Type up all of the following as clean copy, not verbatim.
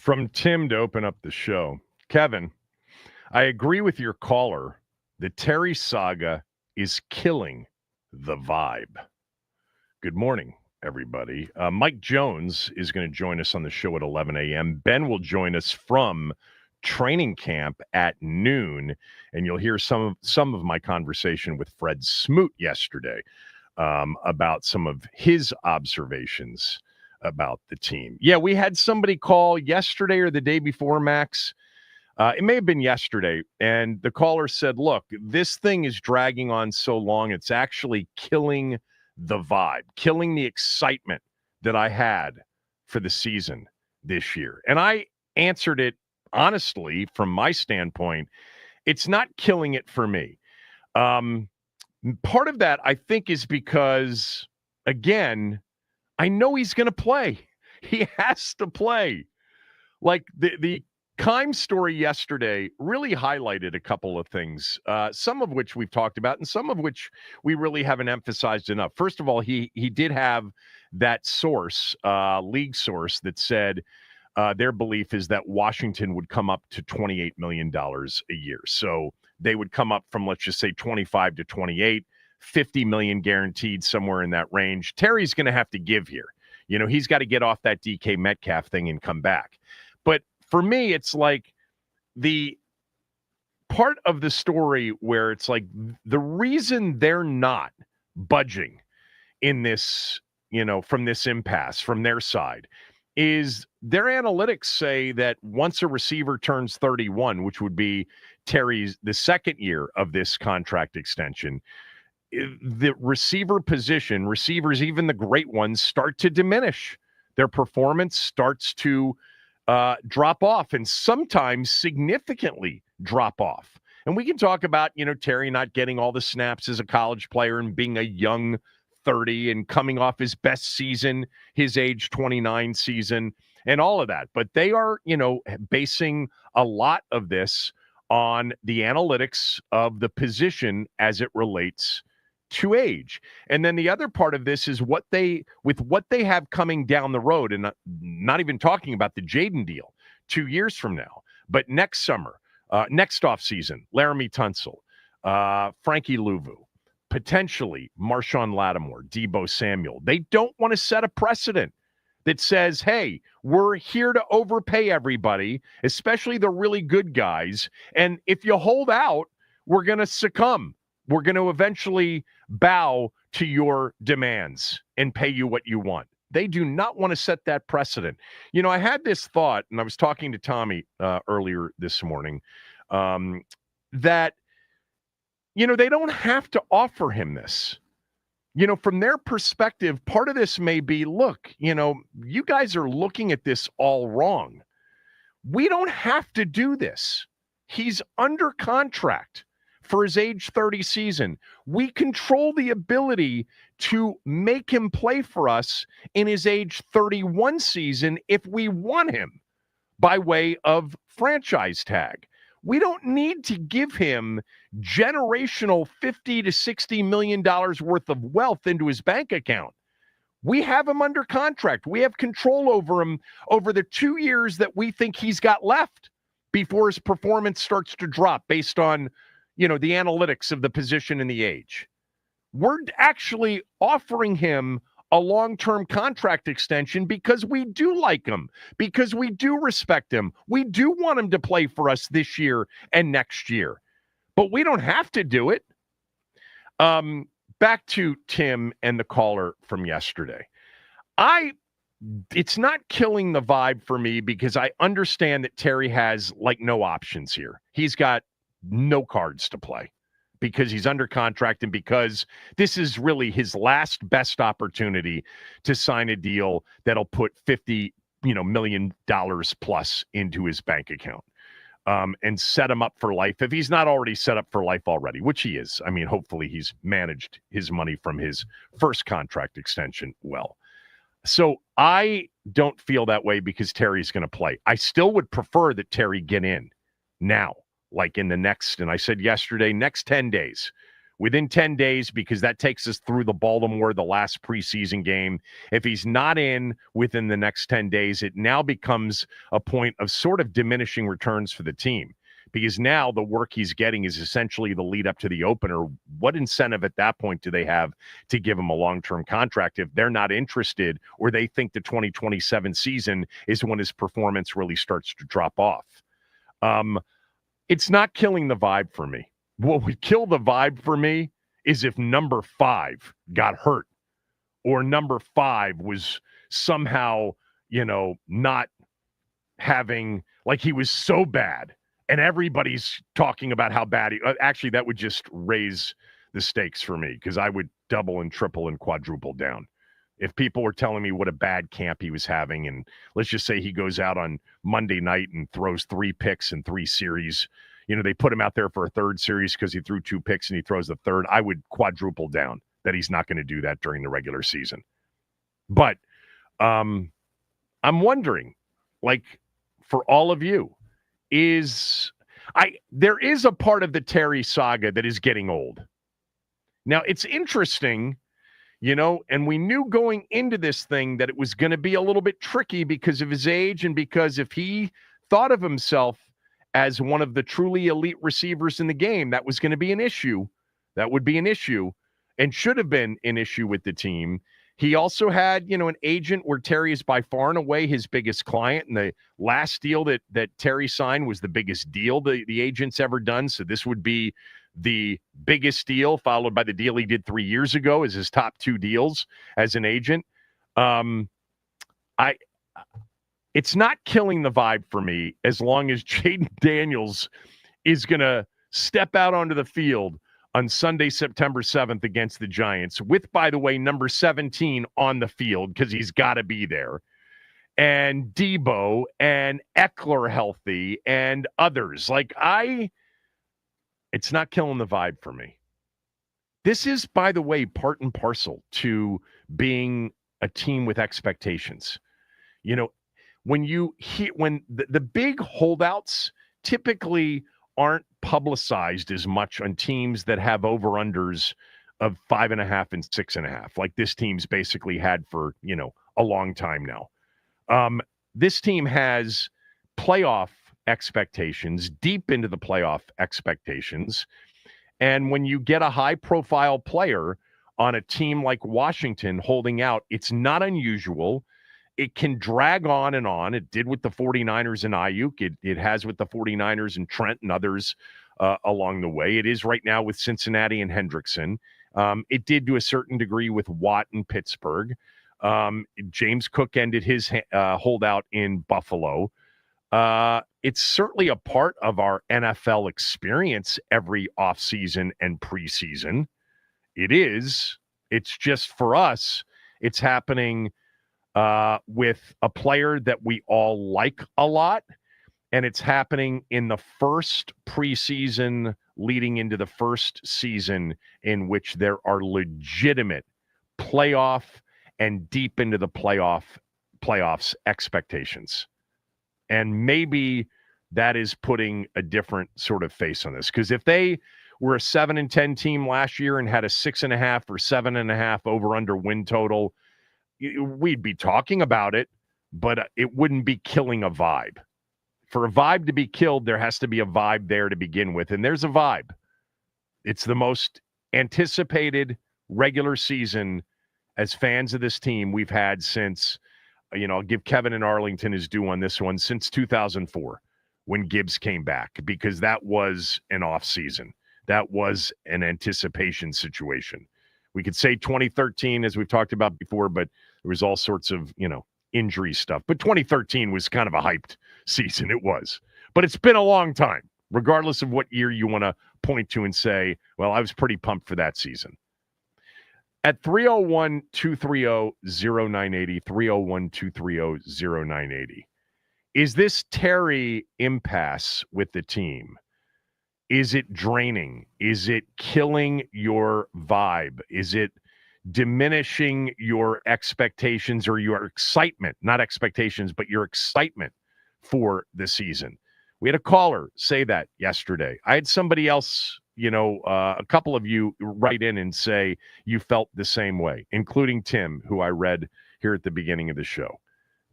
From Tim to open up the show. Kevin, I agree with your caller. The Terry saga is killing the vibe. Good morning, everybody. Mike Jones is going to join us on the show at 11 a.m. Ben will join us from training camp at noon, and you'll hear some of my conversation with Fred Smoot yesterday about some of his observations about the team. Yeah, we had somebody call yesterday or the day before, Max. It may have been yesterday, and the caller said, look, this thing is dragging on so long, it's actually killing the vibe, killing the excitement that I had for the season this year. And I answered it honestly from my standpoint. It's not killing it for me. Part of that, I think, is because, again, I know he's going to play. He has to play. Like the Keim story yesterday really highlighted a couple of things, some of which we've talked about and some of which we really haven't emphasized enough. First of all, he did have that source, league source, that said their belief is that Washington would come up to $28 million a year. So they would come up from, let's just say, 25 to 28. 50 million guaranteed, somewhere in that range. Terry's going to have to give here. You know, he's got to get off that DK Metcalf thing and come back. But for me, it's like the part of the story where it's like the reason they're not budging in this, you know, from this impasse from their side is their analytics say that once a receiver turns 31, which would be Terry's the second year of this contract extension, the receiver position, receivers, even the great ones, start to diminish. Their performance starts to drop off, and sometimes significantly drop off. And we can talk about, you know, Terry not getting all the snaps as a college player and being a young 30 and coming off his best season, his age 29 season, and all of that. But they are, you know, basing a lot of this on the analytics of the position as it relates to age. And then the other part of this is what they have coming down the road, and not even talking about the Jaden deal 2 years from now, but next summer, next offseason, Laramie Tunsil, Frankie Louvu, potentially Marshawn Lattimore, Deebo Samuel. They don't want to set a precedent that says, hey, we're here to overpay everybody, especially the really good guys. And if you hold out, we're going to succumb. We're going to eventually bow to your demands and pay you what you want. They do not want to set that precedent. You know, I had this thought, and I was talking to Tommy earlier this morning, that, you know, they don't have to offer him this. You know, from their perspective, part of this may be, look, you know, you guys are looking at this all wrong. We don't have to do this. He's under contract for his age 30 season. We control the ability to make him play for us in his age 31 season if we want him by way of franchise tag. We don't need to give him generational $50 to $60 million worth of wealth into his bank account. We have him under contract. We have control over him over the 2 years that we think he's got left before his performance starts to drop based on, you know, the analytics of the position and the age. We're actually offering him a long-term contract extension because we do like him, because we do respect him. We do want him to play for us this year and next year, but we don't have to do it. Back to Tim and the caller from yesterday. It's not killing the vibe for me because I understand that Terry has like no options here. He's got no cards to play because he's under contract and because this is really his last best opportunity to sign a deal that'll put $50 million plus into his bank account and set him up for life. If he's not already set up for life already, which he is. I mean, hopefully he's managed his money from his first contract extension well. So I don't feel that way because Terry's going to play. I still would prefer that Terry get in now, like in the next, and I said yesterday, next 10 days. within 10 days, because that takes us through the Baltimore, the last preseason game. If he's not in within the next 10 days, it now becomes a point of sort of diminishing returns for the team, because now the work he's getting is essentially the lead up to the opener. What incentive at that point do they have to give him a long-term contract if they're not interested, or they think the 2027 season is when his performance really starts to drop off? It's not killing the vibe for me. What would kill the vibe for me is if number 5 got hurt, or number 5 was somehow, not having, like, he was so bad and everybody's talking about how bad actually, that would just raise the stakes for me, because I would double and triple and quadruple down. If people were telling me what a bad camp he was having, and let's just say he goes out on Monday night and throws 3 picks in 3 series, they put him out there for a third series because he threw 2 picks and he throws the third, I would quadruple down that he's not going to do that during the regular season. But I'm wondering, like, for all of you, there is a part of the Terry saga that is getting old. Now, it's interesting, and we knew going into this thing that it was going to be a little bit tricky because of his age, and because if he thought of himself as one of the truly elite receivers in the game, that was going to be an issue. That would be an issue, and should have been an issue with the team. He also had, an agent where Terry is by far and away his biggest client. And the last deal that Terry signed was the biggest deal the agent's ever done. So this would be the biggest deal, followed by the deal he did 3 years ago as his top 2 deals as an agent. It's not killing the vibe for me as long as Jaden Daniels is going to step out onto the field on Sunday, September 7th against the Giants with, by the way, number 17 on the field, because he's got to be there, and Debo and Eckler healthy and others. It's not killing the vibe for me. This is, by the way, part and parcel to being a team with expectations. When the big holdouts typically aren't publicized as much on teams that have over-unders of 5.5 and 6.5, like this team's basically had for, a long time now. This team has playoff expectations, deep into the playoff expectations. And when you get a high-profile player on a team like Washington holding out, it's not unusual. It can drag on and on. It did with the 49ers and Ayuk. It has with the 49ers and Trent and others along the way. It is right now with Cincinnati and Hendrickson. It did to a certain degree with Watt and Pittsburgh. James Cook ended his holdout in Buffalo. It's certainly a part of our NFL experience every offseason and preseason. It is. It's just for us, it's happening with a player that we all like a lot, and it's happening in the first preseason leading into the first season in which there are legitimate playoff and deep into the playoffs expectations. And maybe that is putting a different sort of face on this, because if they were a 7-10 team last year and had a 6.5 or 7.5 over-under win total, we'd be talking about it, but it wouldn't be killing a vibe. For a vibe to be killed, there has to be a vibe there to begin with, and there's a vibe. It's the most anticipated regular season as fans of this team we've had since, I'll give Kevin in Arlington his due on this one, since 2004 when Gibbs came back, because that was an off season. That was an anticipation situation. We could say 2013, as we've talked about before, but there was all sorts of, injury stuff. But 2013 was kind of a hyped season. It was. But it's been a long time, regardless of what year you want to point to and say, well, I was pretty pumped for that season. At 301-230-0980, 301-230-0980, is this Terry impasse with the team? Is it draining? Is it killing your vibe? Is it diminishing your expectations or your excitement? Not expectations, but your excitement for the season. We had a caller say that yesterday. I had somebody else, a couple of you write in and say you felt the same way, including Tim, who I read here at the beginning of the show,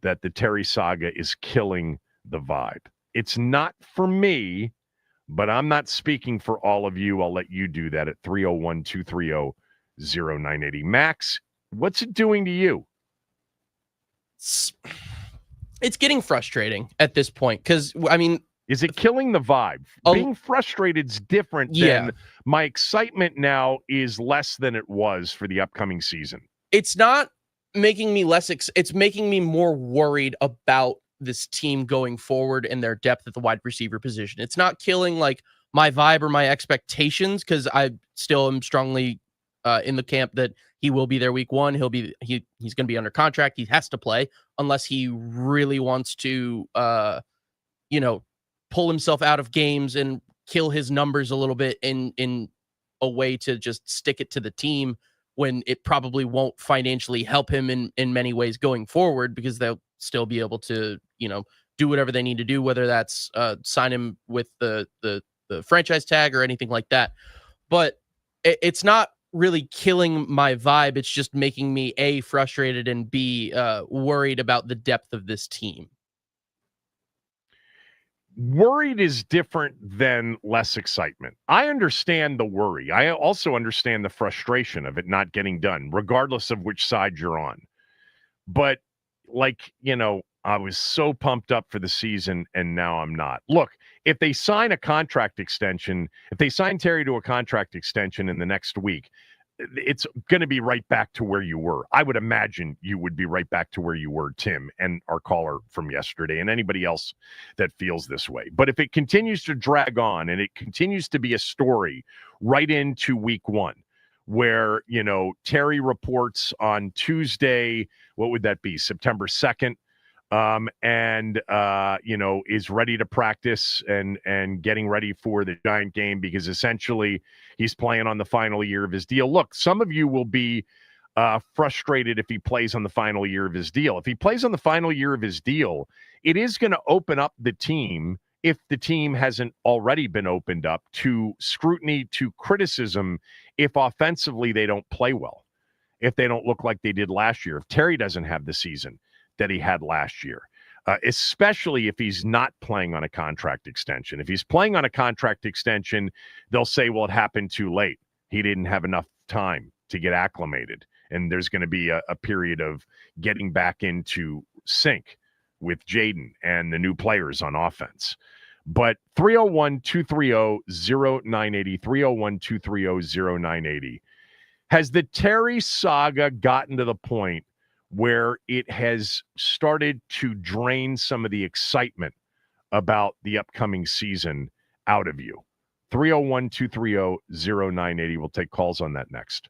that the Terry saga is killing the vibe. It's not for me, but I'm not speaking for all of you. I'll let you do that at 301-230-0980. Max, what's it doing to you? It's getting frustrating at this point because, I mean, is it killing the vibe? Being frustrated's different than my excitement now is less than it was for the upcoming season. It's not making me less. It's making me more worried about this team going forward and their depth at the wide receiver position. It's not killing like my vibe or my expectations because I still am strongly in the camp that he will be there week one. He's going to be under contract. He has to play unless he really wants to, pull himself out of games and kill his numbers a little bit in a way to just stick it to the team when it probably won't financially help him in many ways going forward because they'll still be able to, do whatever they need to do, whether that's sign him with the franchise tag or anything like that. But it's not really killing my vibe. It's just making me A, frustrated, and B, worried about the depth of this team. Worried is different than less excitement. I understand the worry. I also understand the frustration of it not getting done, regardless of which side you're on. But I was so pumped up for the season, and now I'm not. Look, if they sign if they sign Terry to a contract extension in the next week, it's going to be right back to where you were. I would imagine you would be right back to where you were, Tim, and our caller from yesterday, and anybody else that feels this way. But if it continues to drag on and it continues to be a story right into week one, where, Terry reports on Tuesday, what would that be, September 2nd, is ready to practice and getting ready for the Giant game because essentially he's playing on the final year of his deal. Look, some of you will be frustrated if he plays on the final year of his deal. If he plays on the final year of his deal, it is going to open up the team, if the team hasn't already been opened up, to scrutiny, to criticism, if offensively they don't play well, if they don't look like they did last year, if Terry doesn't have the season that he had last year, especially if he's not playing on a contract extension. If he's playing on a contract extension, they'll say, well, it happened too late. He didn't have enough time to get acclimated. And there's going to be a period of getting back into sync with Jaden and the new players on offense. But 301-230-0980, 301-230-0980. Has the Terry saga gotten to the point where it has started to drain some of the excitement about the upcoming season out of you? 301-230-0980. We'll take calls on that next.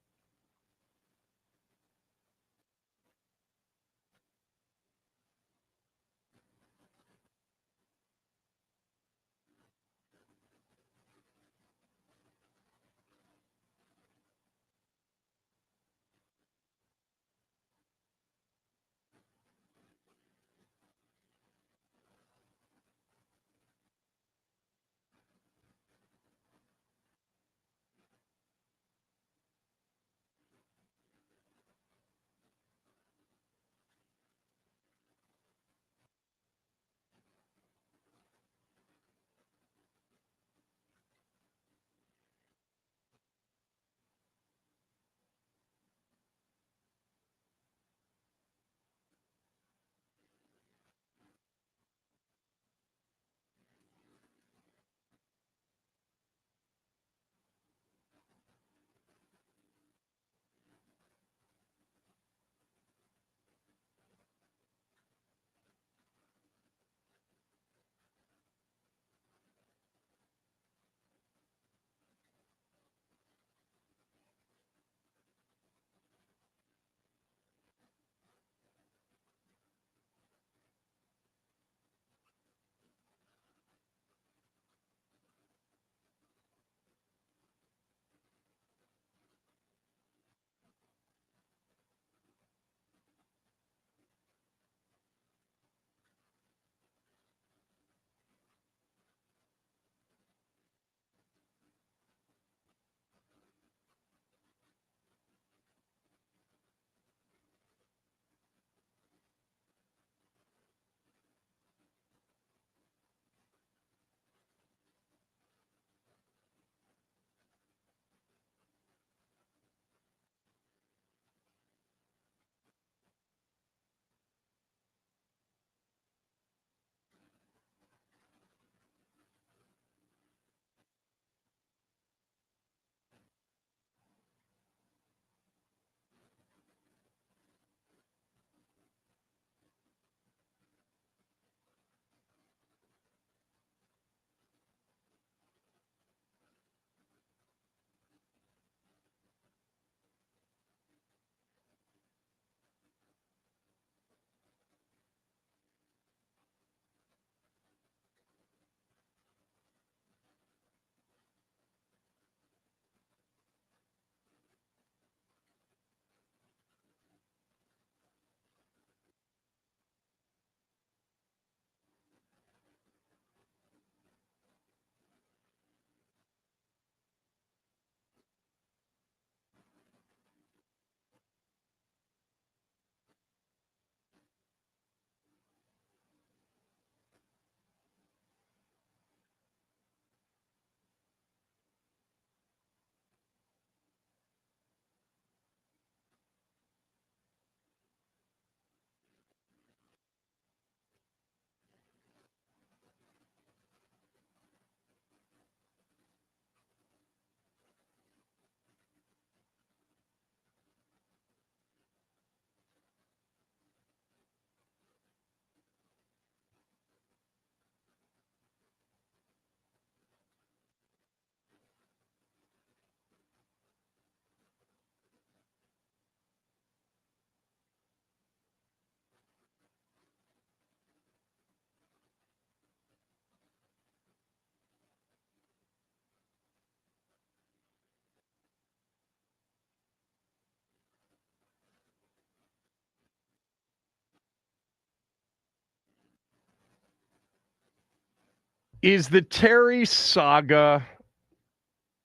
Is the Terry saga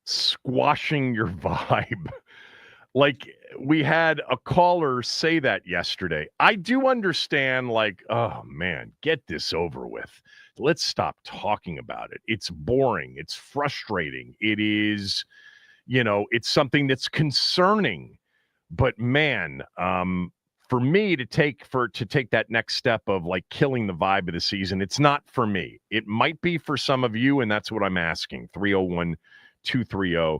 squashing your vibe? Like, we had a caller say that yesterday. I do understand, like, oh man, get this over with. Let's stop talking about it. It's boring. It's frustrating. It is, it's something that's concerning. But man, for me to take that next step of like killing the vibe of the season, it's not for me. It might be for some of you, and that's what I'm asking. 301-230-0980.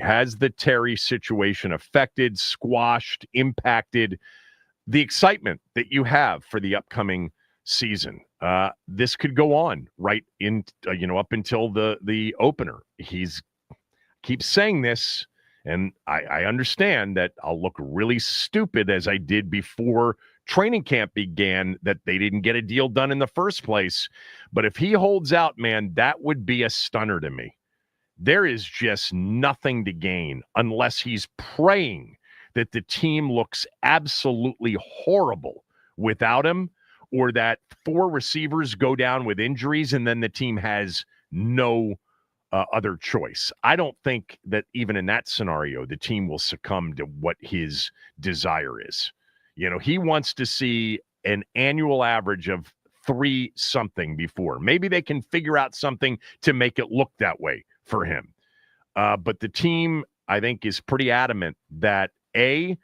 Has the Terry situation affected, squashed, impacted the excitement that you have for the upcoming season? This could go on right in, up until the opener. He's keeps saying this, and I understand that I'll look really stupid as I did before training camp began, that they didn't get a deal done in the first place. But if he holds out, man, that would be a stunner to me. There is just nothing to gain unless he's praying that the team looks absolutely horrible without him, or that 4 receivers go down with injuries and then the team has no other choice. I don't think that even in that scenario, the team will succumb to what his desire is. He wants to see an annual average of 3 something before. Maybe they can figure out something to make it look that way for him. But the team, I think, is pretty adamant that they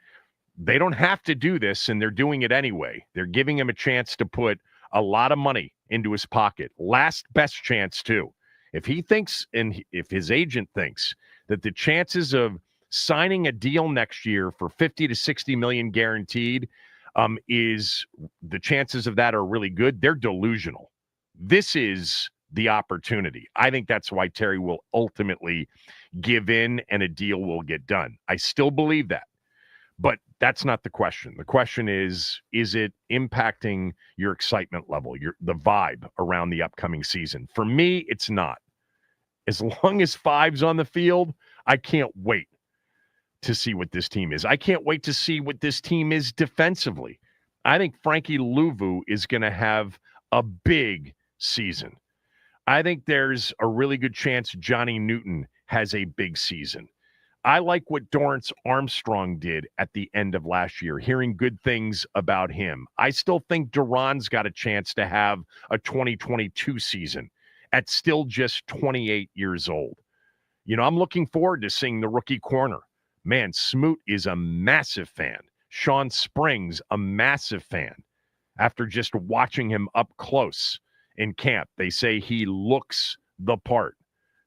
don't have to do this, and they're doing it anyway. They're giving him a chance to put a lot of money into his pocket. Last best chance, too. If he thinks, and if his agent thinks, that the chances of signing a deal next year for 50 to 60 million guaranteed, is the chances of that are really good, they're delusional. This is the opportunity. I think that's why Terry will ultimately give in and a deal will get done. I still believe that. But that's not the question. The question is it impacting your excitement level, the vibe around the upcoming season? For me, it's not. As long as 5's on the field, I can't wait to see what this team is. I can't wait to see what this team is defensively. I think Frankie Louvu is going to have a big season. I think there's a really good chance Johnny Newton has a big season. I like what Dorrance Armstrong did at the end of last year, hearing good things about him. I still think Duran's got a chance to have a 2022 season at still just 28 years old. I'm looking forward to seeing the rookie corner. Man, Smoot is a massive fan. Sean Springs, a massive fan. After just watching him up close in camp, they say he looks the part.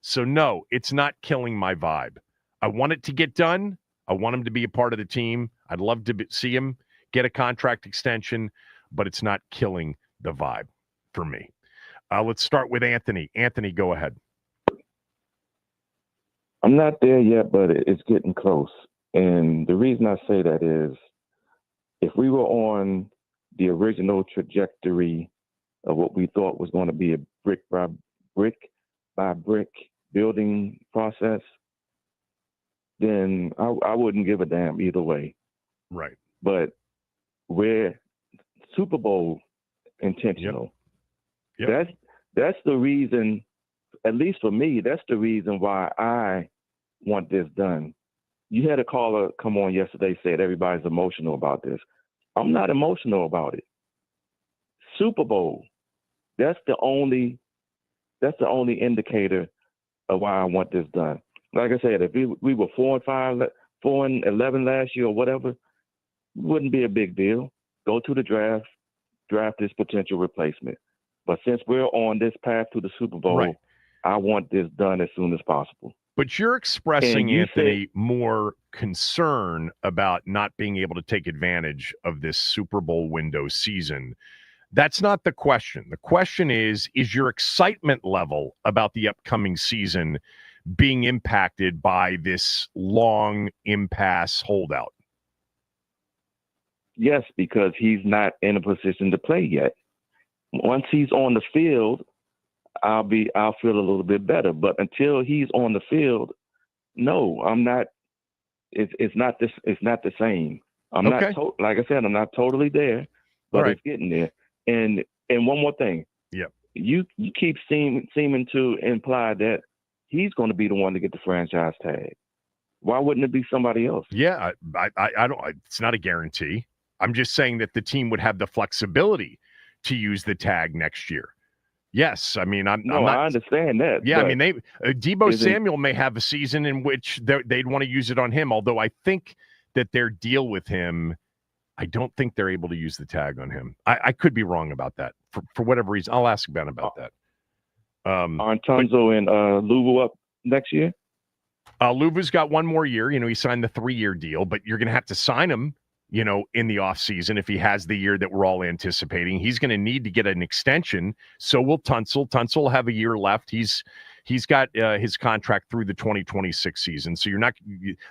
So no, it's not killing my vibe. I want it to get done. I want him to be a part of the team. I'd love to see him get a contract extension, but it's not killing the vibe for me. Let's start with Anthony. Anthony, go ahead. I'm not there yet, but it's getting close. And the reason I say that is if we were on the original trajectory of what we thought was going to be a brick by brick building process, then I wouldn't give a damn either way. Right. But we're Super Bowl intentional. Yep. That's the reason, at least for me, that's the reason why I want this done. You had a caller come on yesterday, said everybody's emotional about this. I'm not emotional about it. Super Bowl. That's the only indicator of why I want this done. Like I said, if we were 4-5, 4-11 last year or whatever, it wouldn't be a big deal. Go to the draft this potential replacement. But since we're on this path to the Super Bowl, right, I want this done as soon as possible. But you're expressing, Anthony, more concern about not being able to take advantage of this Super Bowl window season. That's not the question. The question is your excitement level about the upcoming season being impacted by this long impasse holdout? Yes, because he's not in a position to play yet. Once he's on the field, I'll feel a little bit better. But until he's on the field, no, I'm not. It's not this. It's not the same. I'm okay. Like I said, I'm not totally there, but It's getting there. And one more thing. Yep. you keep seeming to imply that he's going to be the one to get the franchise tag. Why wouldn't it be somebody else? Yeah, I don't. It's not a guarantee. I'm just saying that the team would have the flexibility to use the tag next year. Yes, I mean I'm not. I understand that. Yeah, I mean Deebo Samuel may have a season in which they'd want to use it on him. Although I think that their deal with him, I don't think they're able to use the tag on him. I could be wrong about that for whatever reason. I'll ask Ben about that. Aren't Tunzel and Louvu up next year? Luvu's got one more year. He signed the 3-year deal, but you're going to have to sign him, in the offseason if he has the year that we're all anticipating. He's going to need to get an extension. So will Tunzel. Tunzel will have a year left. He's got his contract through the 2026 season. So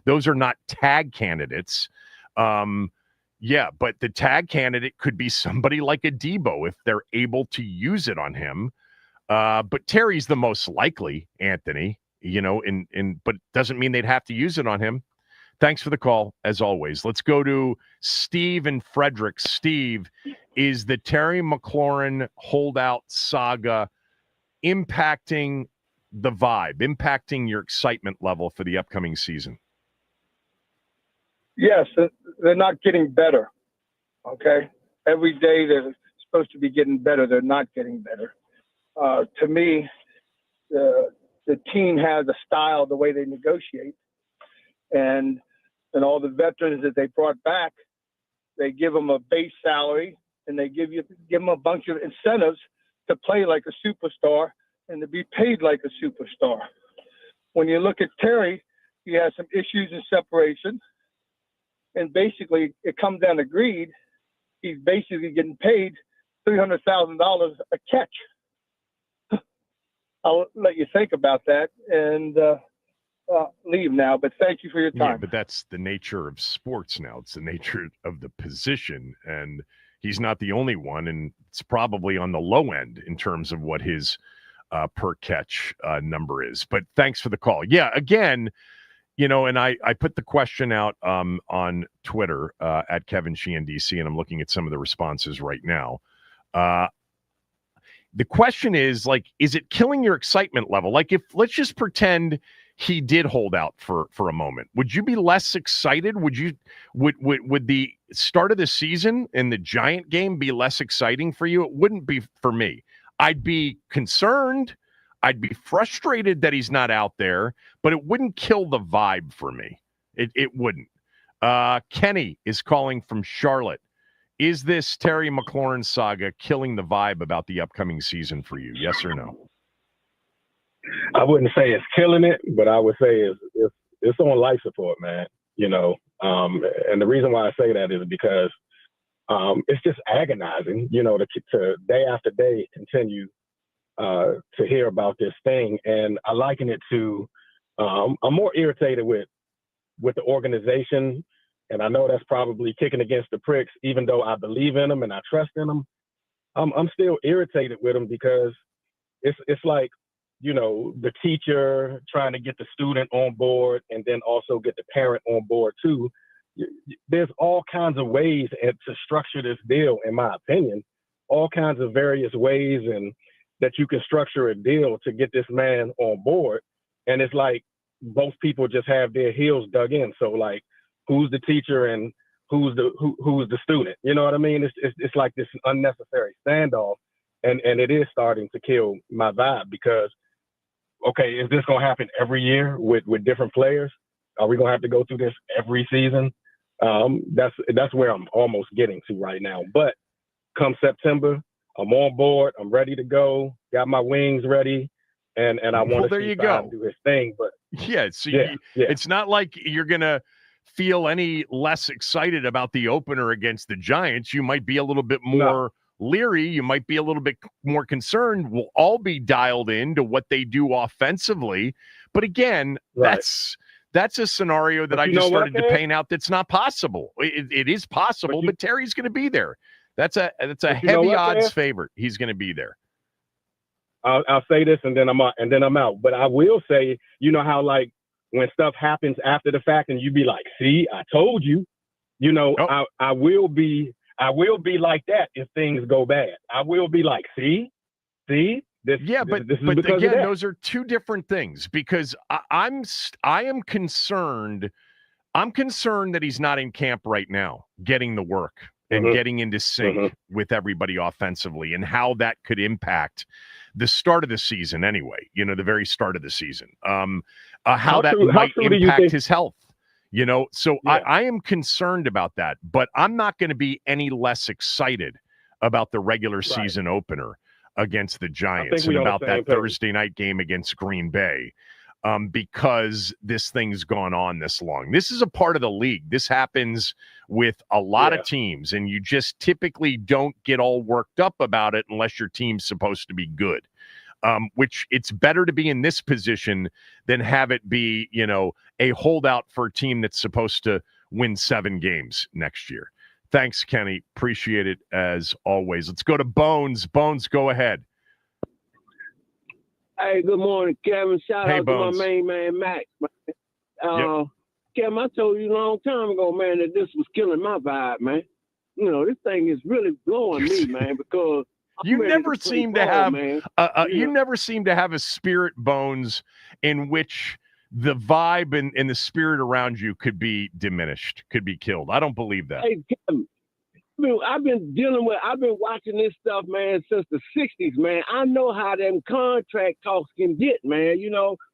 those are not tag candidates. Yeah, but the tag candidate could be somebody like a Deebo if they're able to use it on him. But Terry's the most likely, Anthony. But it doesn't mean they'd have to use it on him. Thanks for the call, as always. Let's go to Steve and Frederick. Steve, is the Terry McLaurin holdout saga impacting the vibe, impacting your excitement level for the upcoming season? Yes, they're not getting better, okay? Every day they're supposed to be getting better. They're not getting better. To me, the team has a style, the way they negotiate, and all the veterans that they brought back, they give them a base salary and they give them a bunch of incentives to play like a superstar and to be paid like a superstar. When you look at Terry, he has some issues in separation, and basically it comes down to greed. He's basically getting paid $300,000 a catch. I'll let you think about that and leave now, but thank you for your time. Yeah, but that's the nature of sports now. It's the nature of the position, and he's not the only one, and it's probably on the low end in terms of what his per catch number is. But thanks for the call. Yeah, again, and I put the question out on Twitter at Kevin Sheehan DC, and I'm looking at some of the responses right now. The question is, is it killing your excitement level? Let's just pretend he did hold out for a moment. Would you be less excited? Would the start of the season and the Giant game be less exciting for you? It wouldn't be for me. I'd be concerned. I'd be frustrated that he's not out there, but it wouldn't kill the vibe for me. It wouldn't. Kenny is calling from Charlotte. Is this Terry McLaurin saga killing the vibe about the upcoming season for you? Yes or no? I wouldn't say it's killing it, but I would say it's on life support, man. And the reason why I say that is because it's just agonizing, to day after day continue to hear about this thing. And I liken it to I'm more irritated with the organization. And I know that's probably kicking against the pricks, even though I believe in them and I trust in them. I'm still irritated with them because it's like, the teacher trying to get the student on board and then also get the parent on board too. There's all kinds of ways to structure this deal, in my opinion, all kinds of various ways and that you can structure a deal to get this man on board. And it's like both people just have their heels dug in. So who's the teacher and who's the student? You know what I mean? It's like this unnecessary standoff, and it is starting to kill my vibe because, okay, is this going to happen every year with different players? Are we going to have to go through this every season? That's where I'm almost getting to right now. But come September, I'm on board. I'm ready to go. Got my wings ready, and I want to see Bob do his thing. But it's not like you're gonna feel any less excited about the opener against the Giants. You might be a little bit more leery. You might be a little bit more concerned. We'll all be dialed into what they do offensively. But again, that's a scenario that I just started to paint out that's not possible. It is possible, but Terry's going to be there. That's a heavy odds favorite. He's going to be there. I'll say this and then I'm out. But I will say, how when stuff happens after the fact and you be like, see, I told you, I will be like that if things go bad. I will be like, see, See, this Yeah, this, but this is but because of again, that. those are two different things because I am concerned. I'm concerned that he's not in camp right now, getting the work and getting into sync with everybody offensively, and how that could impact the start of the season. Anyway, the very start of the season. How that might impact his health. So Yeah. I am concerned about that, but I'm not going to be any less excited about the regular season opener against the Giants and about that Thursday night game against Green Bay, because this thing's gone on this long. This is a part of the league. This happens with a lot of teams, and you just typically don't get all worked up about it unless your team's supposed to be good. Which it's better to be in this position than have it be, a holdout for a team that's supposed to win 7 games next year. Thanks, Kenny. Appreciate it as always. Let's go to Bones. Bones, go ahead. Hey, good morning, Kevin. Shout out Bones. to my main man, Max. Kevin, I told you a long time ago, man, that this was killing my vibe, man. This thing is really blowing me, man, because you never seem to have you never seem to have a spirit, Bones, in which the vibe and the spirit around you could be diminished, could be killed. I don't believe that. Hey, Kevin, I've been watching this stuff, man, since the 60s, man. I know how them contract talks can get, man.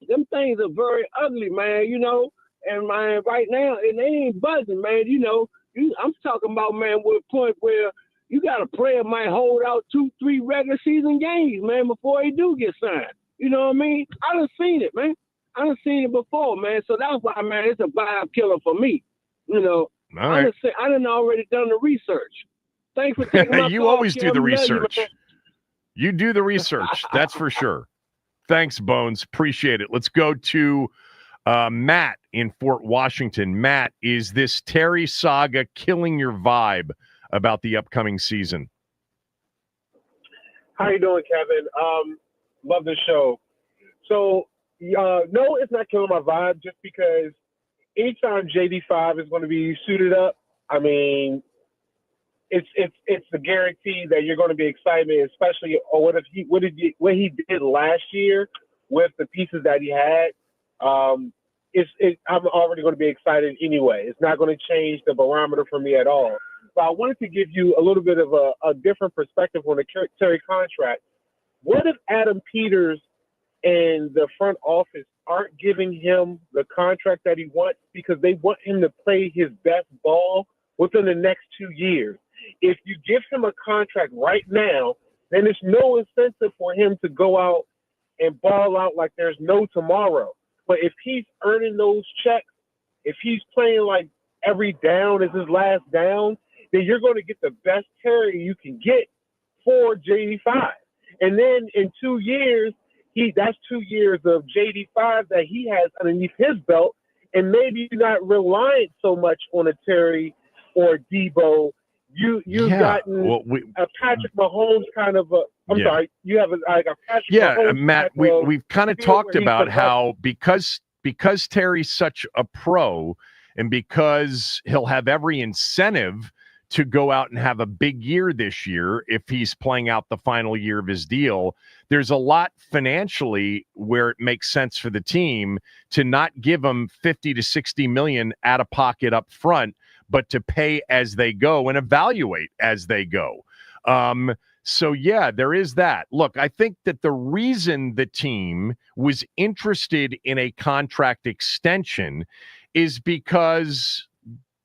Them things are very ugly, man, and man, right now, and they ain't buzzing, man. I'm talking about, man, with a point where you got a player might hold out 2-3 regular season games, man, before he do get signed. You know what I mean? I done seen it, man. I done seen it before, man. So that's why, man, it's a vibe killer for me. All right. I done already done the research. Thanks for taking my You call, always do the Kevin. research. You do the research. That's for sure. Thanks, Bones. Appreciate it. Let's go to Matt in Fort Washington. Matt, is this Terry saga killing your vibe about the upcoming season? How you doing, Kevin? Love the show. So, no, it's not killing my vibe just because anytime JD5 is going to be suited up, I mean, it's a guarantee that you're going to be excited, especially what he did last year with the pieces that he had. I'm already going to be excited anyway. It's not going to change the barometer for me at all. But I wanted to give you a little bit of a different perspective on the Terry contract. What if Adam Peters and the front office aren't giving him the contract that he wants because they want him to play his best ball within the next 2 years? If you give him a contract right now, then there's no incentive for him to go out and ball out like there's no tomorrow. But if he's earning those checks, if he's playing like every down is his last down, then you're going to get the best Terry you can get for JD5. And then in 2 years, that's 2 years of JD5 that he has underneath his belt, and maybe you're not reliant so much on a Terry or Debo. You've gotten a Patrick Mahomes kind of sorry, you have a Patrick Mahomes. Matt, we've kind of talked about how because Terry's such a pro and because he'll have every incentive to go out and have a big year this year if he's playing out the final year of his deal, there's a lot financially where it makes sense for the team to not give him 50 to 60 million out of pocket up front, but to pay as they go and evaluate as they go. So, yeah, there is that. Look, I think that the reason the team was interested in a contract extension is because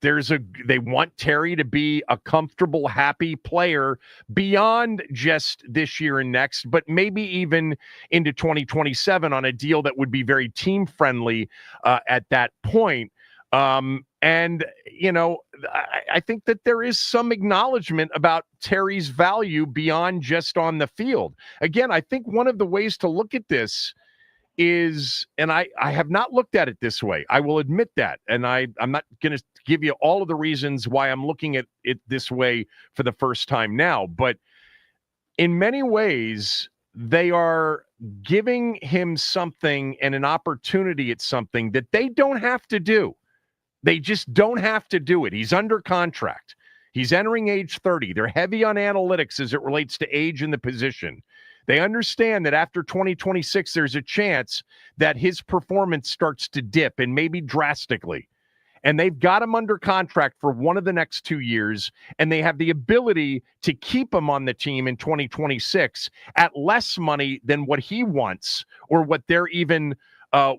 they want Terry to be a comfortable, happy player beyond just this year and next, but maybe even into 2027 on a deal that would be very team friendly at that point. And, I think that there is some acknowledgement about Terry's value beyond just on the field. Again, I think one of the ways to look at this is, and I have not looked at it this way, I will admit that, and I'm not going to give you all of the reasons why I'm looking at it this way for the first time now, but in many ways, they are giving him something and an opportunity at something that they don't have to do. They just don't have to do it. He's under contract. He's entering age 30. They're heavy on analytics as it relates to age in the position. They understand that after 2026, there's a chance that his performance starts to dip, and maybe drastically. And they've got him under contract for one of the next 2 years, and they have the ability to keep him on the team in 2026 at less money than what he wants, or what they're even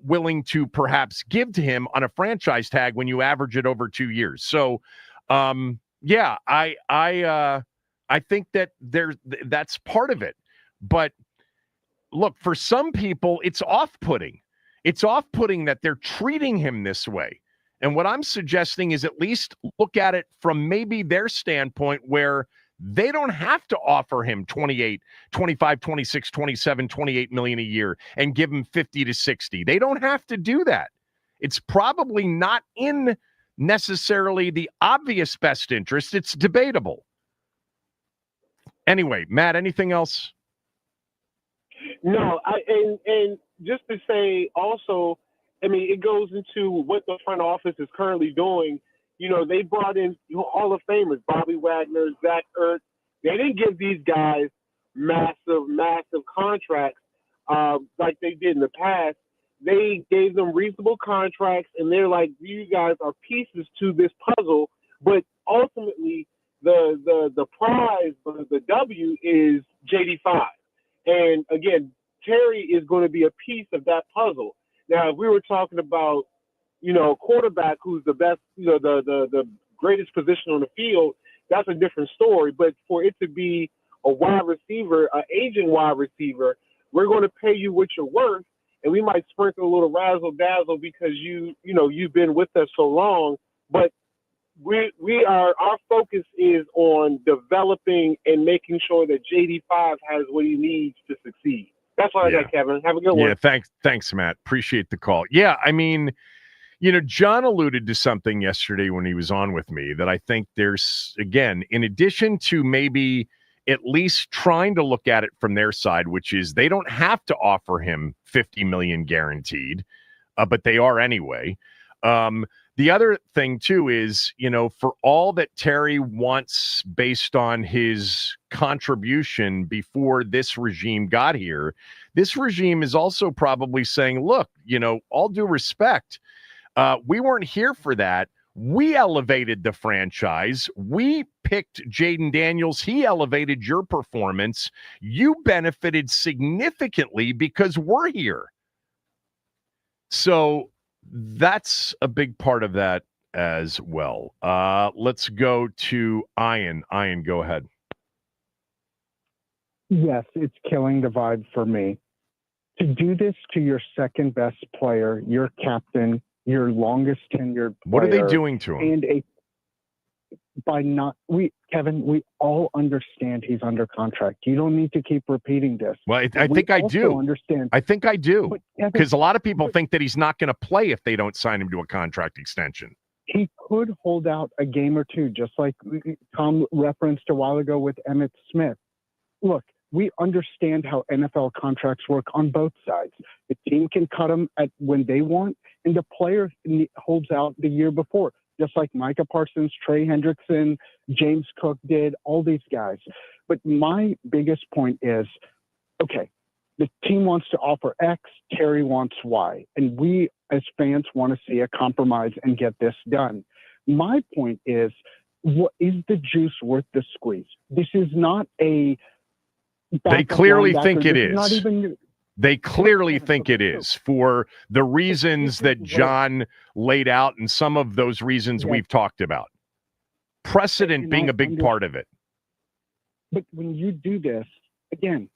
willing to perhaps give to him on a franchise tag when you average it over 2 years. So, yeah, I think that that's part of it. But look, for some people, it's off-putting. It's off-putting that they're treating him this way. And what I'm suggesting is at least look at it from maybe their standpoint, where they don't have to offer him 28, 25, 26, 27, 28 million a year and give him 50 to 60. They don't have to do that. It's probably not in necessarily the obvious best interest. It's debatable. Anyway, Matt, anything else? No, and just to say also, I mean, it goes into what the front office is currently doing. You know, they brought in Hall of Famers, Bobby Wagner, Zach Ertz. They didn't give these guys massive contracts like they did in the past. They gave them reasonable contracts, and they're like, you guys are pieces to this puzzle. But ultimately, the prize, the W, is JD5. And again, Terry is going to be a piece of that puzzle. Now, if we were talking about, you know, a quarterback who's the best, you know, the greatest position on the field, that's a different story. But for it to be a wide receiver, an aging wide receiver, we're going to pay you what you're worth, and we might sprinkle a little razzle dazzle because you've been with us so long. But our focus is on developing and making sure that JD5 has what he needs to succeed. That's all I got, Kevin. Have a good one. Yeah, thanks, Matt. Appreciate the call. Yeah, I mean, you know, John alluded to something yesterday when he was on with me that I think there's, again, in addition to maybe at least trying to look at it from their side, which is they don't have to offer him $50 million guaranteed, but they are anyway. The other thing, too, is, you know, for all that Terry wants based on his contribution before this regime got here, this regime is also probably saying, look, you know, all due respect, we weren't here for that. We elevated the franchise. We picked Jaden Daniels. He elevated your performance. You benefited significantly because we're here. So that's a big part of that as well. Let's go to Ian. Ian, go ahead. Yes, it's killing the vibe for me. To do this to your second best player, your captain, your longest tenured player. What are they doing to him? Kevin, we all understand he's under contract. You don't need to keep repeating this. Well, I think I do. Understand. I think I do. Because a lot of people think that he's not going to play if they don't sign him to a contract extension. He could hold out a game or two, just like Tom referenced a while ago with Emmitt Smith. Look, we understand how NFL contracts work on both sides. The team can cut them when they want, and the player holds out the year before, just like Micah Parsons, Trey Hendrickson, James Cook did, all these guys. But my biggest point is, okay, the team wants to offer X, Terry wants Y, and we as fans want to see a compromise and get this done. My point is, what is the juice worth the squeeze? This is not a They clearly think it is. They clearly think it is for the reasons that John laid out and some of those reasons we've talked about. Precedent being a big part of it. But when you do this, again,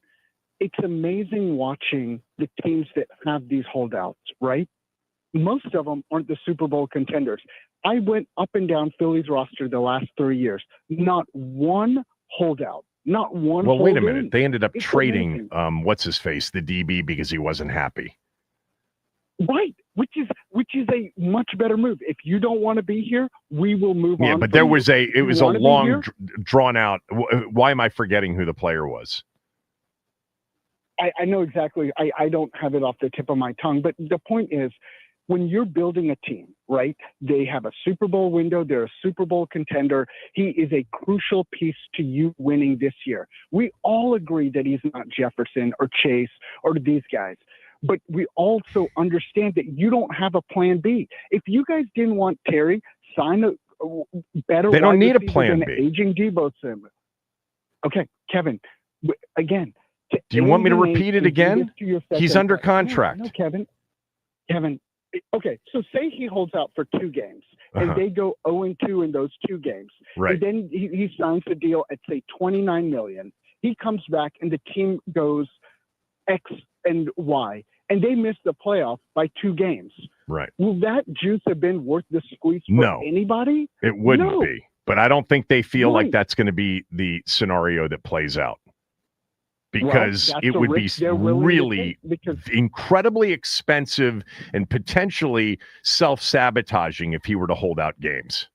it's amazing watching the teams that have these holdouts, right? Most of them aren't the Super Bowl contenders. I went up and down Philly's roster the last 3 years. Not one holdout. Not one. Well, wait a minute. They ended up trading what's-his-face, the DB, because he wasn't happy. Right, which is a much better move. If you don't want to be here, we will move on. Yeah, but it was a long, drawn out. Why am I forgetting who the player was? I know exactly. I don't have it off the tip of my tongue, but the point is, when you're building a team, right? They have a Super Bowl window. They're a Super Bowl contender. He is a crucial piece to you winning this year. We all agree that he's not Jefferson or Chase or these guys. But we also understand that you don't have a plan B. If you guys didn't want Terry, sign a better. They don't need a receiver plan than B. Aging Debo Samuel. Okay, Kevin. Again. Do you want me to repeat it again? He's under contract. No, Kevin. Okay, so say he holds out for 2 games and they go 0-2 in those 2 games. Right. And then he signs a deal at say $29 million. He comes back and the team goes X and Y, and they miss the playoff by 2 games. Right. Will that juice have been worth the squeeze for anybody? It wouldn't be. But I don't think they feel like Right. that's going to be the scenario that plays out. Because Well, it that's a would be risk they're willing to really take because incredibly expensive and potentially self-sabotaging if he were to hold out games.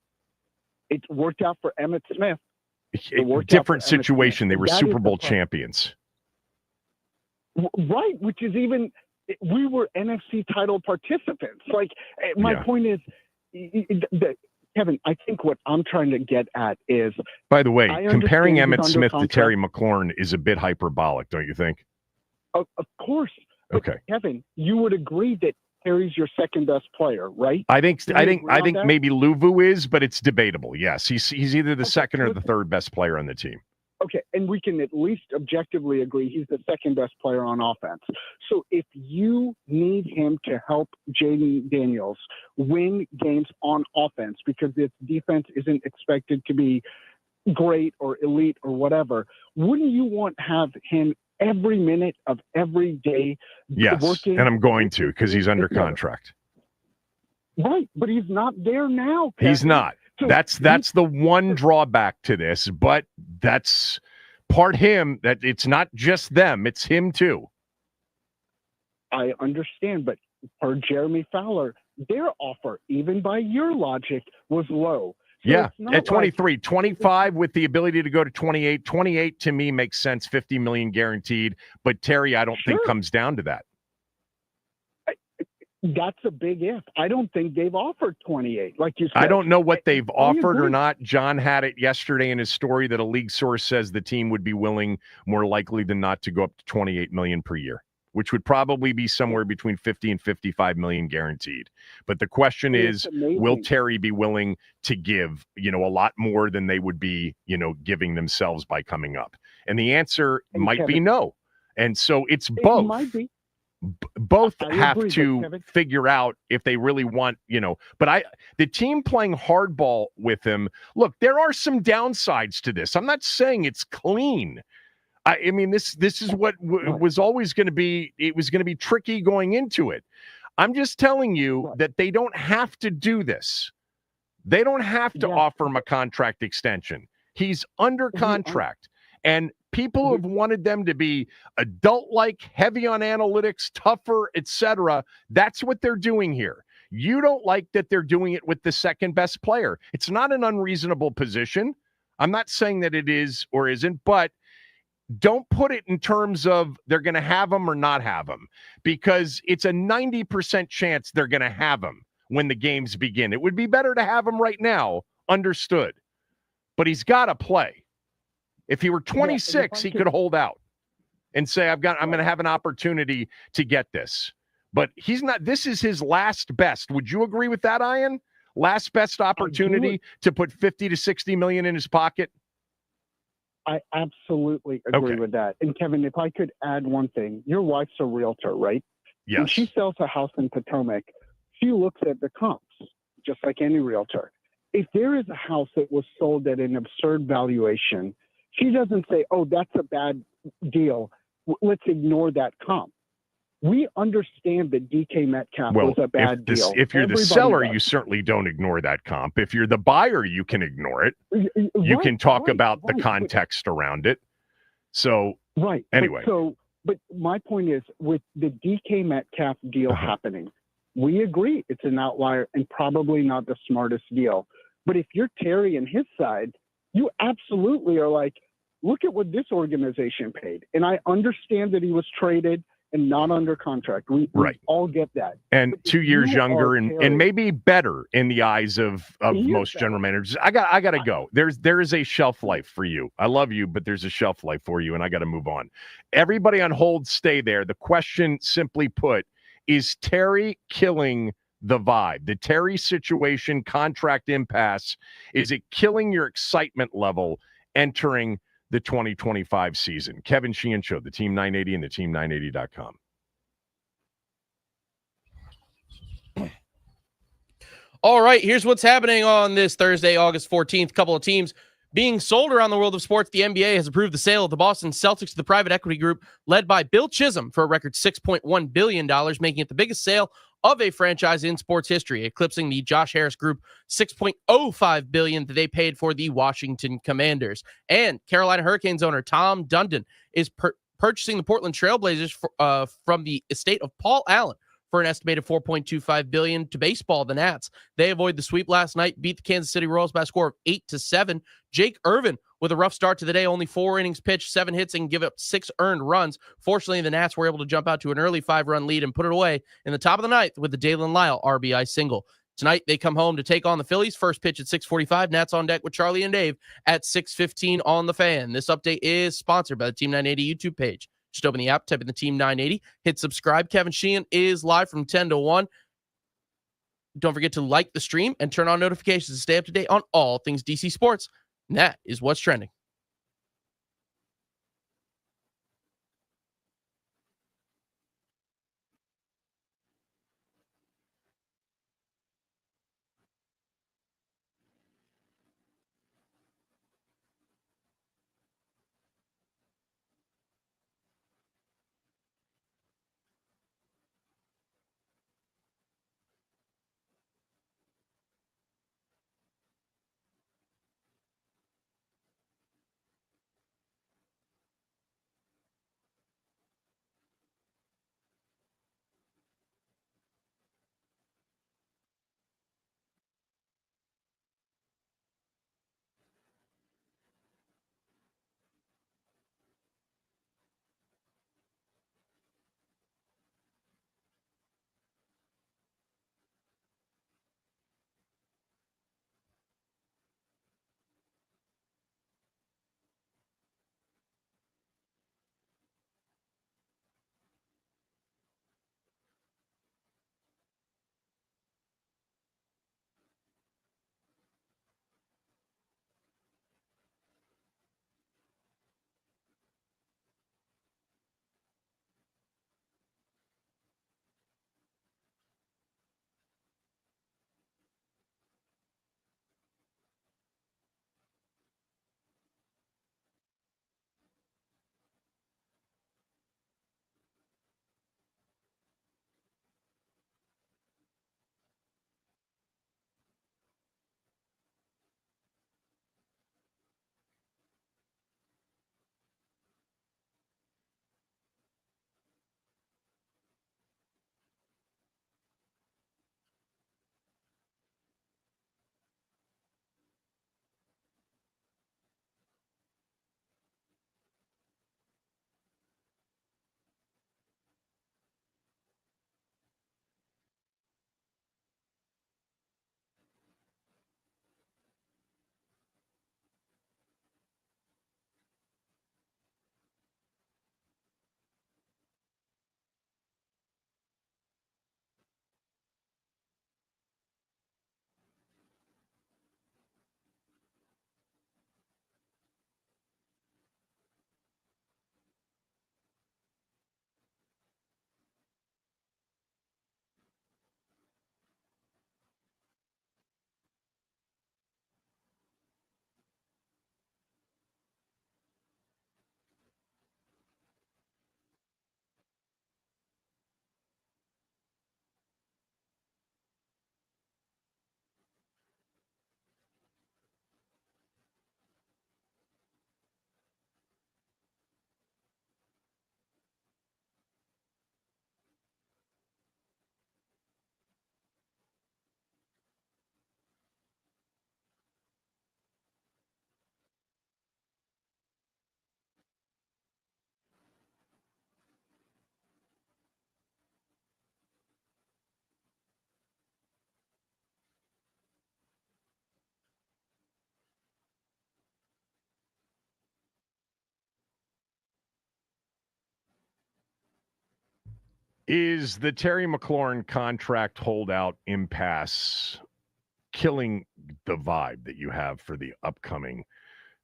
it worked out for Emmitt Smith. It worked out Different for Emmitt situation. Smith. They were That is Super the Bowl problem. champions. Right, which is even we were NFC title participants. Like my Yeah. point is, Kevin, I think what I'm trying to get at is, By the way, I comparing understand Emmitt he's under Smith to Terry McLaurin is a bit hyperbolic, don't you think? of course, but Okay. Kevin, you would agree that Terry's your second best player, right? I think Do we agree on that? maybe Luvu is, but it's debatable. Yes, he's either the Okay, second or the listen. third best player on the team. Okay, and we can at least objectively agree he's the second best player on offense. So if you need him to help Jaden Daniels win games on offense because this defense isn't expected to be great or elite or whatever, wouldn't you want to have him every minute of every day Yes, working? and I'm going to because he's under Yeah. contract. Right, but he's not there now, Kevin. He's not. So That's the one drawback to this, but that's part him. That it's not just them; it's him too. I understand, but for Jeremy Fowler, their offer, even by your logic, was low. So Yeah, it's not at 23, 25 with the ability to go to 28. 28 to me makes sense, 50 million guaranteed, but Terry I don't think Sure. comes down to that. That's a big if. I don't think they've offered 28, like you said. I don't know what they've offered or agree. not. John had it yesterday in his story that a league source says the team would be willing, more likely than not, to go up to 28 million per year, which would probably be somewhere between 50 and 55 million guaranteed. But the question It's is, amazing. will Terry be willing to give, a lot more than they would be, giving themselves by coming up? And the answer And might be Kevin, no. And so it's It both. might be. Both I have agree, but to Kevin- figure out if they really want, but the team playing hardball with him, look, there are some downsides to this. I'm not saying it's clean. I mean, this is what was always going to be. It was going to be tricky going into it. I'm just telling you that they don't have to do this. They don't have to offer him a contract extension. He's under contract. And people who have wanted them to be adult-like, heavy on analytics, tougher, etc., that's what they're doing here. You don't like that they're doing it with the second best player. It's not an unreasonable position. I'm not saying that it is or isn't, but don't put it in terms of they're going to have him or not have him, because it's a 90% chance they're going to have him when the games begin. It would be better to have him right now, understood. But he's got to play. If he were 26, he could hold out and say, I'm going to have an opportunity to get this. But he's not. This is his last best. Would you agree with that, Ian? Last best opportunity to put 50 to 60 million in his pocket? I absolutely agree with that. And Kevin, if I could add one thing, your wife's a realtor, right? Yes. When she sells a house in Potomac, she looks at the comps, just like any realtor. If there is a house that was sold at an absurd valuation, she doesn't say, oh, that's a bad deal. Let's ignore that comp. We understand that DK Metcalf was a bad deal. If you're the Everybody seller, does. you certainly don't ignore that comp. If you're the buyer, you can ignore it. You Right, can talk right, about the right. context around it. So, Right. anyway. But my point is, with the DK Metcalf deal happening, we agree it's an outlier and probably not the smartest deal. But if you're Terry and his side, you absolutely are like, look at what this organization paid. And I understand that he was traded and not under contract. We all get that. And But 2 years you younger are and Terry. maybe better in the eyes of most general managers. I got to go. There is a shelf life for you. I love you, but there's a shelf life for you, and I got to move on. Everybody on hold, stay there. The question, simply put, is Terry killing the vibe? The Terry situation, contract impasse, is it killing your excitement level entering the 2025 season? Kevin Sheehan Show, the Team 980 and the team980.com. All right, here's what's happening on this Thursday, August 14th. Couple of teams being sold around the world of sports. The NBA has approved the sale of the Boston Celtics to the private equity group led by Bill Chisholm for a record $6.1 billion, making it the biggest sale of a franchise in sports history, eclipsing the Josh Harris Group $6.05 billion that they paid for the Washington Commanders. And Carolina Hurricanes owner Tom Dundon is purchasing the Portland Trailblazers from the estate of Paul Allen for an estimated $4.25 billion to baseball. The Nats, they avoid the sweep last night, beat the Kansas City Royals by a score of 8-7. Jake Irvin with a rough start to the day, only 4 innings pitched, 7 hits, and give up 6 earned runs. Fortunately, the Nats were able to jump out to an early 5-run lead and put it away in the top of the ninth with the Dalen Lyle RBI single. Tonight, they come home to take on the Phillies. First pitch at 6:45. Nats on deck with Charlie and Dave at 6:15 on The Fan. This update is sponsored by the Team 980 YouTube page. Just open the app, type in the Team 980, hit subscribe. Kevin Sheehan is live from 10 to 1. Don't forget to like the stream and turn on notifications to stay up to date on all things DC sports. And that is what's trending. Is the Terry McLaurin contract holdout impasse killing the vibe that you have for the upcoming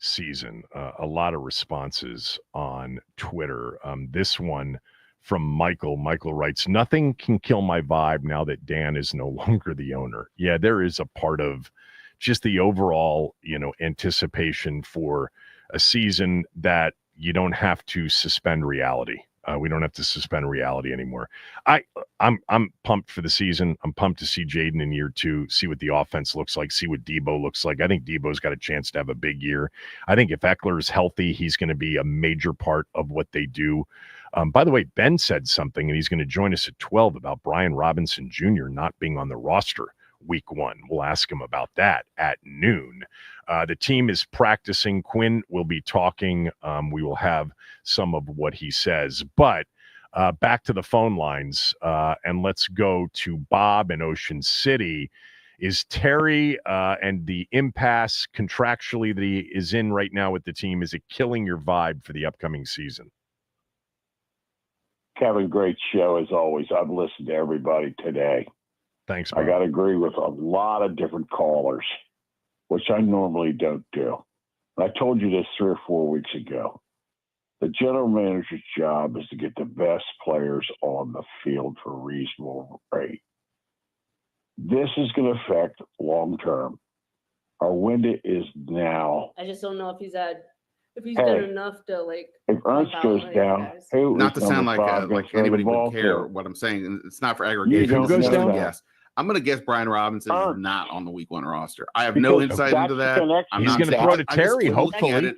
season? A lot of responses on Twitter. This one from Michael. Michael writes, "Nothing can kill my vibe now that Dan is no longer the owner." Yeah, there is a part of just the overall, anticipation for a season that you don't have to suspend reality. We don't have to suspend reality anymore. I'm pumped for the season. I'm pumped to see Jaden in year 2, see what the offense looks like, see what Debo looks like. I think Debo's got a chance to have a big year. I think if Eckler is healthy, he's going to be a major part of what they do. By the way, Ben said something, and he's going to join us at 12 about Brian Robinson Jr. not being on the roster week 1. We'll ask him about that at noon. The team is practicing. Quinn will be talking. We will have some of what he says. But back to the phone lines, and let's go to Bob in Ocean City. Is Terry and the impasse contractually that he is in right now with the team, is it killing your vibe for the upcoming season? Kevin, great show as always. I've listened to everybody today. Thanks, Bob. I got to agree with a lot of different callers, which I normally don't do. And I told you this 3 or 4 weeks ago. The general manager's job is to get the best players on the field for a reasonable rate. This is going to affect long term. Our window is now. I just don't know if he's done enough to like. If Ernst goes down, not to sound like anybody would care what I'm saying. It's not for aggregation. Who goes down? Yes. I'm going to guess Brian Robinson is not on the week 1 roster. I have no insight into that. He's going to throw to Terry, hopefully.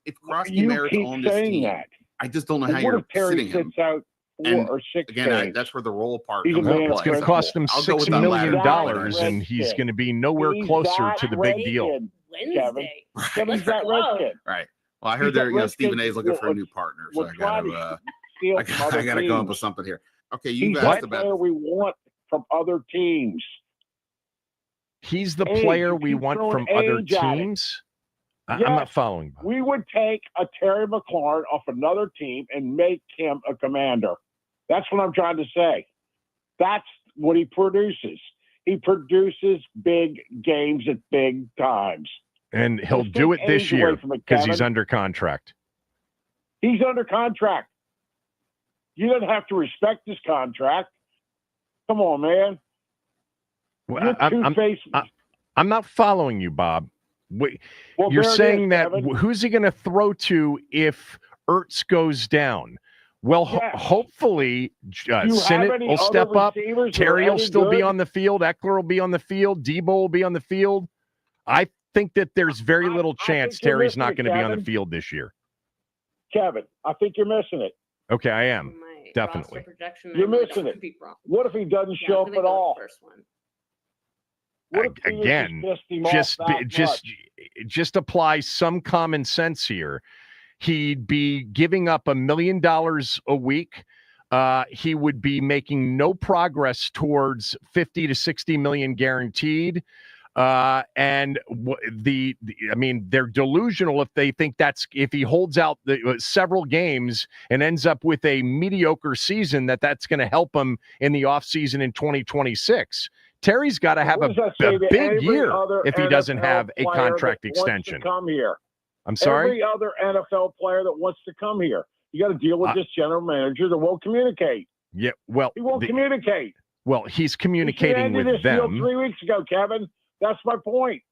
If Krosky Merritt's on this team, I just don't know how you're sitting him. Out 4 or 6 again, that's where the role part comes into play. It's going to cost him $6 million, and he's going to be nowhere closer to the big deal. Wednesday. Kevin's that Redskin. Right. Well, I heard there, Stephen A is looking for a new partner, so I got to come up with something here. Okay, you've asked about we want from other teams. He's the player we want from other teams? I'm not following. We would take a Terry McLaurin off another team and make him a commander. That's what I'm trying to say. That's what he produces. He produces big games at big times. And he'll do it this year because he's under contract. He's under contract. You don't have to respect his contract. Come on, man. Well, I'm not following you, Bob. You're saying that who's he going to throw to if Ertz goes down? Well, hopefully, Sinnott will step up. Terry will still be on the field. Eckler will be on the field. Debo will be on the field. I think that there's very little chance Terry's not going to be on the field this year. Kevin, I think you're missing it. Okay, I am. Definitely. You're missing it. What if he doesn't show up at all? Again, just apply some common sense here. He'd be giving up $1 million a week. He would be making no progress towards 50 to 60 million guaranteed. And they're delusional if they think if he holds out several games and ends up with a mediocre season, that's going to help him in the offseason in 2026. Terry's got to have a big year if he doesn't have a contract extension. Come here. I'm sorry? Every other NFL player that wants to come here, you got to deal with this general manager that won't communicate. Yeah, well, he won't communicate. Well, he's communicating with them. 3 weeks ago, Kevin. That's my point.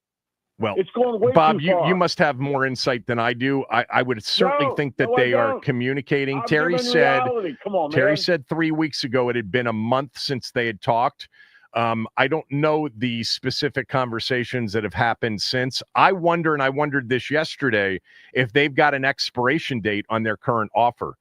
Well, it's going way Bob, too far. you must have more insight than I do. I would certainly think that they are communicating. Terry said, come on, Terry said 3 weeks ago it had been a month since they had talked. I don't know the specific conversations that have happened since. I wondered this yesterday, if they've got an expiration date on their current offer.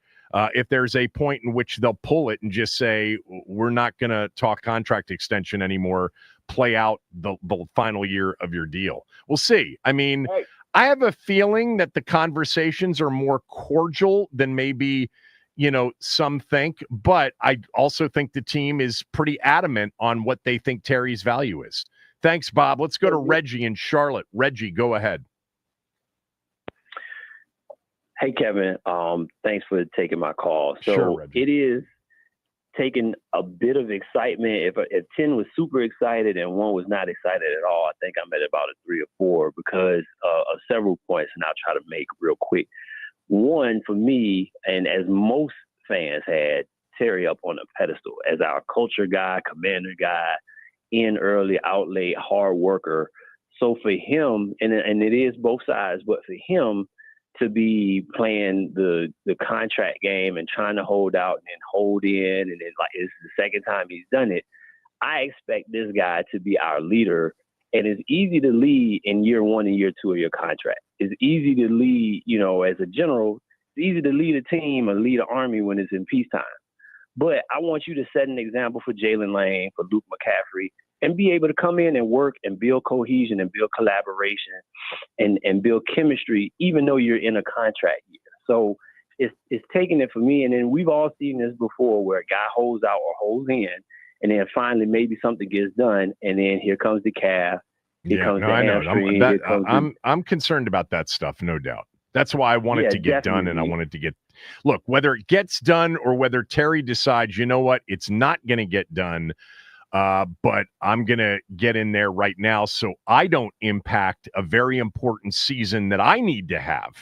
If there's a point in which they'll pull it and just say, we're not going to talk contract extension anymore, play out the final year of your deal. We'll see. I mean, I have a feeling that the conversations are more cordial than maybe, some think, but I also think the team is pretty adamant on what they think Terry's value is. Thanks, Bob. Let's go to Reggie in Charlotte. Reggie, go ahead. Hey, Kevin. Thanks for taking my call. So sure, it is taken a bit of excitement. If 10 was super excited and 1 was not excited at all, I think I'm at about a 3 or 4 because of several points, and I'll try to make real quick. One, for me, and as most fans had Terry up on a pedestal as our culture guy, commander guy, in early, out late, hard worker. So for him, and it is both sides, but for him to be playing the contract game and trying to hold out and then hold in, and then like it's the second time he's done it, I expect this guy to be our leader. And it's easy to lead in year 1 and year 2 of your contract. It's easy to lead, as a general, it's easy to lead a team or lead an army when it's in peacetime. But I want you to set an example for Jalen Lane, for Luke McCaffrey, and be able to come in and work and build cohesion and build collaboration and build chemistry, even though you're in a contract year. So it's taking it for me. And then we've all seen this before where a guy holds out or holds in, and then finally maybe something gets done, and then here comes the calf. I'm concerned about that stuff, no doubt. That's why I want it to get done, and I wanted to get – look, whether it gets done or whether Terry decides, you know what, it's not going to get done, but I'm going to get in there right now so I don't impact a very important season that I need to have.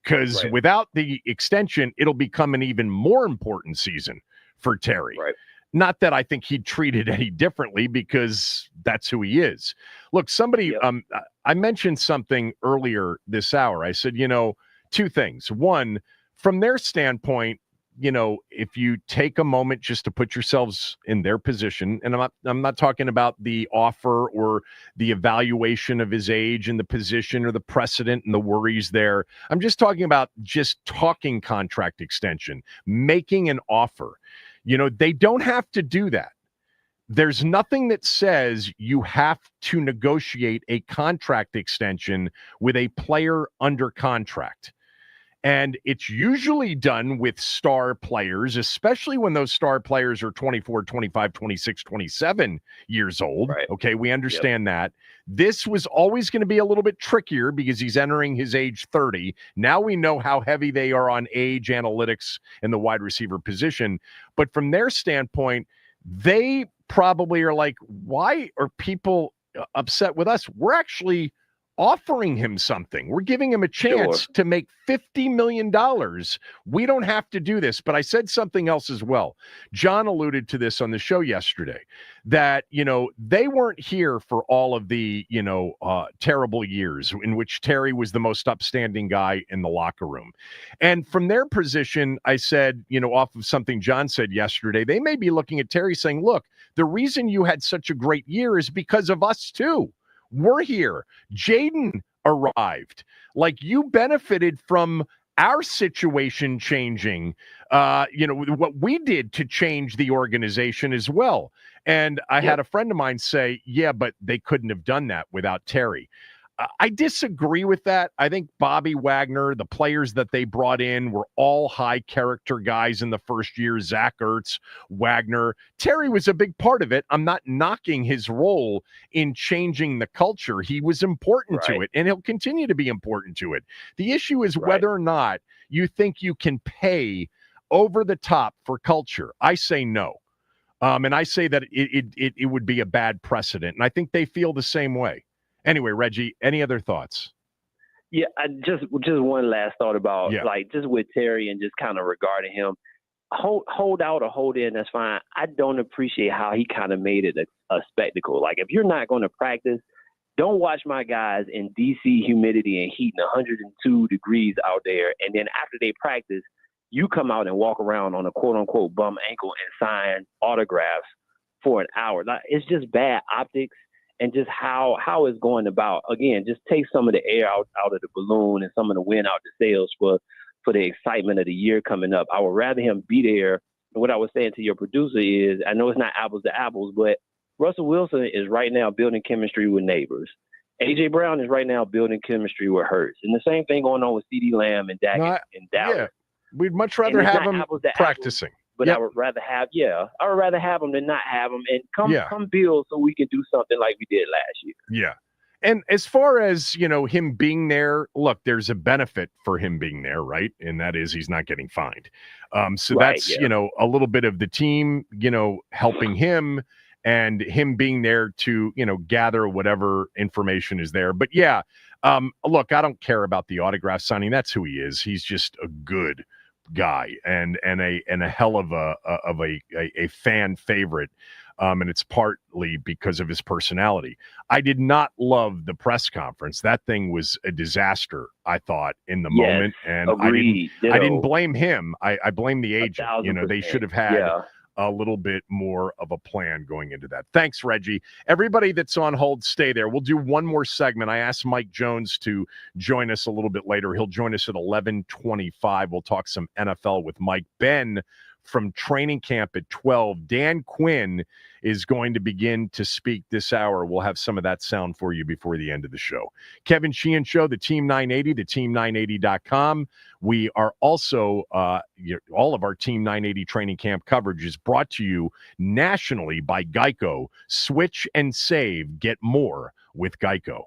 Because without the extension, it'll become an even more important season for Terry. Right. Not that I think he'd treat it any differently, because that's who he is. Look, somebody, I mentioned something earlier this hour. I said, 2 things. One, from their standpoint, if you take a moment just to put yourselves in their position, and I'm not talking about the offer or the evaluation of his age and the position or the precedent and the worries there. I'm just talking about just talking contract extension, making an offer. They don't have to do that. There's nothing that says you have to negotiate a contract extension with a player under contract. And it's usually done with star players, especially when those star players are 24, 25, 26, 27 years old. Right. Okay, we understand that. This was always going to be a little bit trickier because he's entering his age 30. Now we know how heavy they are on age analytics in the wide receiver position. But from their standpoint, they probably are like, why are people upset with us? We're actually offering him something. We're giving him a chance to make $50 million. We don't have to do this. But I said something else as well. John alluded to this on the show yesterday, that, they weren't here for all of the, terrible years in which Terry was the most upstanding guy in the locker room. And from their position, I said, off of something John said yesterday, they may be looking at Terry saying, look, the reason you had such a great year is because of us too. We're here. Jaden arrived. Like, you benefited from our situation changing, what we did to change the organization as well. And I had a friend of mine say, yeah, but they couldn't have done that without Terry. I disagree with that. I think Bobby Wagner, the players that they brought in, were all high character guys in the first year. Zach Ertz, Wagner. Terry was a big part of it. I'm not knocking his role in changing the culture. He was important to it, and he'll continue to be important to it. The issue is whether or not you think you can pay over the top for culture. I say no. And I say that it would be a bad precedent. And I think they feel the same way. Anyway, Reggie, any other thoughts? Yeah, I just one last thought about just with Terry and just kind of regarding him. Hold out or hold in, that's fine. I don't appreciate how he kind of made it a spectacle. Like, if you're not going to practice, don't watch my guys in DC humidity and heat and 102 degrees out there, and then after they practice, you come out and walk around on a quote-unquote bum ankle and sign autographs for an hour. Like, it's just bad optics. And just how it's going about. Again, just take some of the air out of the balloon and some of the wind out the sails for the excitement of the year coming up. I would rather him be there. And what I was saying to your producer is, I know it's not apples to apples, but Russell Wilson is right now building chemistry with Neighbors. A.J. Brown is right now building chemistry with Hurts. And the same thing going on with CeeDee Lamb and Dak and Dallas. Yeah, we'd much rather have him practicing. But I would rather have them than not have them, and come build so we can do something like we did last year. Yeah. And as far as, him being there, look, there's a benefit for him being there, right? And that is he's not getting fined. So Right, that's, yeah. a little bit of the team, helping him and him being there to, gather whatever information is there. But yeah, look, I don't care about the autograph signing. That's who he is. He's just a good guy and a hell of a fan favorite. And it's partly because of his personality. I did not love the press conference. That thing was a disaster, I thought, in the moment. And agreed. I didn't blame him. I blame the agent. 1,000%. They should have had a little bit more of a plan going into that. Thanks, Reggie. Everybody that's on hold, stay there. We'll do one more segment. I asked Mike Jones to join us a little bit later. He'll join us at 11:25. We'll talk some NFL with Mike. Ben from training camp at 12. Dan Quinn is going to begin to speak this hour. We'll have some of that sound for you before the end of the show. Kevin Sheehan Show, the Team 980, the team980.com. We are also, all of our Team 980 training camp coverage is brought to you nationally by Geico. Switch and save. Get more with Geico.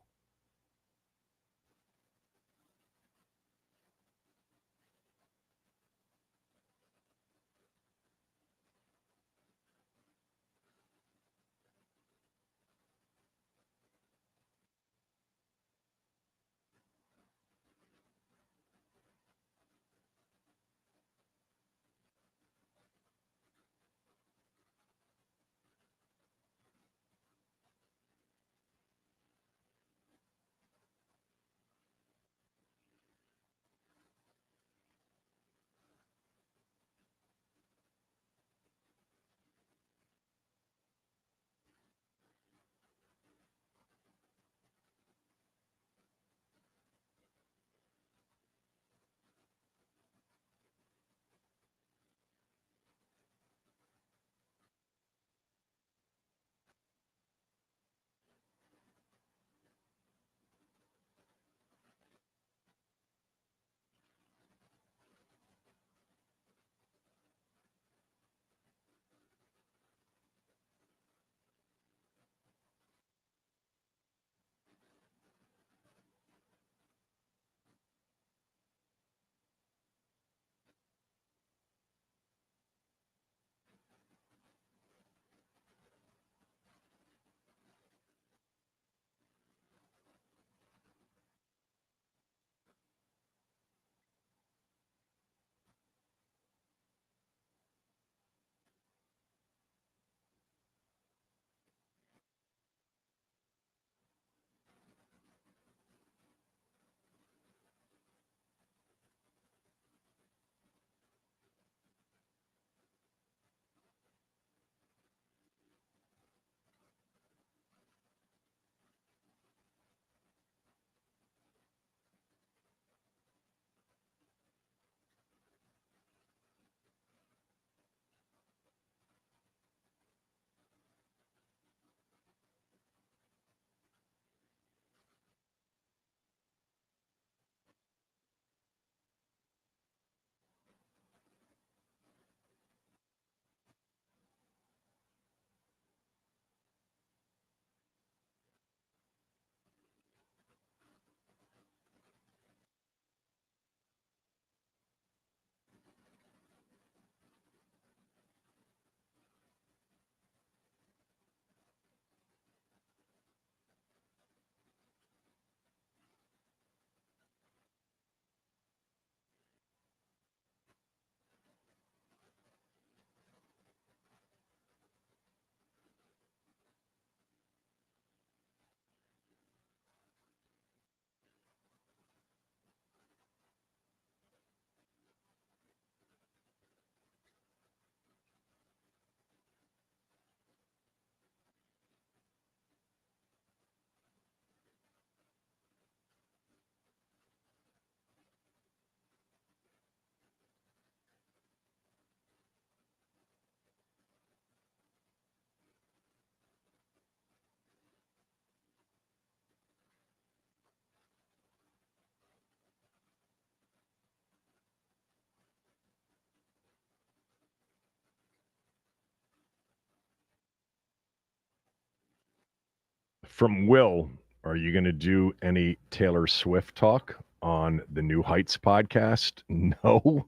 From Will, Are you going to do any Taylor Swift talk on the New Heights podcast? No,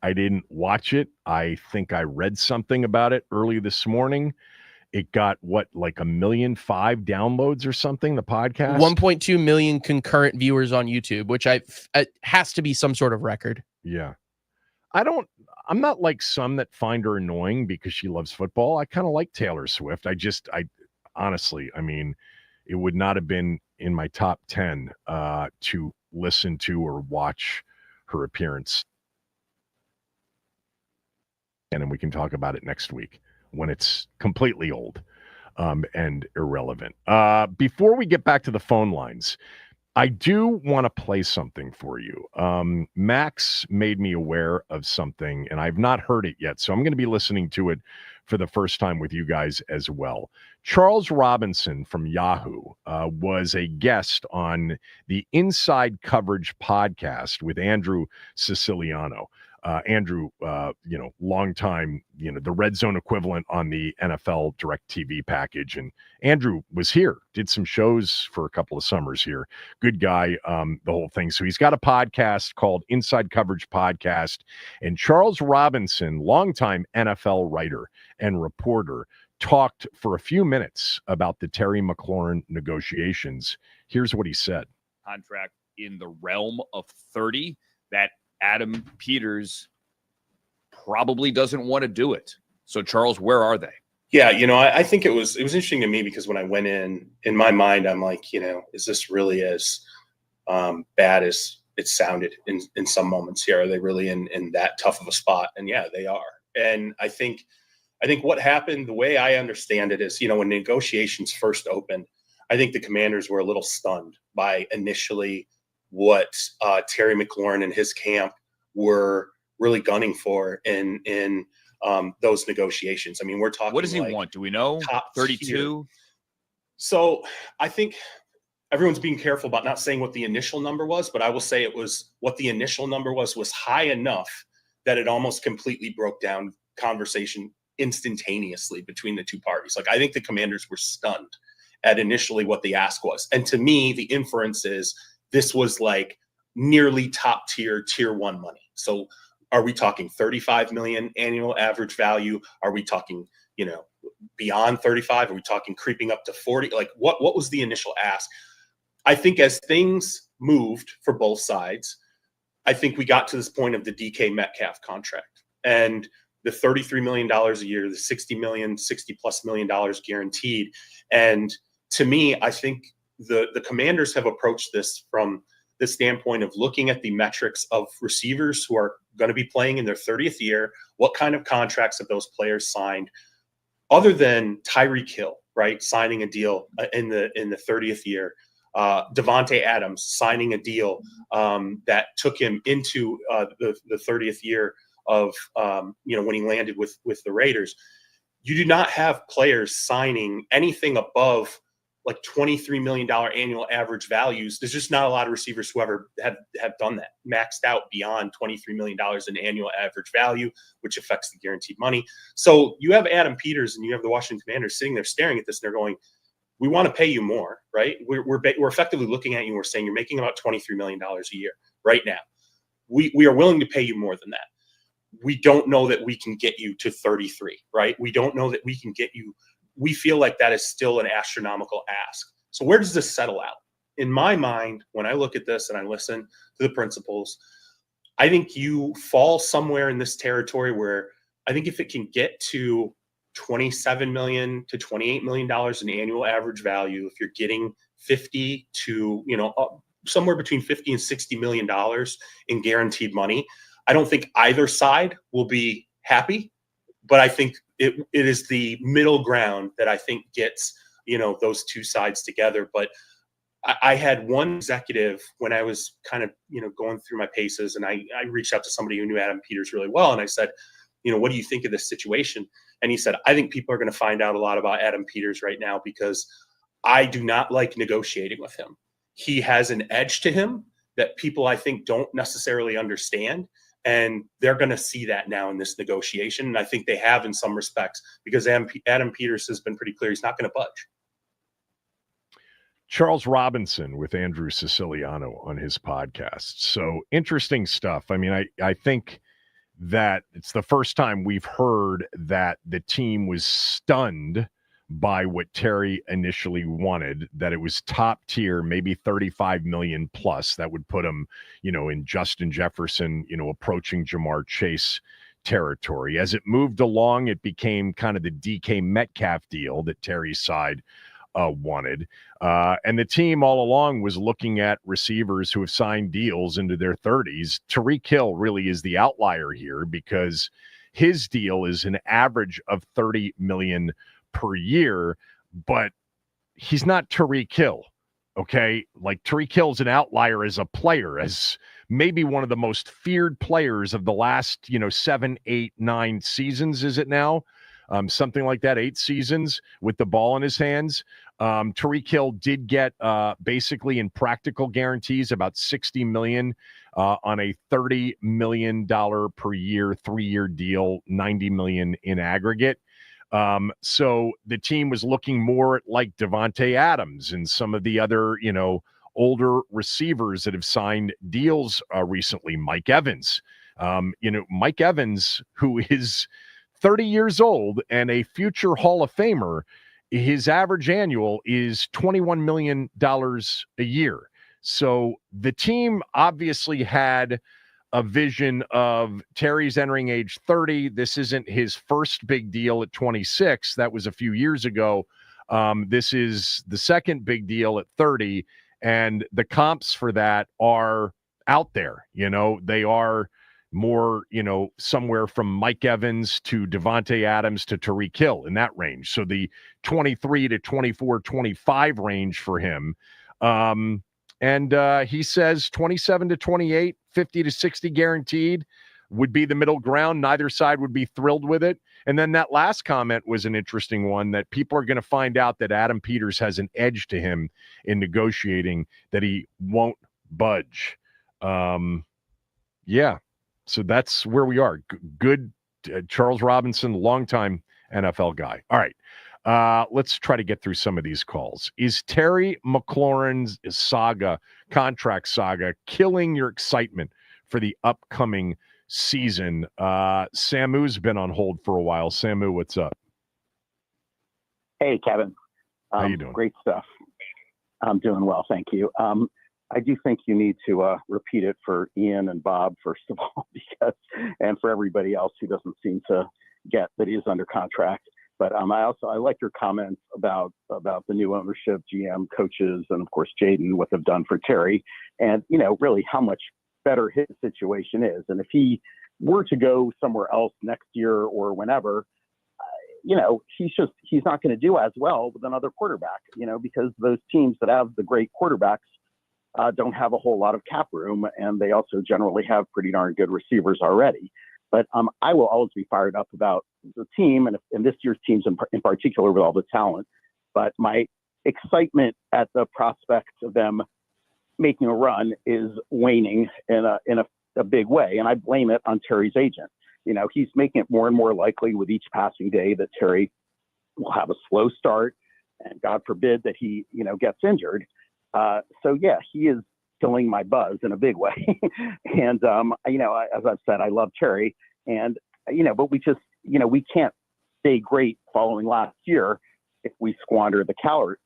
I didn't watch it. I think I read something about it early this morning. It got like 1.5 million downloads or something, the podcast. 1.2 million concurrent viewers on YouTube, which it has to be some sort of record. Yeah. I'm not like some that find her annoying because she loves football. I kind of like Taylor Swift. I honestly, I mean, it would not have been in my top 10 to listen to or watch her appearance. And then we can talk about it next week when it's completely old and irrelevant. Before we get back to the phone lines, I do want to play something for you. Max made me aware of something, and I've not heard it yet, so I'm going to be listening to it for the first time with you guys as well. Charles Robinson from Yahoo was a guest on the Inside Coverage podcast with Andrew Siciliano. Andrew, long time, the Red Zone equivalent on the NFL DirecTV package. And Andrew was here, did some shows for a couple of summers here. Good guy, the whole thing. So he's got a podcast called Inside Coverage Podcast. And Charles Robinson, longtime NFL writer and reporter, talked for a few minutes about the Terry McLaurin negotiations. Here's what he said. Contract in the realm of 30 that Adam Peters probably doesn't want to do it. So, Charles, where are they? Yeah, I think it was interesting to me because when I went in my mind, I'm like, is this really as bad as it sounded in some moments here? Are they really in that tough of a spot? And yeah, they are. And I think what happened, the way I understand it is, when negotiations first opened, I think the Commanders were a little stunned by initially what Terry McLaurin and his camp were really gunning for in those negotiations. I mean, we're talking. What does he want? Do we know? Top 32. So I think everyone's being careful about not saying what the initial number was, but I will say what the initial number was high enough that it almost completely broke down conversation instantaneously between the two parties. Like, I think the Commanders were stunned at initially what the ask was. And to me, the inference is this was like nearly top tier 1 money. So are we talking 35 million annual average value? Are we talking, beyond 35? Are we talking creeping up to 40? Like what was the initial ask? I think as things moved for both sides, I think we got to this point of the DK Metcalf contract and the $33 million a year, the $60+ million guaranteed. And to me, I think the Commanders have approached this from the standpoint of looking at the metrics of receivers who are going to be playing in their 30th year. What kind of contracts have those players signed other than Tyreek Hill, right? Signing a deal in the 30th year. Devontae Adams signing a deal that took him into the 30th year of, when he landed with the Raiders. You do not have players signing anything above like $23 million annual average values. There's just not a lot of receivers who ever have done that, maxed out beyond $23 million in annual average value, which affects the guaranteed money. So you have Adam Peters and you have the Washington Commanders sitting there staring at this, and they're going, we want to pay you more, right? We're effectively looking at you and we're saying you're making about $23 million a year right now. We are willing to pay you more than that. We don't know that we can get you to 33, right? We don't know that we can get you. We feel like that is still an astronomical ask. So where does this settle out? In my mind, when I look at this and I listen to the principals, I think you fall somewhere in this territory where I think if it can get to $27 million to $28 million in annual average value, if you're getting 50 to, somewhere between 50 and $60 million in guaranteed money, I don't think either side will be happy, but I think it is the middle ground that I think gets, those two sides together. But I had one executive when I was kind of, going through my paces, and I reached out to somebody who knew Adam Peters really well. And I said, what do you think of this situation? And he said, I think people are going to find out a lot about Adam Peters right now because I do not like negotiating with him. He has an edge to him that people, I think, don't necessarily understand. And they're going to see that now in this negotiation. And I think they have in some respects because Adam Peters has been pretty clear he's not going to budge. Charles Robinson with Andrew Siciliano on his podcast. So interesting stuff. I mean, I think that it's the first time we've heard that the team was stunned by what Terry initially wanted, that it was top tier, maybe 35 million plus. That would put him, in Justin Jefferson, approaching Jamar Chase territory. As it moved along, it became kind of the DK Metcalf deal that Terry's side wanted. And the team all along was looking at receivers who have signed deals into their 30s. Tyreek Hill really is the outlier here because his deal is an average of 30 million per year, but he's not Tyreek Hill. Okay. Like Tyreek Hill's an outlier as a player, as maybe one of the most feared players of the last, 7, 8, 9 seasons. Is it now? Something like that, 8 seasons with the ball in his hands. Tyreek Hill did get basically in practical guarantees about $60 million on a $30 million per year, 3-year deal, $90 million in aggregate. So the team was looking more like Devontae Adams and some of the other, older receivers that have signed deals recently. Mike Evans, Mike Evans, who is 30 years old and a future Hall of Famer, his average annual is $21 million a year. So the team obviously had a vision of Terry's entering age 30. This isn't his first big deal at 26. That was a few years ago. This is the second big deal at 30. And the comps for that are out there. They are more, somewhere from Mike Evans to Devontae Adams to Tyreek Hill in that range. So the 23 to 24, 25 range for him. And he says 27 to 28, 50 to 60 guaranteed would be the middle ground. Neither side would be thrilled with it. And then that last comment was an interesting one, that people are going to find out that Adam Peters has an edge to him in negotiating, that he won't budge. Yeah. So that's where we are. Good Charles Robinson, longtime NFL guy. All right. Let's try to get through some of these calls. Is Terry McLaurin's contract saga, killing your excitement for the upcoming season? Samu's been on hold for a while. Samu, what's up? Hey, Kevin. How you doing? Great stuff. I'm doing well, thank you. I do think you need to repeat it for Ian and Bob, first of all, and for everybody else who doesn't seem to get that he is under contract. But I like your comments about the new ownership, GM, coaches, and of course Jaden, what they've done for Terry, and really how much better his situation is. And if he were to go somewhere else next year or whenever, he's not going to do as well with another quarterback, because those teams that have the great quarterbacks don't have a whole lot of cap room, and they also generally have pretty darn good receivers already. But I will always be fired up about the team, and this year's teams in particular with all the talent. But my excitement at the prospect of them making a run is waning in a big way, and I blame it on Terry's agent. He's making it more and more likely with each passing day that Terry will have a slow start, and God forbid that he gets injured. So yeah, he is killing my buzz in a big way. And, as I've said, I love Terry, and, but we just, we can't stay great following last year if we squander the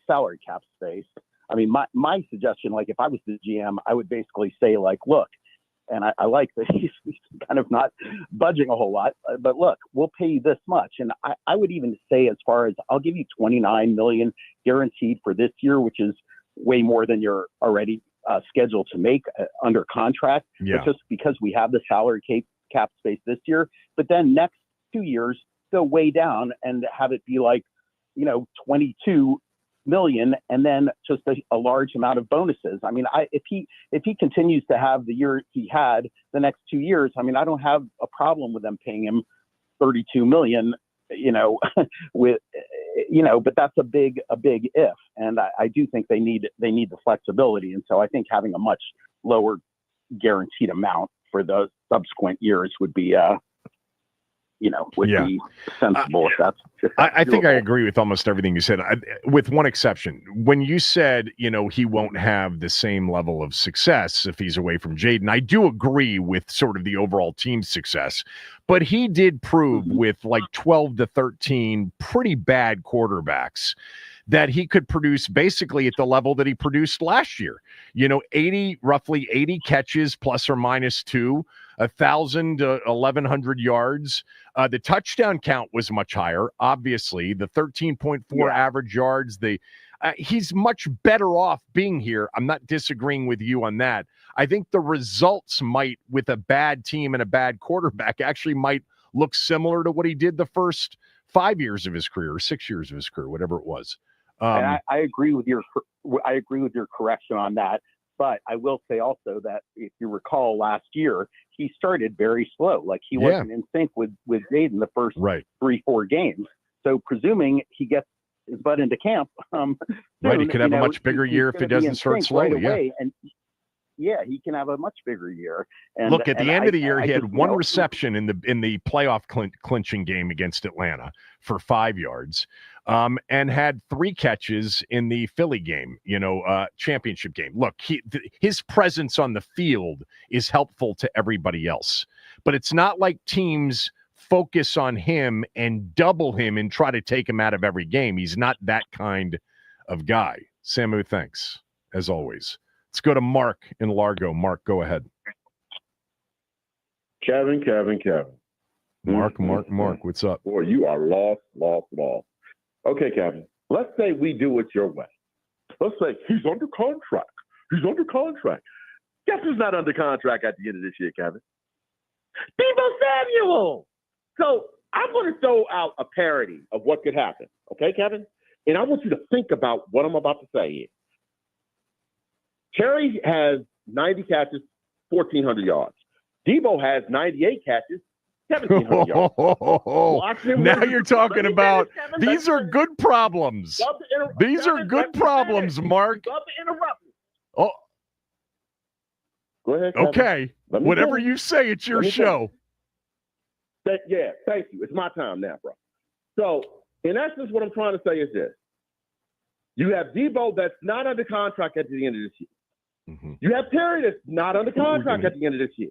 salary cap space. I mean, my suggestion, like if I was the GM, I would basically say like, look, and I like that he's kind of not budging a whole lot, but look, we'll pay you this much. And I would even say, as far as, I'll give you $29 million guaranteed for this year, which is way more than you're already scheduled to make under contract. Yeah. But just because we have the salary cap space this year, but then next 2 years go way down and have it be like, 22 million, and then just a large amount of bonuses. I mean, if he continues to have the year he had the next 2 years, I mean, I don't have a problem with them paying him 32 million, with, but that's a big if. And I do think they need the flexibility. And so I think having a much lower guaranteed amount for the subsequent years would be, would be sensible if that's. I think I agree with almost everything you said, with one exception. When you said, he won't have the same level of success if he's away from Jaden, I do agree with sort of the overall team success. But he did prove with like 12 to 13 pretty bad quarterbacks that he could produce basically at the level that he produced last year. Roughly 80 catches plus or minus 2, 1,000 to 1,100 yards. The touchdown count was much higher, obviously. The 13.4 average yards. He's much better off being here. I'm not disagreeing with you on that. I think the results might, with a bad team and a bad quarterback, actually might look similar to what he did the first 5 years of his career, or 6 years of his career, whatever it was. And I agree with your correction on that. But I will say also that if you recall last year, he started very slow. Like he wasn't in sync with Jaden the first 3-4 games. So presuming he gets his butt into camp, soon, he could have a much bigger year if he doesn't start slowly. Right and he can have a much bigger year. And look, at the end of the year, he had one reception in the playoff clinching game against Atlanta for 5 yards, and had 3 catches in the Philly game, championship game. Look, his presence on the field is helpful to everybody else, but it's not like teams focus on him and double him and try to take him out of every game. He's not that kind of guy. Samu, thanks, as always. Let's go to Mark in Largo. Mark, go ahead. Kevin. Mark, what's up? Boy, you are lost. Okay, Kevin, let's say we do it your way. Let's say he's under contract. Guess who's not under contract at the end of this year, Kevin? Deebo Samuel. So I'm going to throw out a parody of what could happen. Okay, Kevin? And I want you to think about what I'm about to say here. Terry has 90 catches, 1,400 yards. Deebo has 98 catches, 1,700 yards. Now you're talking about these are good problems. These are good problems, Mark. Love to interrupt. Oh, go ahead, Kevin. Okay. Whatever you say, it's your show. Thank you. It's my time now, bro. So, in essence, what I'm trying to say is this. You have Deebo that's not under contract at the end of this year. Mm-hmm. You have Terry that's not under contract at the end of this year.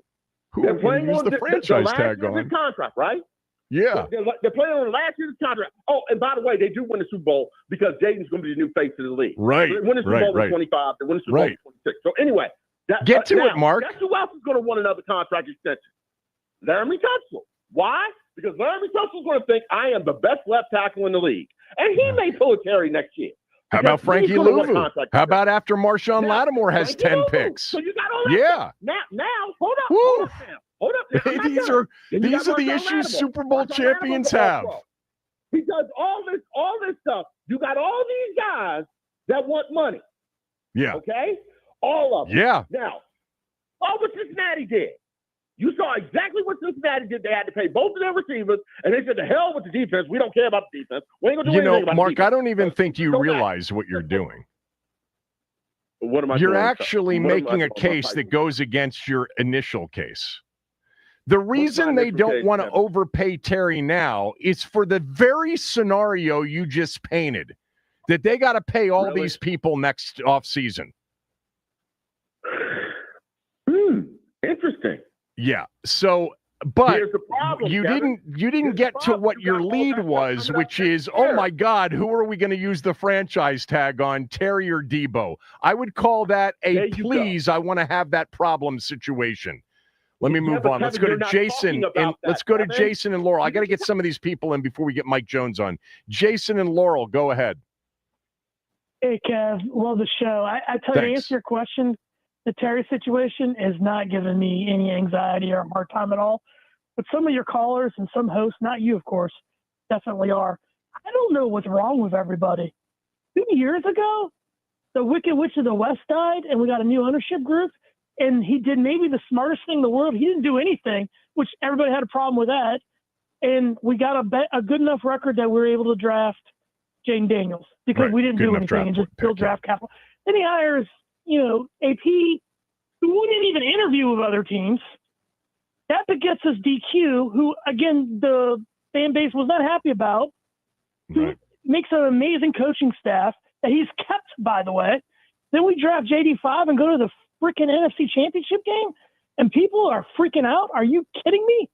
They're playing on the franchise tag on contract, right? Yeah. They're playing on the last year's contract. Oh, and by the way, they do win the Super Bowl because Jaden's going to be the new face of the league. Right. They win the Super Bowl in 25. They win the Super Bowl in 26. So anyway, get to it, Mark. Guess who else is going to want another contract extension? Laramie Tunsil. Why? Because Laramie Tunsil's going to think I am the best left tackle in the league, and he may pull a Terry next year. How about Frankie Louvu? How about after Marshawn Lattimore has 10 picks? So you got all that stuff. Now, hold up. These are the issues Super Bowl champions have. Because all this stuff, you got all these guys that want money. Yeah. Okay? All of them. Yeah. Now, all what Cincinnati did. You saw exactly what Cincinnati did. They had to pay both of their receivers, and they said, "The hell with the defense. We don't care about the defense. We ain't gonna do anything about Mark, the defense." I don't even think you realize what you're doing. What am I You're doing? actually making a case that goes against your initial case. The reason they don't want to overpay Terry now is for the very scenario you just painted, that they got to pay all these people next offseason. Interesting. Yeah. So, but here's the problem, you Kevin. didn't get to what your lead was, which is, oh my God, who are we going to use the franchise tag on, Terry or Deebo? I would call that a please. I want to have that problem situation. Let me move on. Let's go to Jason. Let's go to Jason and Laurel. I got to get some of these people in before we get Mike Jones on. Jason and Laurel, go ahead. Hey, Kev, love the show. I tell you, to answer your question, the Terry situation is not giving me any anxiety or a hard time at all. But some of your callers and some hosts, not you, of course, definitely are. I don't know what's wrong with everybody. 2 years ago, the Wicked Witch of the West died, and we got a new ownership group, and he did maybe the smartest thing in the world. He didn't do anything, which everybody had a problem with that. And we got a good enough record that we were able to draft Jaden Daniels because we didn't do anything and just build draft capital. Then he hires AP, who wouldn't even interview with other teams. That begets this DQ, who, again, the fan base was not happy about, who makes an amazing coaching staff that he's kept, by the way. Then we draft JD5 and go to the freaking NFC Championship game, and people are freaking out. Are you kidding me?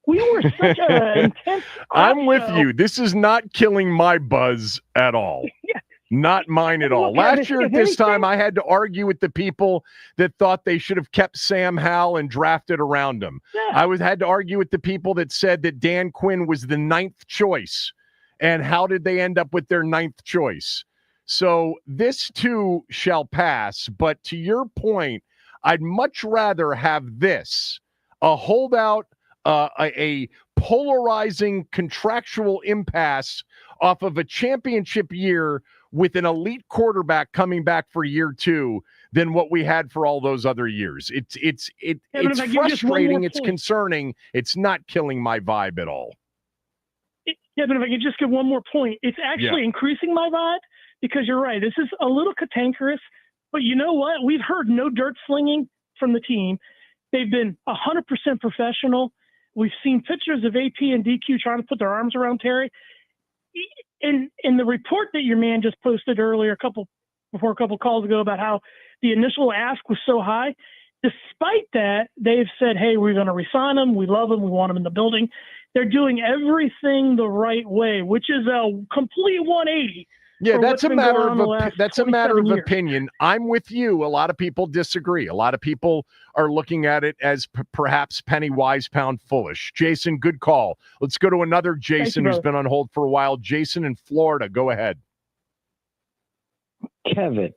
We were such an intense. I'm with you. This is not killing my buzz at all. Yeah. Not mine at all. Last year at this time, I had to argue with the people that thought they should have kept Sam Howell and drafted around him. Yeah. I had to argue with the people that said that Dan Quinn was the 9th choice. And how did they end up with their 9th choice? So this too shall pass. But to your point, I'd much rather have this, a holdout, a polarizing contractual impasse off of a championship year with an elite quarterback coming back for year 2 than what we had for all those other years. It's frustrating. It's concerning. It's not killing my vibe at all. Yeah, but if I could just give one more point, it's actually increasing my vibe because you're right. This is a little cantankerous, but you know what? We've heard no dirt slinging from the team. They've been 100% professional. We've seen pictures of AP and DQ trying to put their arms around Terry. In the report that your man just posted earlier, a couple calls ago, about how the initial ask was so high, despite that, they've said, hey, we're going to resign him. We love him. We want him in the building. They're doing everything the right way, which is a complete 180. Yeah, that's a matter of opinion. I'm with you. A lot of people disagree. A lot of people are looking at it as perhaps penny wise, pound foolish. Jason, good call. Let's go to another Jason who's been on hold for a while. Jason in Florida, go ahead. Kevin.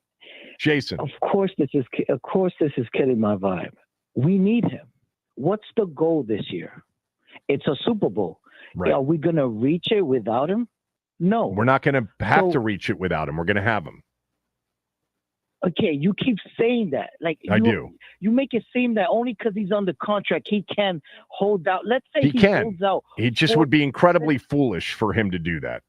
Jason. Of course this is killing my vibe. We need him. What's the goal this year? It's a Super Bowl. Right. Are we going to reach it without him? No. We're not going to have to reach it without him. We're going to have him. Okay, you keep saying that. I do. You make it seem that only because he's under contract, he can hold out. Let's say he holds out. He just would be incredibly foolish for him to do that.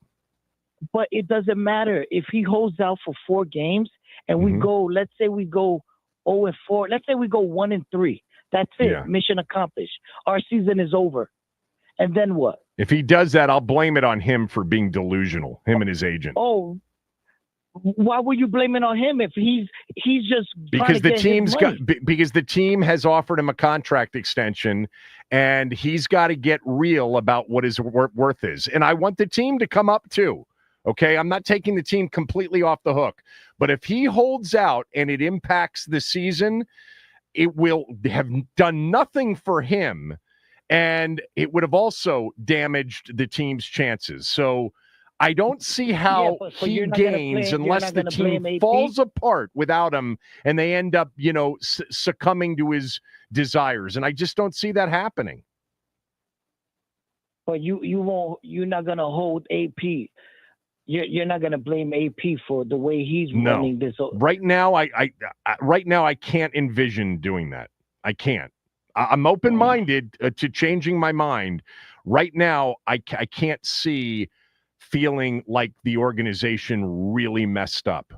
But it doesn't matter if he holds out for 4 games and we go. Let's say we go 0-4. Let's say we go 1-3. That's it. Yeah. Mission accomplished. Our season is over. And then what? If he does that, I'll blame it on him for being delusional, him and his agent. Oh, why were you blaming on him if he's just because the team has offered him a contract extension, and he's got to get real about what his worth is. And I want the team to come up too. Okay, I'm not taking the team completely off the hook, but if he holds out and it impacts the season, it will have done nothing for him. And it would have also damaged the team's chances. So I don't see how he gains unless the team falls apart without him and they end up, succumbing to his desires. And I just don't see that happening. But you're not going to hold AP. You're not going to blame AP for the way he's running this. Right now, I can't envision doing that. I can't. I'm open-minded to changing my mind. Right now, I can't see feeling like the organization really messed up.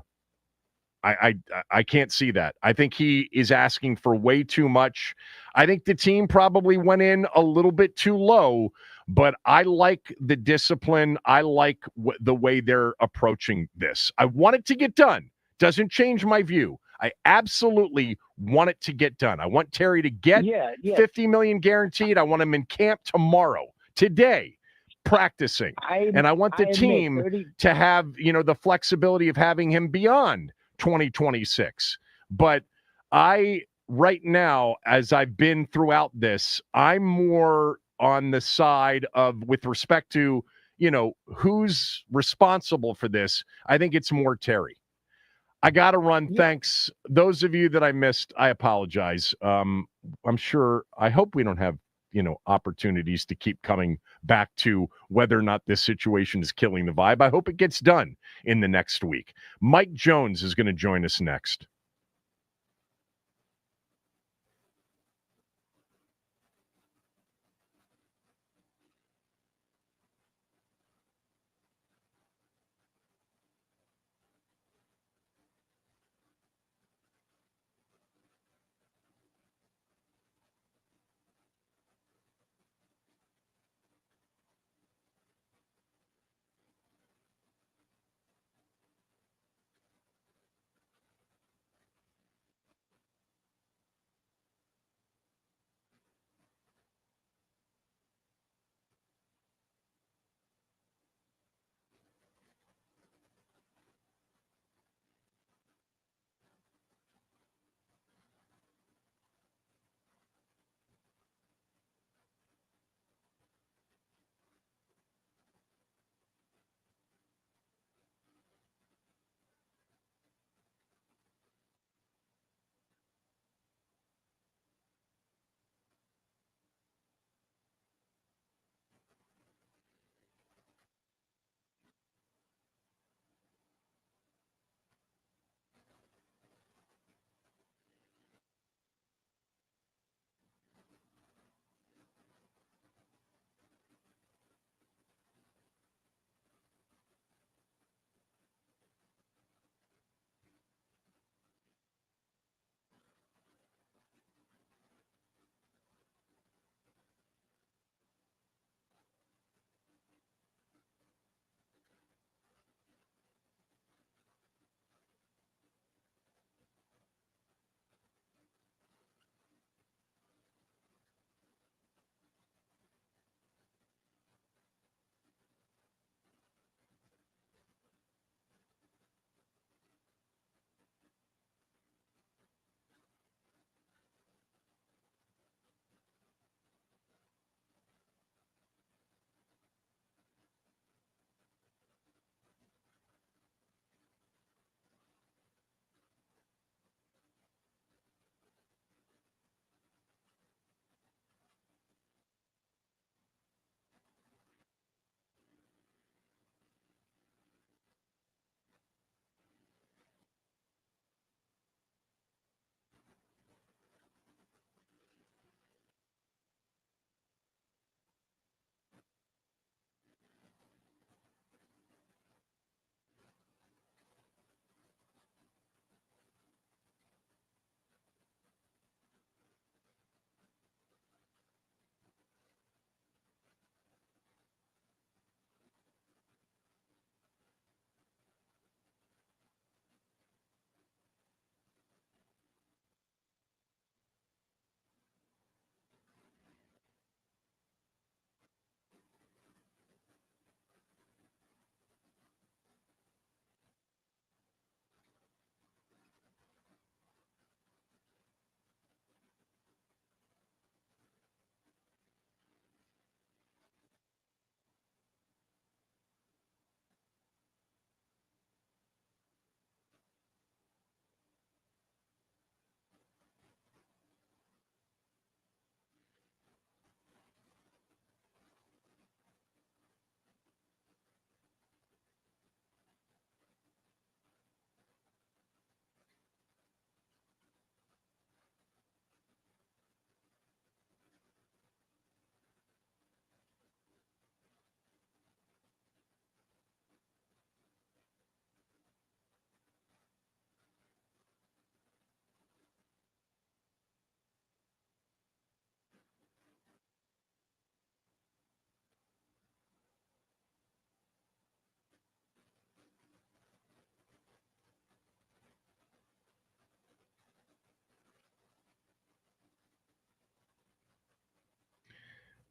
I can't see that. I think he is asking for way too much. I think the team probably went in a little bit too low, but I like the discipline. I like the way they're approaching this. I want it to get done. Doesn't change my view. I absolutely want it to get done. I want Terry to get $50 million guaranteed. I want him in camp today, practicing. And I want the team to have, the flexibility of having him beyond 2026. But right now, as I've been throughout this, I'm more on the side of, with respect to, who's responsible for this. I think it's more Terry. I got to run. Thanks. Those of you that I missed, I apologize. I hope we don't have, opportunities to keep coming back to whether or not this situation is killing the vibe. I hope it gets done in the next week. Mike Jones is going to join us next.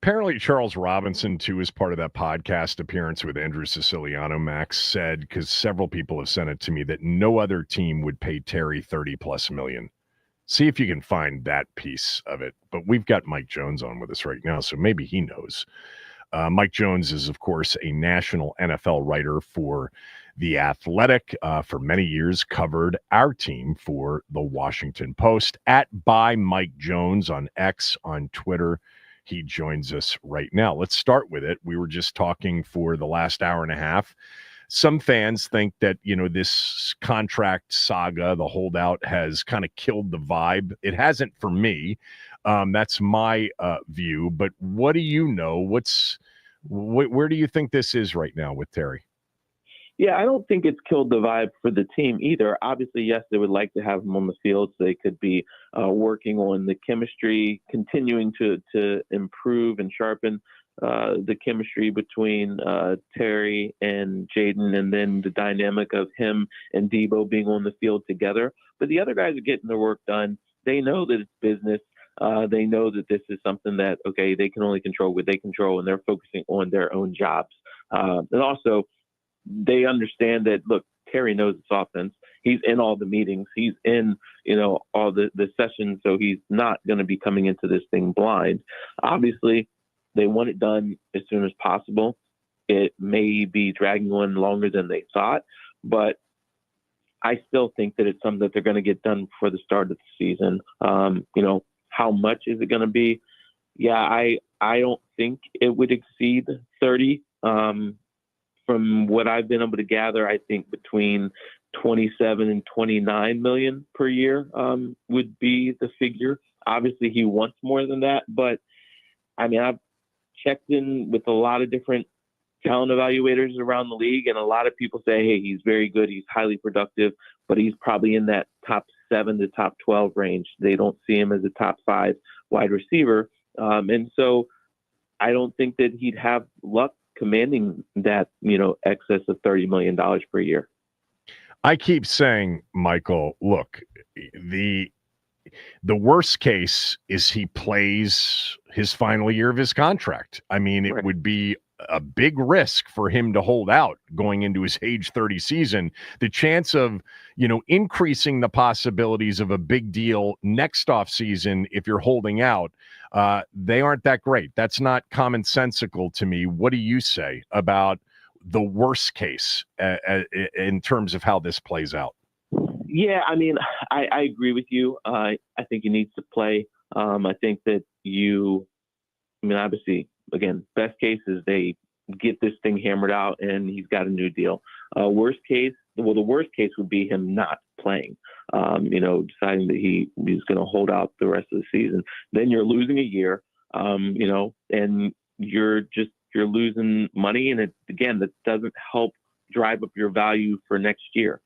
Apparently, Charles Robinson, too, as part of that podcast appearance with Andrew Siciliano, Max said, because several people have sent it to me, that no other team would pay Terry $30+ million. See if you can find that piece of it. But we've got Mike Jones on with us right now, so maybe he knows. Mike Jones is, of course, a national NFL writer for The Athletic. For many years, covered our team for The Washington Post. @by Mike Jones on X, on Twitter. He joins us right now. Let's start with it. We were just talking for the last hour and a half. Some fans think that, this contract saga, the holdout, has kind of killed the vibe. It hasn't for me. That's my view. But what do you know? Where do you think this is right now with Terry? Yeah, I don't think it's killed the vibe for the team either. Obviously, yes, they would like to have him on the field so they could be working on the chemistry, continuing to improve and sharpen the chemistry between Terry and Jaden, and then the dynamic of him and Debo being on the field together. But the other guys are getting their work done. They know that it's business. They know that this is something that, okay, they can only control what they control, and they're focusing on their own jobs. And also, they understand that, look, Terry knows it's offense. He's in all the meetings. He's in, all the sessions. So he's not going to be coming into this thing blind. Obviously, they want it done as soon as possible. It may be dragging on longer than they thought, but I still think that it's something that they're going to get done before the start of the season. How much is it going to be? Yeah, I don't think it would exceed 30. From what I've been able to gather, I think between 27 and 29 million per year would be the figure. Obviously, he wants more than that, but I mean, I've checked in with a lot of different talent evaluators around the league, and a lot of people say, hey, he's very good, he's highly productive, but he's probably in that top 7 to top 12 range. They don't see him as a top 5 wide receiver. And so I don't think that he'd have luck commanding that, excess of $30 million per year. I keep saying, Michael, look, the worst case is he plays his final year of his contract. I mean, it would be a big risk for him to hold out going into his age 30 season. The chance of, increasing the possibilities of a big deal next offseason if you're holding out, they aren't that great. That's not commonsensical to me. What do you say about the worst case in terms of how this plays out? Yeah, I mean, I agree with you. I think he needs to play. I think that obviously, again, best case is they get this thing hammered out and he's got a new deal. Worst case, the worst case would be him not playing, deciding that he's going to hold out the rest of the season. Then you're losing a year, and you're losing money. And that doesn't help drive up your value for next year.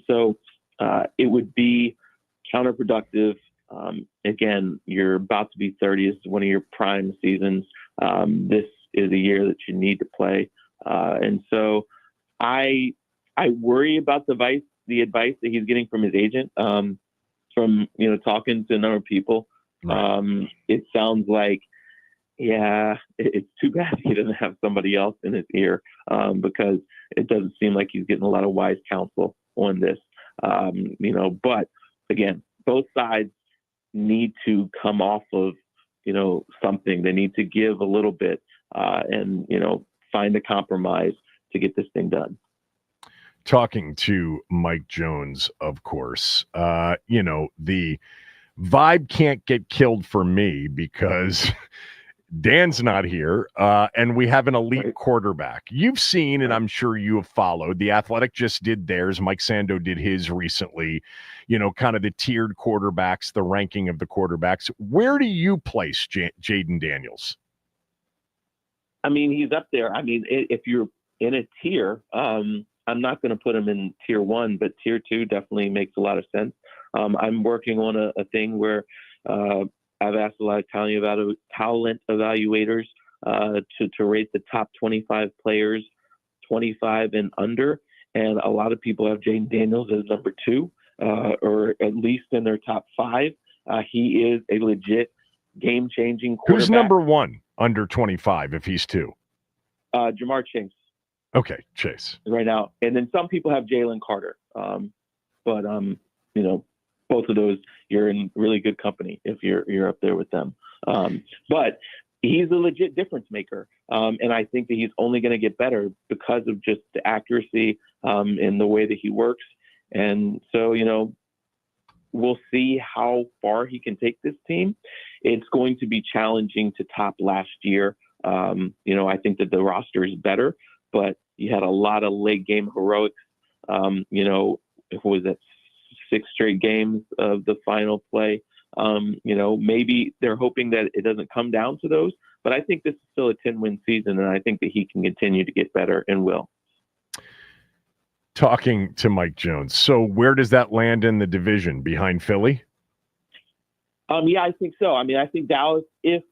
So it would be counterproductive. Again, you're about to be 30. This is one of your prime seasons. This is a year that you need to play. And so I worry about the advice that he's getting from his agent, from, talking to a number of people. It sounds like, yeah, it's too bad he doesn't have somebody else in his ear, because it doesn't seem like he's getting a lot of wise counsel on this. But again, both sides need to come off of, something. They need to give a little bit, and, find a compromise to get this thing done. Talking to Mike Jones, of course, the vibe can't get killed for me because Dan's not here, and we have an elite quarterback. You've seen, and I'm sure you have followed, The Athletic just did theirs. Mike Sando did his recently, kind of the tiered quarterbacks, the ranking of the quarterbacks. Where do you place Jaden Daniels? I mean, he's up there. I mean, if you're in a tier, I'm not going to put him in tier 1, but tier 2 definitely makes a lot of sense. I'm working on a thing where I've asked a lot of talent evaluators to rate the top 25 players, 25 and under. And a lot of people have Jaden Daniels as number 2, or at least in their top 5. He is a legit game-changing quarterback. Who's number 1 under 25 if he's 2? Jamar Chase. Okay, Chase. Right now. And then some people have Jalen Carter. But both of those, you're in really good company if you're up there with them. But he's a legit difference maker. And I think that he's only going to get better because of just the accuracy and the way that he works. And so, we'll see how far he can take this team. It's going to be challenging to top last year. I think that the roster is better, but you had a lot of late game heroics. What was that, 6 straight games of the final play? Maybe they're hoping that it doesn't come down to those, but I think this is still a 10-win season, and I think that he can continue to get better and will. Talking to Mike Jones. So where does that land in the division? Behind Philly? Yeah, I think so. I think Dallas, if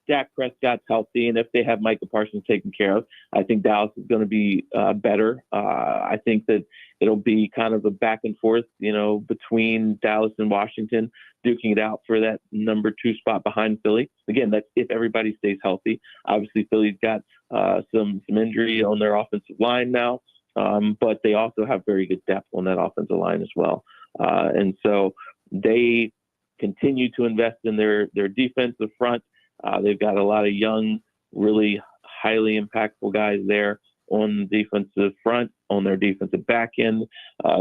Dak Prescott's healthy and if they have Micah Parsons taken care of, I think Dallas is going to be better. I think that it'll be kind of a back and forth, between Dallas and Washington, duking it out for that number 2 spot behind Philly. Again, that's if everybody stays healthy. Obviously, Philly's got some injury on their offensive line now, but they also have very good depth on that offensive line as well. And so they continue to invest in their defensive front. They've got a lot of young, really highly impactful guys there on the defensive front, on their defensive back end.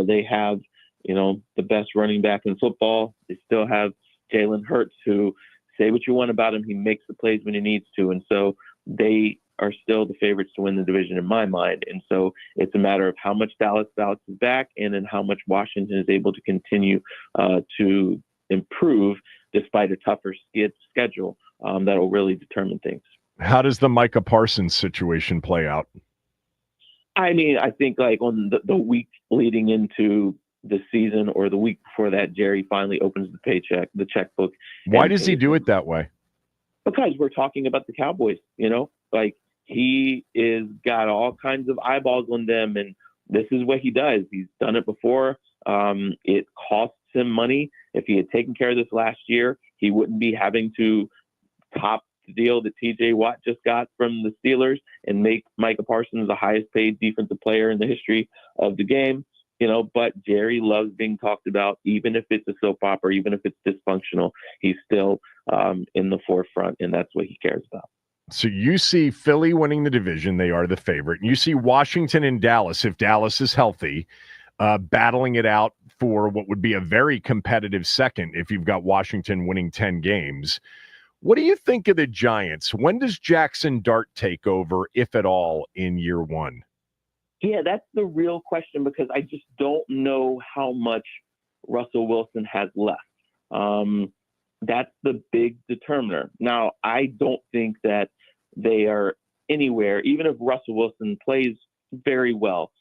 They have, the best running back in football. They still have Jalen Hurts, who, say what you want about him, he makes the plays when he needs to. And so they are still the favorites to win the division in my mind. And so it's a matter of how much Dallas bounces back and then how much Washington is able to continue to improve despite a tougher schedule. That'll really determine things. How does the Micah Parsons situation play out? I think like on the week leading into the season or the week before that, Jerry finally opens the checkbook. Why does he do it that way? Because we're talking about the Cowboys, like he is got all kinds of eyeballs on them, and this is what he does. He's done it before. It costs him money. If he had taken care of this last year, he wouldn't be having to top the deal that TJ Watt just got from the Steelers and make Micah Parsons the highest paid defensive player in the history of the game. But Jerry loves being talked about, even if it's a soap opera, even if it's dysfunctional, he's still in the forefront, and that's what he cares about. So you see Philly winning the division. They are the favorite. You see Washington and Dallas, if Dallas is healthy, battling it out for what would be a very competitive second if you've got Washington winning 10 games. What do you think of the Giants? When does Jackson Dart take over, if at all, in year 1? Yeah, that's the real question, because I just don't know how much Russell Wilson has left. That's the big determiner. Now, I don't think that they are anywhere, even if Russell Wilson plays very well,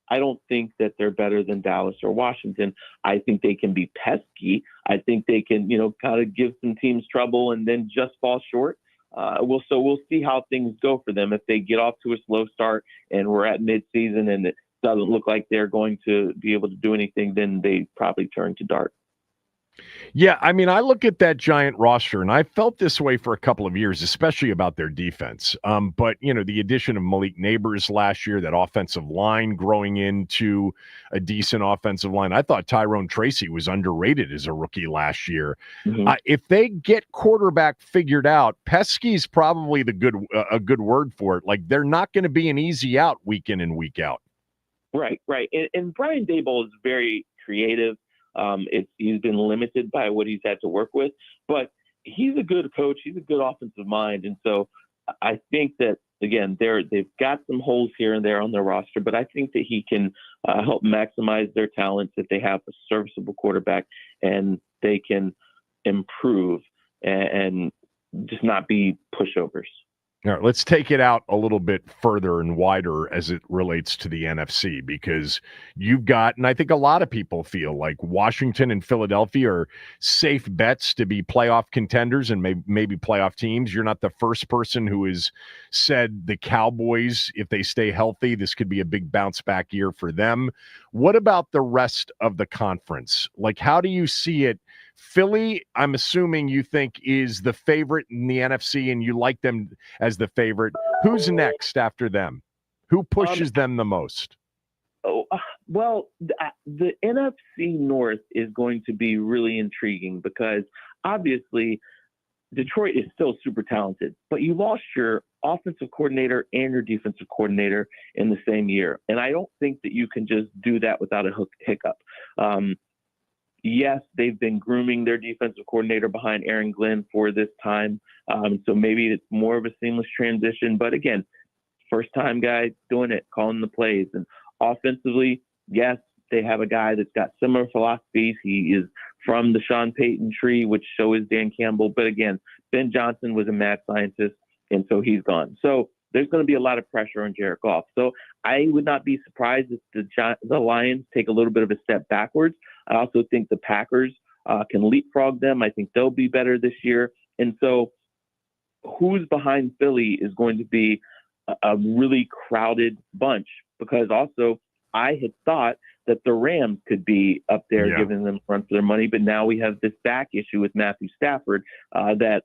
I don't think that they're better than Dallas or Washington. I think they can be pesky. I think they can, kind of give some teams trouble and then just fall short. We'll see how things go for them. If they get off to a slow start and we're at midseason and it doesn't look like they're going to be able to do anything, then they probably turn to Dart. Yeah, I look at that Giant roster, and I felt this way for a couple of years, especially about their defense. But, the addition of Malik Neighbors last year, that offensive line growing into a decent offensive line. I thought Tyrone Tracy was underrated as a rookie last year. Mm-hmm. If they get quarterback figured out, pesky's probably a good word for it. Like, they're not going to be an easy out week in and week out. Right. And Brian Daboll is very creative. He's been limited by what he's had to work with, but he's a good coach. He's a good offensive mind. And so I think that, again, they've got some holes here and there on their roster, but I think that he can help maximize their talents if they have a serviceable quarterback and they can improve and just not be pushovers. All right, let's take it out a little bit further and wider as it relates to the NFC, because you've got, and I think a lot of people feel like Washington and Philadelphia are safe bets to be playoff contenders and maybe playoff teams. You're not the first person who has said the Cowboys, if they stay healthy, this could be a big bounce back year for them. What about the rest of the conference? Like, how do you see it Philly, I'm assuming you think is the favorite in the NFC and you like them as the favorite. Who's next after them? Who pushes them the most? Well, the NFC North is going to be really intriguing because obviously Detroit is still super talented, but you lost your offensive coordinator and your defensive coordinator in the same year. And I don't think that you can just do that without a hiccup. Yes, they've been grooming their defensive coordinator behind Aaron Glenn for this time. So maybe it's more of a seamless transition. But again, first time guy doing it, calling the plays. And offensively, yes, they have a guy that's got similar philosophies. He is from the Sean Payton tree, which so is Dan Campbell. But again, Ben Johnson was a mad scientist, and so he's gone. So there's going to be a lot of pressure on Jared Goff. So I would not be surprised if the Lions take a little bit of a step backwards. I also think the Packers can leapfrog them. I think they'll be better this year. And so who's behind Philly is going to be a really crowded bunch, because also I had thought that the Rams could be up there giving them a run for their money. But now we have this back issue with Matthew Stafford that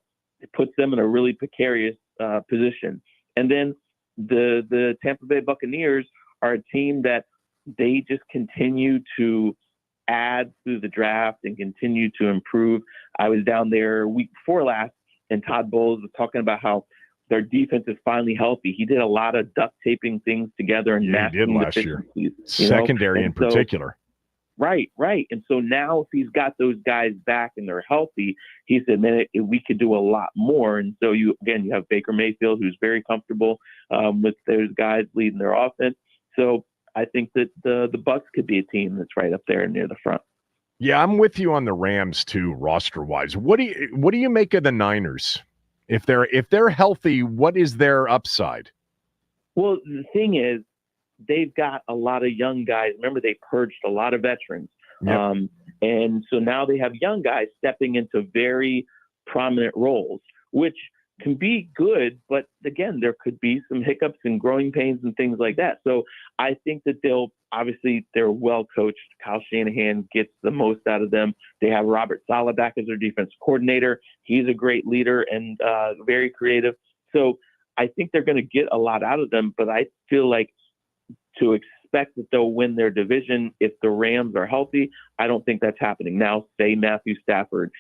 puts them in a really precarious position. And then the Tampa Bay Buccaneers are a team that they just continue to add through the draft and continue to improve. I was down there week before last, and Todd Bowles was talking about how their defense is finally healthy. He did a lot of duct taping things together and masking last year. Deficiencies. Secondary in particular. Right. And so now if he's got those guys back and they're healthy, he said, man, we could do a lot more. And so you have Baker Mayfield, who's very comfortable with those guys leading their offense. So I think that the Bucs could be a team that's right up there near the front. Yeah, I'm with you on the Rams too, roster wise. What do you make of the Niners? If they're healthy, what is their upside? Well, the thing is, they've got a lot of young guys. Remember, they purged a lot of veterans. Yep. And so now they have young guys stepping into very prominent roles, which can be good. But again, there could be some hiccups and growing pains and things like that. So I think that they're well coached. Kyle Shanahan gets the most out of them. They have Robert Saleh back as their defense coordinator. He's a great leader and very creative. So I think they're going to get a lot out of them, but I feel like to expect that they'll win their division if the Rams are healthy, I don't think that's happening. Now, say Matthew Stafford,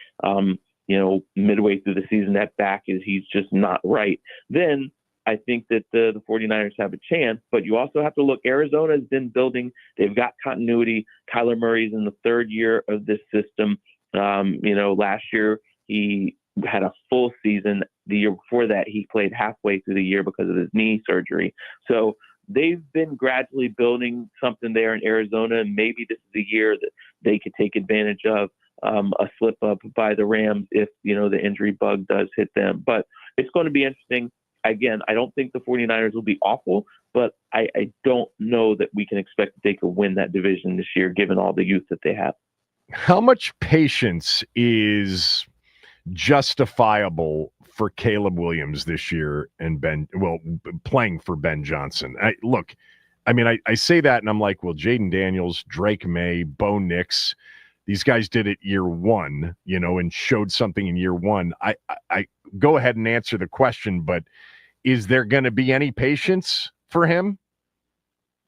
midway through the season, that back he's just not right. Then I think that the 49ers have a chance, but you also have to look, Arizona has been building. They've got continuity. Kyler Murray's in the third year of this system. Last year he had a full season. The year before that, he played halfway through the year because of his knee surgery. So they've been gradually building something there in Arizona, and maybe this is the year that they could take advantage of a slip up by the Rams if, the injury bug does hit them. But it's going to be interesting. Again, I don't think the 49ers will be awful, but I don't know that we can expect that they could win that division this year, given all the youth that they have. How much patience is justifiable for Caleb Williams this year and playing for Ben Johnson? I say that and I'm like, well, Jaden Daniels, Drake May, Bo Nix, these guys did it year one, and showed something in year one. I go ahead and answer the question, but is there going to be any patience for him?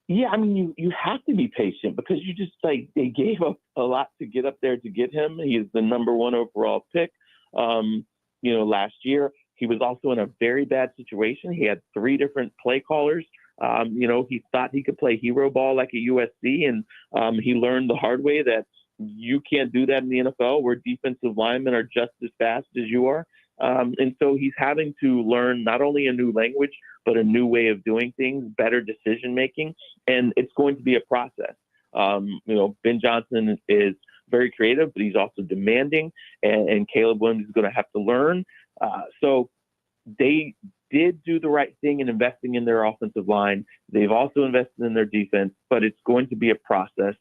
Yeah, I mean, you have to be patient because you just they gave up a lot to get up there to get him. He is the number one overall pick. Last year, he was also in a very bad situation. He had 3 different play callers. He thought he could play hero ball like at USC, and he learned the hard way that you can't do that in the NFL, where defensive linemen are just as fast as you are. And so he's having to learn not only a new language, but a new way of doing things, better decision making. And it's going to be a process. Ben Johnson is very creative, but he's also demanding, and Caleb Williams is going to have to learn. So they did do the right thing in investing in their offensive line. They've also invested in their defense, but it's going to be a process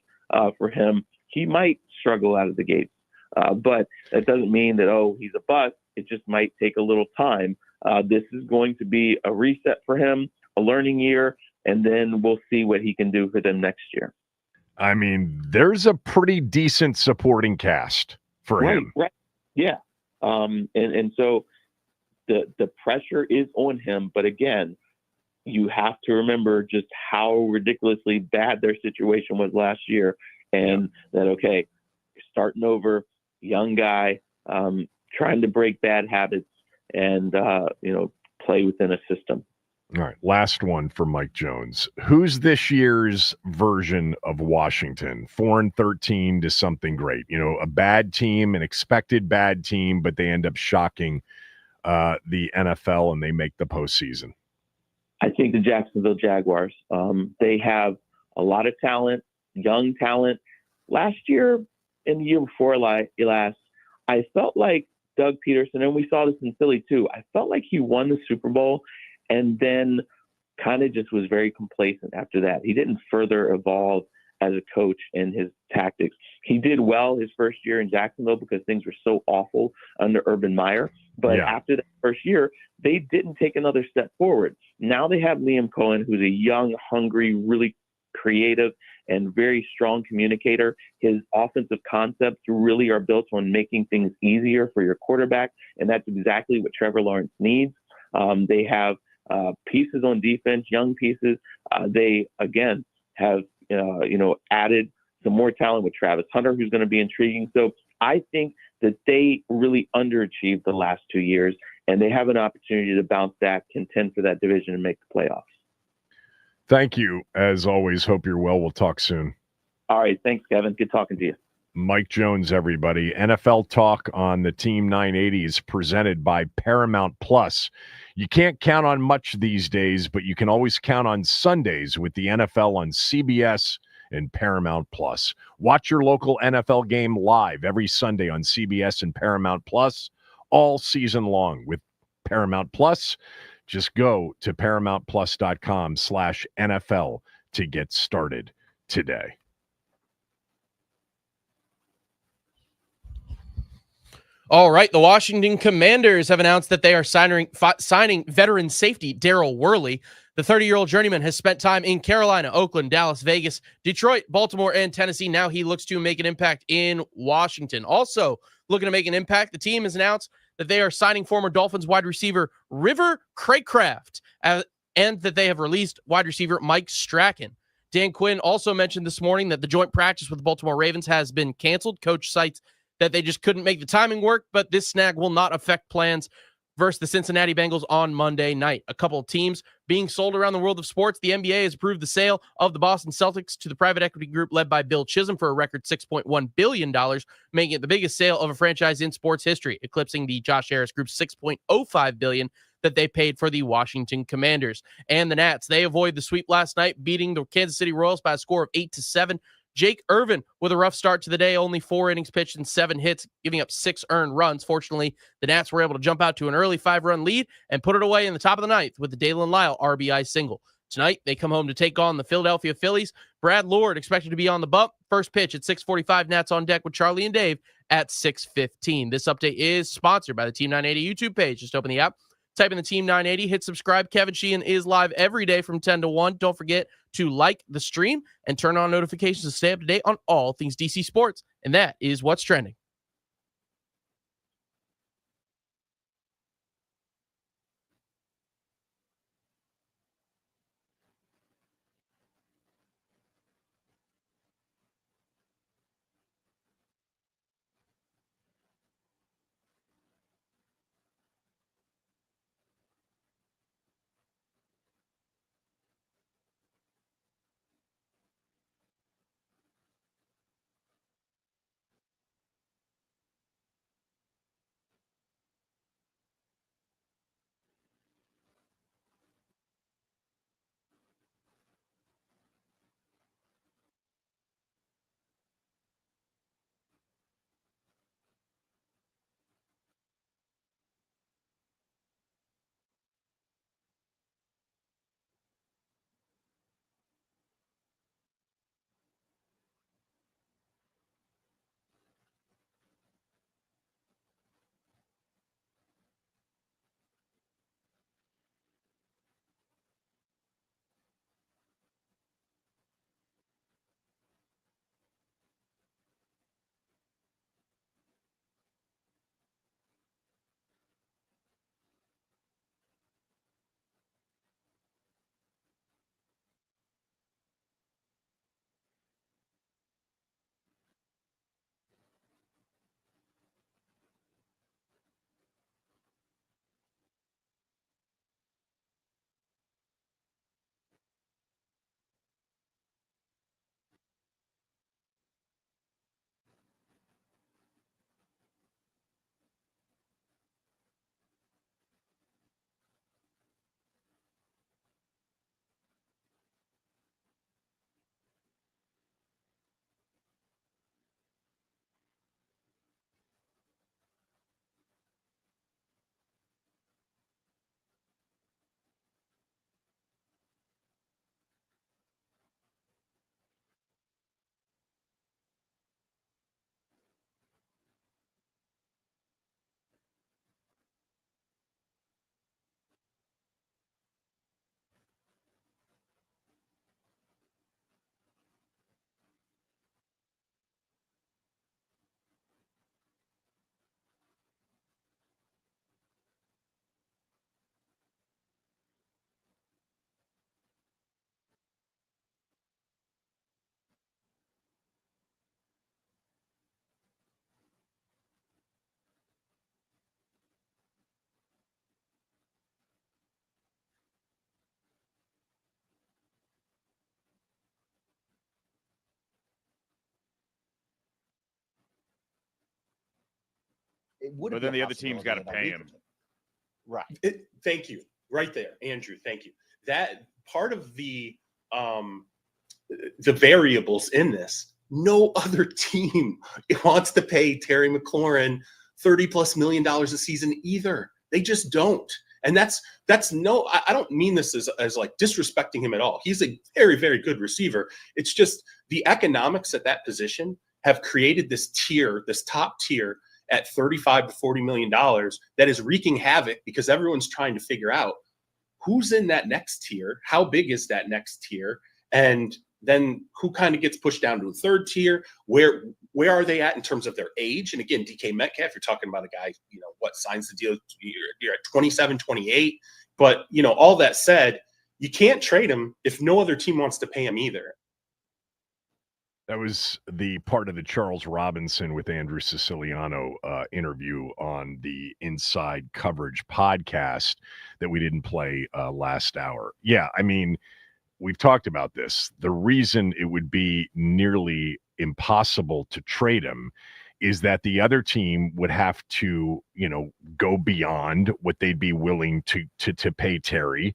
for him. He might struggle out of the gates, but that doesn't mean that, he's a bust. It just might take a little time. This is going to be a reset for him, a learning year, and then we'll see what he can do for them next year. I mean, there's a pretty decent supporting cast for him. Right. Yeah. And so the pressure is on him. But again, you have to remember just how ridiculously bad their situation was last year, and that, okay, starting over, young guy, trying to break bad habits and, play within a system. All right. Last one for Mike Jones. Who's this year's version of Washington? 4-13 to something great. A bad team, an expected bad team, but they end up shocking the NFL and they make the postseason. I think the Jacksonville Jaguars. They have a lot of talent, young talent. Last year and the year before last, I felt like Doug Peterson, and we saw this in Philly too, I felt like he won the Super Bowl and then kind of just was very complacent after that. He didn't further evolve as a coach in his tactics. He did well his first year in Jacksonville because things were so awful under Urban Meyer. But after that first year, they didn't take another step forward. Now they have Liam Cohen, who's a young, hungry, really creative and very strong communicator. His offensive concepts really are built on making things easier for your quarterback, and that's exactly what Trevor Lawrence needs. They have pieces on defense, young pieces. They, again, have added some more talent with Travis Hunter, who's going to be intriguing. So I think that they really underachieved the last 2 years, and they have an opportunity to bounce back, contend for that division, and make the playoffs. Thank you. As always, hope you're well. We'll talk soon. All right. Thanks, Kevin. Good talking to you. Mike Jones, everybody. NFL Talk on the Team 980 is presented by Paramount Plus. You can't count on much these days, but you can always count on Sundays with the NFL on CBS and Paramount Plus. Watch your local NFL game live every Sunday on CBS and Paramount Plus all season long. With Paramount Plus, just go to ParamountPlus.com/NFL to get started today. All right, the Washington Commanders have announced that they are signing veteran safety Daryl Worley. The 30-year-old journeyman has spent time in Carolina, Oakland, Dallas, Vegas, Detroit, Baltimore, and Tennessee. Now he looks to make an impact in Washington. Also looking to make an impact, the team has announced that they are signing former Dolphins wide receiver River Craycraft, and that they have released wide receiver Mike Strachan. Dan Quinn also mentioned this morning that the joint practice with the Baltimore Ravens has been canceled. Coach cites that they just couldn't make the timing work, but this snag will not affect plans versus the Cincinnati Bengals on Monday night. A couple of teams being sold around the world of sports. The NBA has approved the sale of the Boston Celtics to the private equity group led by Bill Chisholm for a record $6.1 billion, making it the biggest sale of a franchise in sports history, eclipsing the Josh Harris Group's $6.05 billion that they paid for the Washington Commanders. And the Nats, they avoided the sweep last night, beating the Kansas City Royals by a score of 8-7. Jake Irvin with a rough start to the day, only 4 innings pitched and 7 hits, giving up 6 earned runs. Fortunately, the Nats were able to jump out to an early 5-run lead and put it away in the top of the ninth with the Dalen Lyle RBI single. Tonight, they come home to take on the Philadelphia Phillies. Brad Lord expected to be on the bump. First pitch at 6:45, Nats on deck with Charlie and Dave at 6:15. This update is sponsored by the Team 980 YouTube page. Just open the app, type in the Team 980, hit subscribe. Kevin Sheehan is live every day from 10 to 1. Don't forget to like the stream and turn on notifications to stay up to date on all things DC sports. And that is what's trending. it would. But then the other team's got to pay him. Right. Thank you. Right there, Andrew. Thank you. That part of the variables in this. No other team wants to pay Terry McLaurin $30+ million a season either. They just don't. And that's no, I don't mean this as like disrespecting him at all. He's a very, very good receiver. It's just the economics at that position have created this tier, this top tier at $35 to $40 million that is wreaking havoc because everyone's trying to figure out who's in that next tier, how big is that next tier, and then who kind of gets pushed down to a third tier? Where are they at in terms of their age? And again, DK Metcalf, you're talking about a guy, what signs the deal? You're at 27, 28. But, all that said, you can't trade him if no other team wants to pay him either. That was the part of the Charles Robinson with Andrew Siciliano interview on the Inside Coverage podcast that we didn't play last hour. Yeah, I mean, we've talked about this. The reason it would be nearly impossible to trade him is that the other team would have to, go beyond what they'd be willing to pay Terry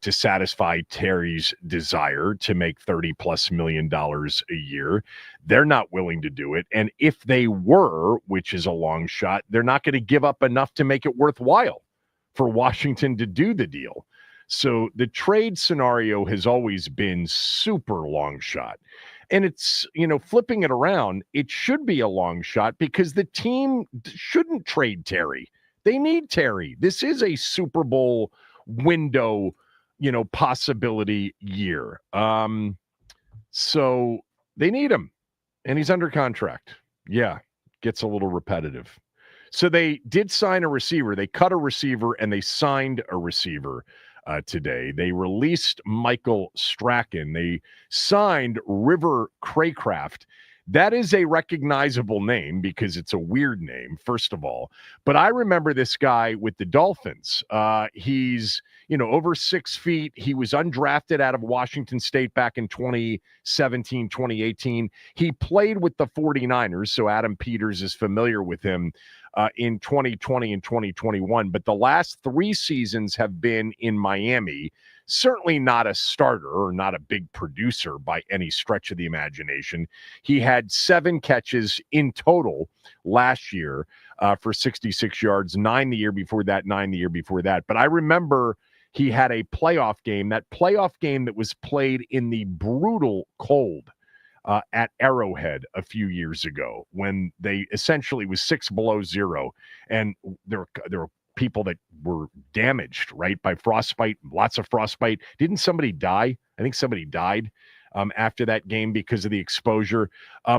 to satisfy Terry's desire to make $30+ million a year. They're not willing to do it. And if they were, which is a long shot, they're not going to give up enough to make it worthwhile for Washington to do the deal. So the trade scenario has always been super long shot. And it's, flipping it around, it should be a long shot because the team shouldn't trade Terry. They need Terry. This is a Super Bowl window, possibility year. So they need him. And he's under contract. Yeah, gets a little repetitive. So they did sign a receiver. They cut a receiver and they signed a receiver today. They released Michael Strachan. They signed River Craycraft. That is a recognizable name because it's a weird name, first of all. But I remember this guy with the Dolphins. He's, over 6 feet. He was undrafted out of Washington State back in 2017, 2018. He played with the 49ers, so Adam Peters is familiar with him in 2020 and 2021. But the last 3 seasons have been in Miami. Certainly not a starter or not a big producer by any stretch of the imagination. He had 7 catches in total last year for 66 yards, 9 the year before that, 9 the year before that. But I remember he had a playoff game, that was played in the brutal cold at Arrowhead a few years ago when they essentially was 6 below zero. And there were people that were damaged, right, by frostbite, lots of frostbite. Didn't somebody die? I think somebody died after that game because of the exposure.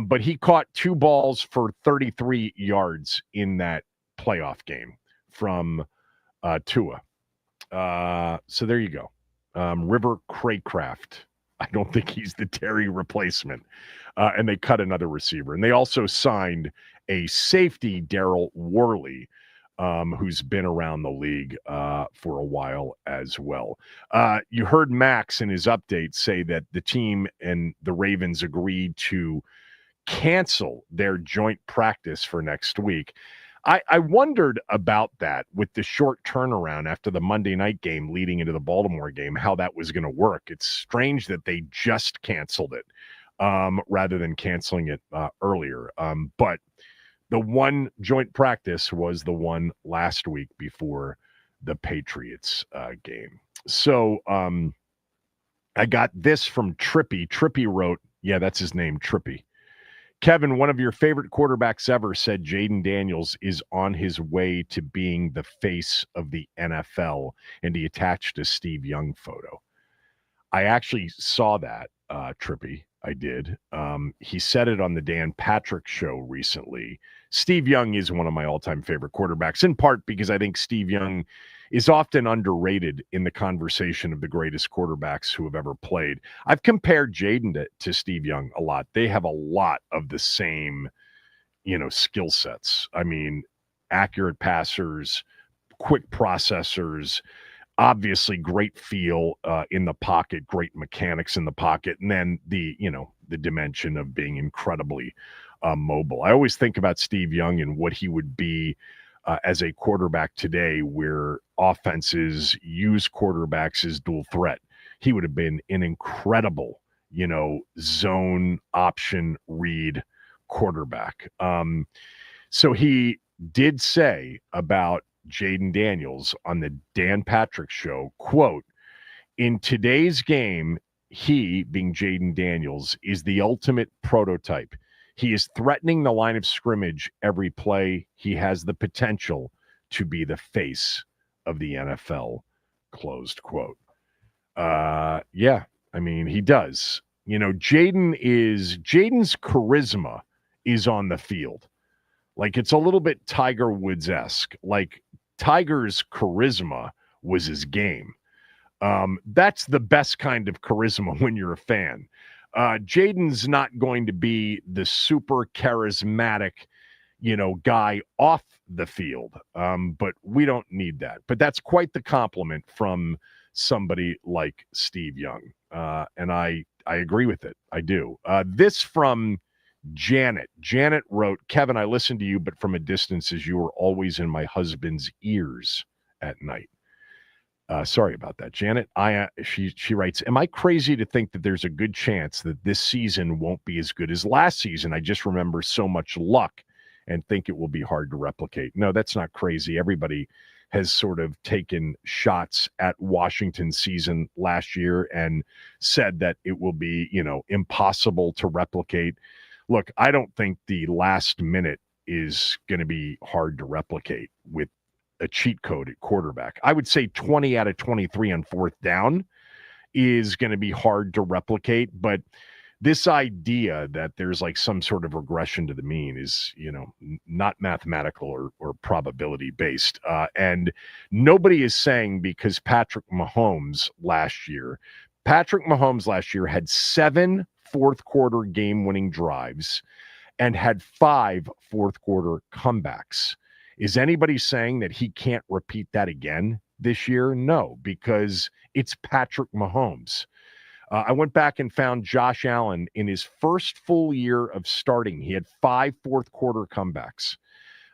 But he caught 2 balls for 33 yards in that playoff game from Tua. So there you go. River Craycraft. I don't think he's the Terry replacement. And they cut another receiver. And they also signed a safety, Daryl Worley, who's been around the league for a while as well. You heard Max in his update say that the team and the Ravens agreed to cancel their joint practice for next week. I wondered about that with the short turnaround after the Monday night game leading into the Baltimore game, how that was going to work. It's strange that they just canceled it rather than canceling it earlier. But the one joint practice was the one last week before the Patriots game. So I got this from Trippy. Trippy wrote, yeah, that's his name, Trippy. Kevin, one of your favorite quarterbacks ever, said Jaden Daniels is on his way to being the face of the NFL, and he attached a Steve Young photo. I actually saw that, Trippy. I did. He said it on the Dan Patrick show recently. Steve Young is one of my all-time favorite quarterbacks, in part because I think Steve Young is often underrated in the conversation of the greatest quarterbacks who have ever played. I've compared Jaden to Steve Young a lot. They have a lot of the same, skill sets. I mean, accurate passers, quick processors, obviously great feel in the pocket, great mechanics in the pocket, and then the dimension of being incredibly mobile. I always think about Steve Young and what he would be as a quarterback today, where offenses use quarterbacks as dual threat. He would have been an incredible, zone option read quarterback. So he did say about Jaden Daniels on the Dan Patrick Show, quote, "In today's game, he, being Jaden Daniels, is the ultimate prototype. He is threatening the line of scrimmage every play. He has the potential to be the face of the NFL," closed quote. Yeah, I mean, he does. Jaden's charisma is on the field. Like, it's a little bit Tiger Woods-esque. Like, Tiger's charisma was his game. That's the best kind of charisma when you're a fan. Jaden's not going to be the super charismatic, guy off the field. But we don't need that. But that's quite the compliment from somebody like Steve Young. And I agree with it. I do. This from Janet. Janet wrote, "Kevin, I listen to you, but from a distance, as you are always in my husband's ears at night." Sorry about that, Janet. She writes, "Am I crazy to think that there's a good chance that this season won't be as good as last season? I just remember so much luck and think it will be hard to replicate." No, that's not crazy. Everybody has sort of taken shots at Washington's season last year and said that it will be, impossible to replicate. Look, I don't think the last minute is going to be hard to replicate with a cheat code at quarterback. I would say 20 out of 23 on fourth down is going to be hard to replicate, but this idea that there's like some sort of regression to the mean is, not mathematical or probability based. And nobody is saying because Patrick Mahomes last year had 7 fourth quarter game winning drives and had 5 fourth quarter comebacks. Is anybody saying that he can't repeat that again this year? No, because it's Patrick Mahomes. I went back and found Josh Allen in his first full year of starting. He had 5 fourth quarter comebacks.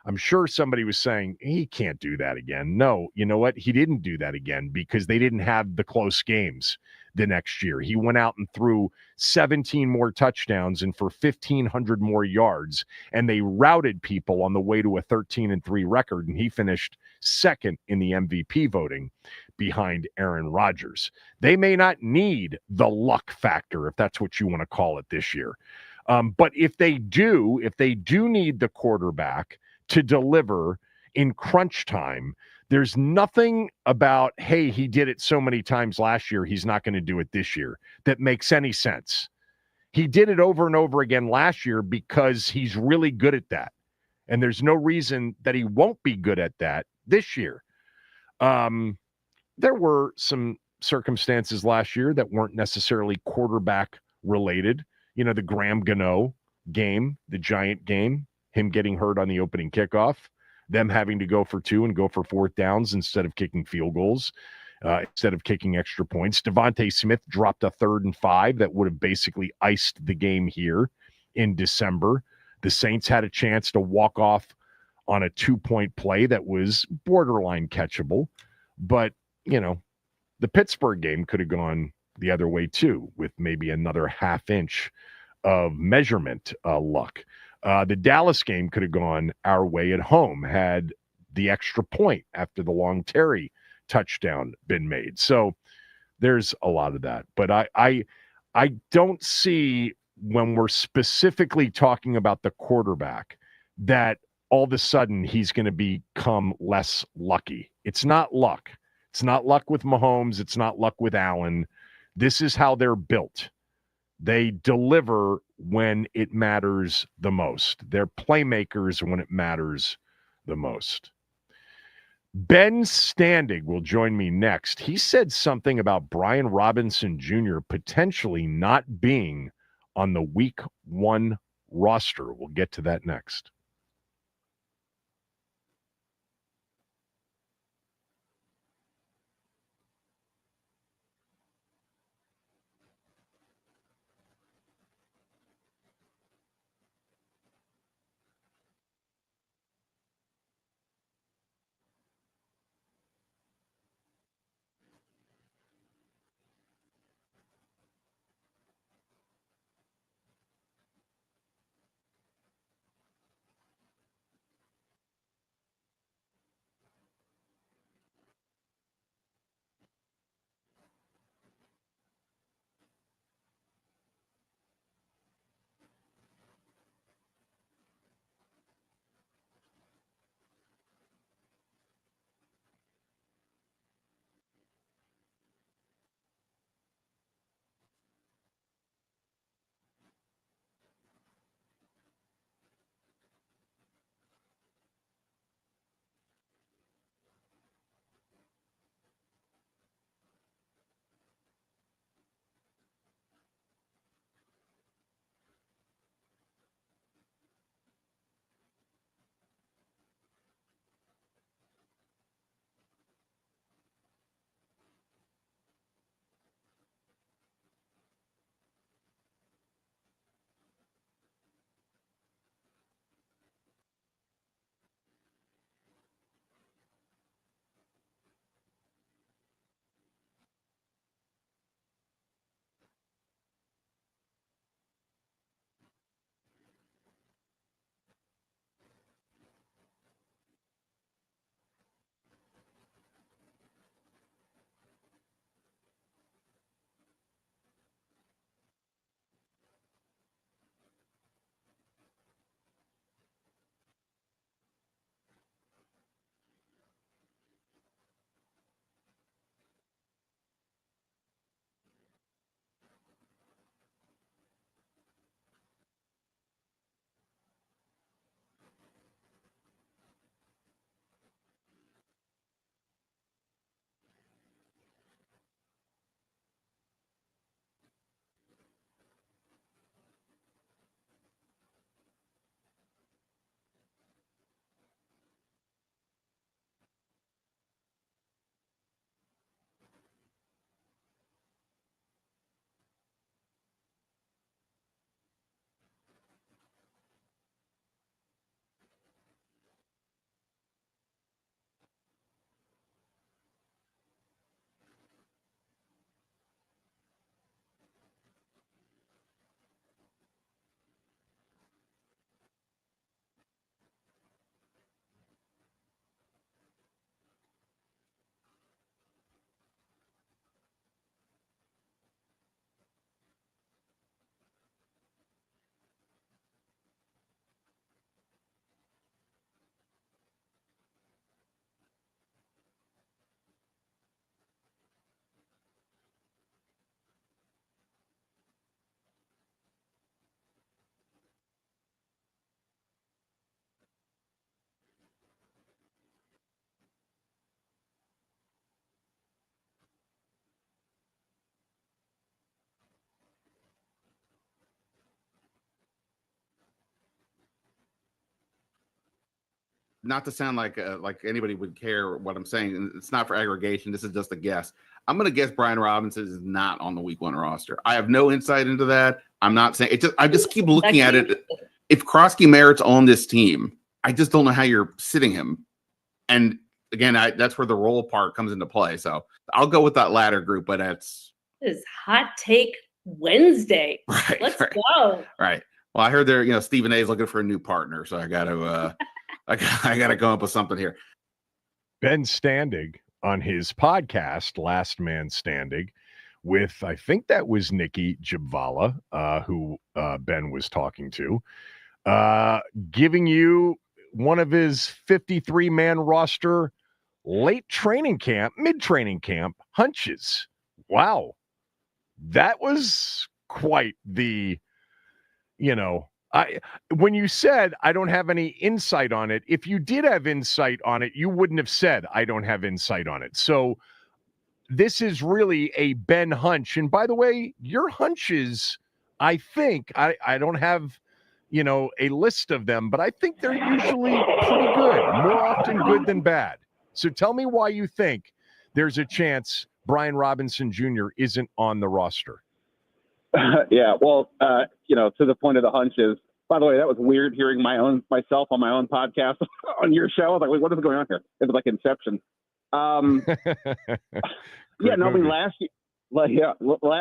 I'm sure somebody was saying he can't do that again. No, you know what? He didn't do that again because they didn't have the close games the next year. He went out and threw 17 more touchdowns and for 1,500 more yards, and they routed people on the way to a 13-3 record, and he finished second in the MVP voting behind Aaron Rodgers. They may not need the luck factor, if that's what you want to call it, this year. But if they do need the quarterback to deliver in crunch time, there's nothing about, hey, he did it so many times last year, he's not going to do it this year, that makes any sense. He did it over and over again last year because he's really good at that. And there's no reason that he won't be good at that this year. There were some circumstances last year that weren't necessarily quarterback related. The Graham Gano game, the Giant game, him getting hurt on the opening kickoff, them having to go for 2 and go for fourth downs instead of kicking field goals, instead of kicking extra points. Devontae Smith dropped a 3rd and 5 that would have basically iced the game here in December. The Saints had a chance to walk off on a 2-point play that was borderline catchable, but the Pittsburgh game could have gone the other way too, with maybe another half inch of measurement luck. The Dallas game could have gone our way at home had the extra point after the long Terry touchdown been made. So there's a lot of that. But I don't see, when we're specifically talking about the quarterback, that all of a sudden he's going to become less lucky. It's not luck. It's not luck with Mahomes. It's not luck with Allen. This is how they're built. They deliver when it matters the most. They're playmakers when it matters the most. Ben Standig will join me next. He said something about Brian Robinson Jr. potentially not being on the Week 1 roster. We'll get to that next. not to sound like anybody would care what I'm saying. It's not for aggregation. This is just a guess. I'm going to guess Brian Robinson is not on the week 1 roster. I have no insight into that. I'm not saying it. I just keep looking at it. If Krosky Merritt's on this team, I just don't know how you're sitting him. And again, that's where the role part comes into play. So I'll go with that latter group, but that's This is Hot Take Wednesday. Right, Let's right. go. right. Well, I heard there, Stephen A is looking for a new partner, so I got to, I got to come up with something here. Ben Standig on his podcast, Last Man Standing, with, I think that was Nikki Jabvala, who Ben was talking to, giving you one of his 53-man roster late training camp, mid-training camp hunches. Wow. That was quite the, when you said I don't have any insight on it, if you did have insight on it, you wouldn't have said I don't have insight on it. So this is really a Ben hunch. And by the way, your hunches, I think, I don't have, a list of them, but I think they're usually pretty good, more often good than bad. So tell me why you think there's a chance Brian Robinson Jr. isn't on the roster. Yeah, well, to the point of the hunches. By the way, that was weird hearing myself on my own podcast on your show. I was like, wait, what is going on here? It was like Inception.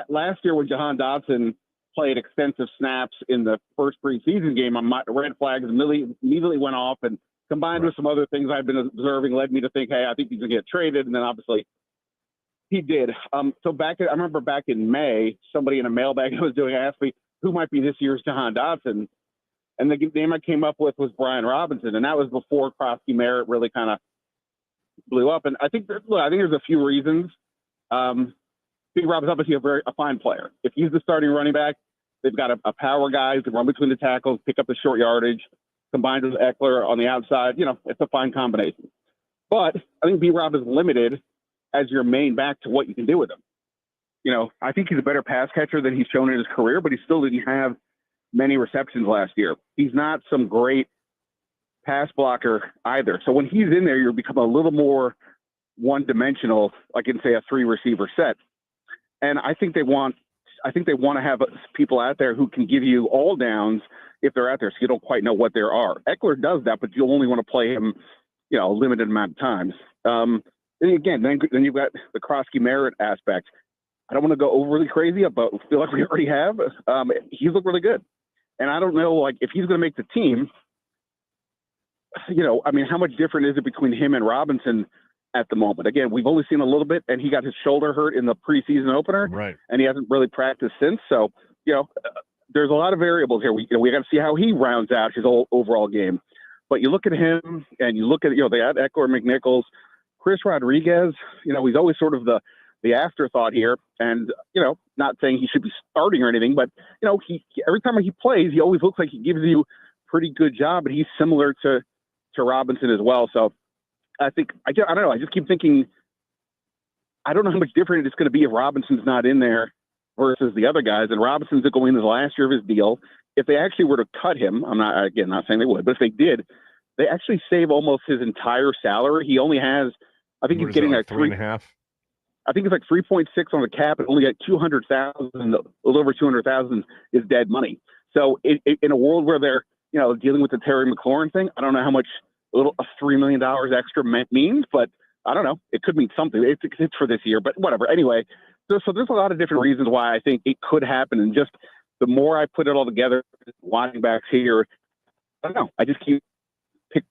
Last year when Jahan Dotson played extensive snaps in the first preseason game, my red flags immediately went off, and combined with some other things I've been observing led me to think, hey, I think he's going to get traded. And then obviously he did. I remember back in May, somebody in a mailbag I was doing asked me who might be this year's Jahan Dotson. And the name I came up with was Brian Robinson. And that was before Krosky Merritt really kind of blew up. And I think there's a few reasons. Big Rob is obviously a fine player. If he's the starting running back, they've got a power guy who can run between the tackles, pick up the short yardage, combined with Eckler on the outside. It's a fine combination. But I think B-Rob is limited as your main back to what you can do with him. I think he's a better pass catcher than he's shown in his career, but he still didn't have many receptions last year. He's not some great pass blocker either. So when he's in there, you become a little more one-dimensional, like in, say, a 3-receiver set. And I think they want to have people out there who can give you all downs if they're out there, so you don't quite know what there are. Eckler does that, but you only want to play him, a limited amount of times. Then you've got the Krosky Merritt aspect. I don't want to go overly crazy, but I feel like we already have. He's looked really good. And I don't know, if he's going to make the team, how much different is it between him and Robinson at the moment? Again, we've only seen a little bit, and he got his shoulder hurt in the preseason opener, right? And he hasn't really practiced since. So, there's a lot of variables here. We got to see how he rounds out his overall game. But you look at him, and you look at, they had Eckler, McNichols, Chris Rodriguez. He's always sort of the afterthought here, and not saying he should be starting or anything, but he every time he plays, he always looks like he gives you a pretty good job, and he's similar to Robinson as well. So I think I don't know. I just keep thinking I don't know how much different it's going to be if Robinson's not in there versus the other guys. And Robinson's going into the last year of his deal. If they actually were to cut him, I'm not saying they would, but if they did, they actually save almost his entire salary. He only has, I think he's getting like 3.5. I think it's like 3.6 on the cap, and only got 200,000, a little over 200,000 is dead money. So in a world where they're dealing with the Terry McLaurin thing, I don't know how much a $3 million extra means, but I don't know. It could mean something. It's for this year, but whatever. Anyway, so there's a lot of different reasons why I think it could happen, and just the more I put it all together, watching backs here, I don't know. I just keep picking.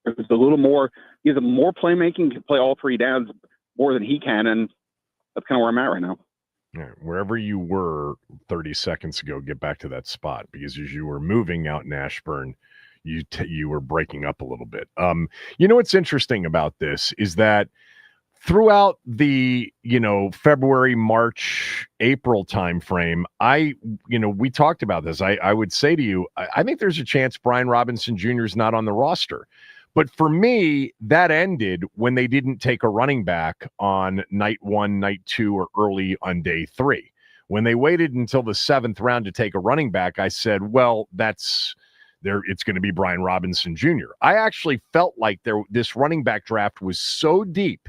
There's a little more. He has more playmaking, can play all three downs more than he can, and that's kind of where I'm at right now. Yeah, wherever you were 30 seconds ago, get back to that spot, because as you were moving out in Ashburn, you were breaking up a little bit. What's interesting about this is that throughout the February, March, April timeframe, we talked about this. I would say to you, I think there's a chance Brian Robinson Jr. is not on the roster. But for me, that ended when they didn't take a running back on night 1, night 2, or early on day 3. When they waited until the 7th round to take a running back, I said, well, that's it's going to be Brian Robinson Jr. I actually felt like this running back draft was so deep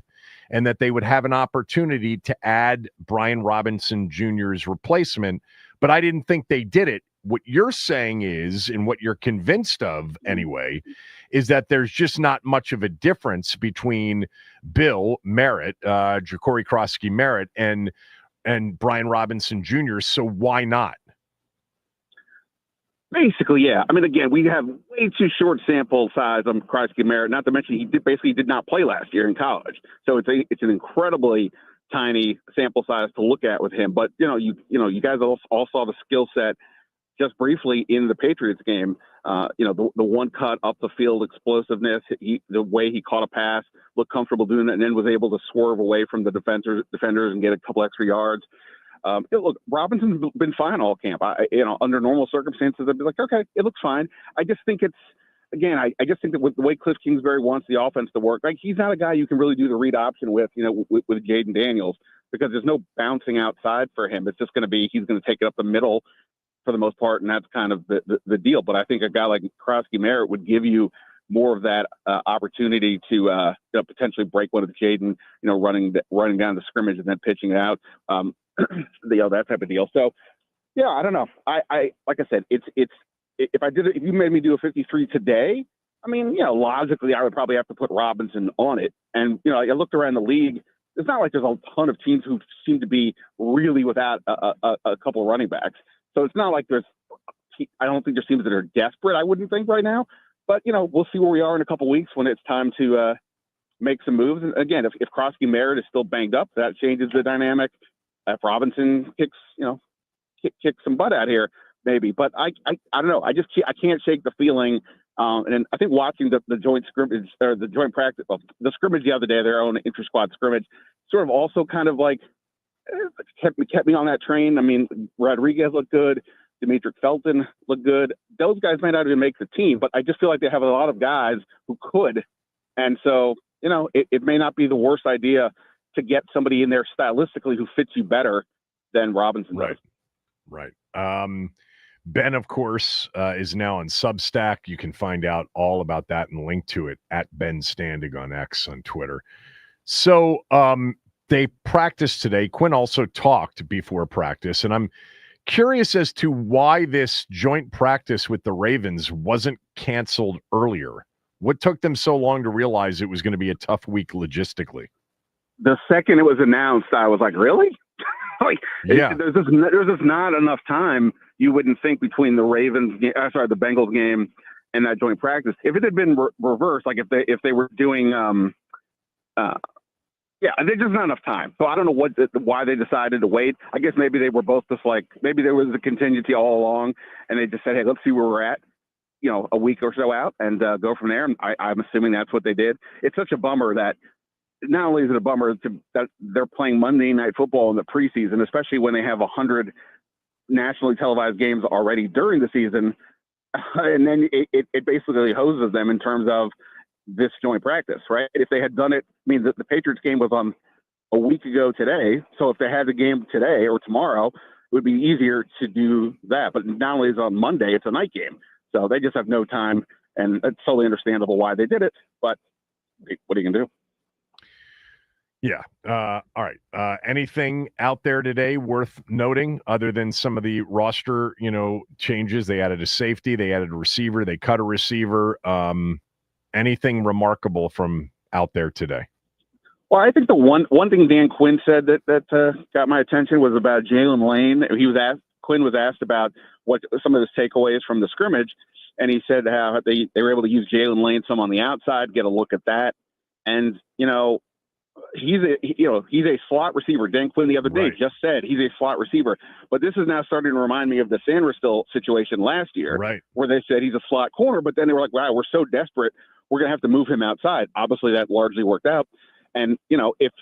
and that they would have an opportunity to add Brian Robinson Jr.'s replacement, but I didn't think they did it. What you're saying is, and what you're convinced of anyway, is that there's just not much of a difference between Bill Merritt, Ja'Cory Krosky Merritt, and Brian Robinson Jr., so why not? Basically, yeah. I mean, again, we have way too short sample size on Krosky Merritt. Not to mention, he basically did not play last year in college, so it's an incredibly tiny sample size to look at with him. But you guys all saw the skill set just briefly in the Patriots game. The one cut up the field explosiveness, the way he caught a pass, looked comfortable doing it, and then was able to swerve away from the defenders and get a couple extra yards. Look, Robinson's been fine all camp. Under normal circumstances, I'd be like, okay, it looks fine. I just think I just think that with the way Cliff Kingsbury wants the offense to work, like he's not a guy you can really do the read option with Jaden Daniels, because there's no bouncing outside for him. It's just going to be, he's going to take it up the middle for the most part, and that's kind of the deal. But I think a guy like Krosky Merritt would give you more of that opportunity to potentially break one of the Jaden, running down the scrimmage and then pitching it out. That type of deal. So, yeah, I don't know. I like I said, if you made me do a 53 today, I mean, logically, I would probably have to put Robinson on it. And I looked around the league. It's not like there's a ton of teams who seem to be really without a couple of running backs. So it's not like I don't think there's teams that are desperate. I wouldn't think right now. But we'll see where we are in a couple of weeks when it's time to make some moves. And again, if Krosky Merritt is still banged up, that changes the dynamic. If Robinson kicks some butt out here, maybe. But I don't know. I can't shake the feeling. And I think watching the joint scrimmage or the joint practice, the scrimmage the other day, their own inter-squad scrimmage, sort of also kind of like kept me on that train. I mean, Rodriguez looked good. Demetric Felton looked good. Those guys might not even make the team, but I just feel like they have a lot of guys who could. And so, it may not be the worst idea to get somebody in there stylistically who fits you better than Robinson does. Right. Ben, of course, is now on Substack. You can find out all about that and link to it at Ben Standing on X on Twitter. So they practiced today. Quinn also talked before practice, and I'm curious as to why this joint practice with the Ravens wasn't canceled earlier. What took them so long to realize it was going to be a tough week logistically? The second it was announced, I was like, really? There's just not enough time, you wouldn't think, between the the Bengals game and that joint practice. If it had been reversed, like if they were doing, there's just not enough time. So I don't know why they decided to wait. I guess maybe they were both just like, maybe there was a contingency all along, and they just said, hey, let's see where we're at, a week or so out, and go from there. And I'm assuming that's what they did. It's such a bummer that not only is it a bummer that they're playing Monday Night Football in the preseason, especially when they have 100 nationally televised games already during the season, and then it basically hoses them in terms of this joint practice, right? If they had done it, the Patriots game was on a week ago today, so if they had the game today or tomorrow, it would be easier to do that. But not only is it on Monday, it's a night game, so they just have no time, and it's totally understandable why they did it, but what are you going to do? Yeah. All right. Anything out there today worth noting other than some of the roster, changes? They added a safety, they added a receiver, they cut a receiver. Anything remarkable from out there today? Well, I think the one thing Dan Quinn said that got my attention was about Jalen Lane. Quinn was asked about what some of his takeaways from the scrimmage, and he said how they were able to use Jalen Lane some on the outside, get a look at that, and he's a slot receiver. Dan Quinn the other day just said he's a slot receiver, but this is now starting to remind me of the Sanders situation last year, where they said he's a slot corner, but then they were like, wow, we're so desperate, we're going to have to move him outside. Obviously that largely worked out. And, if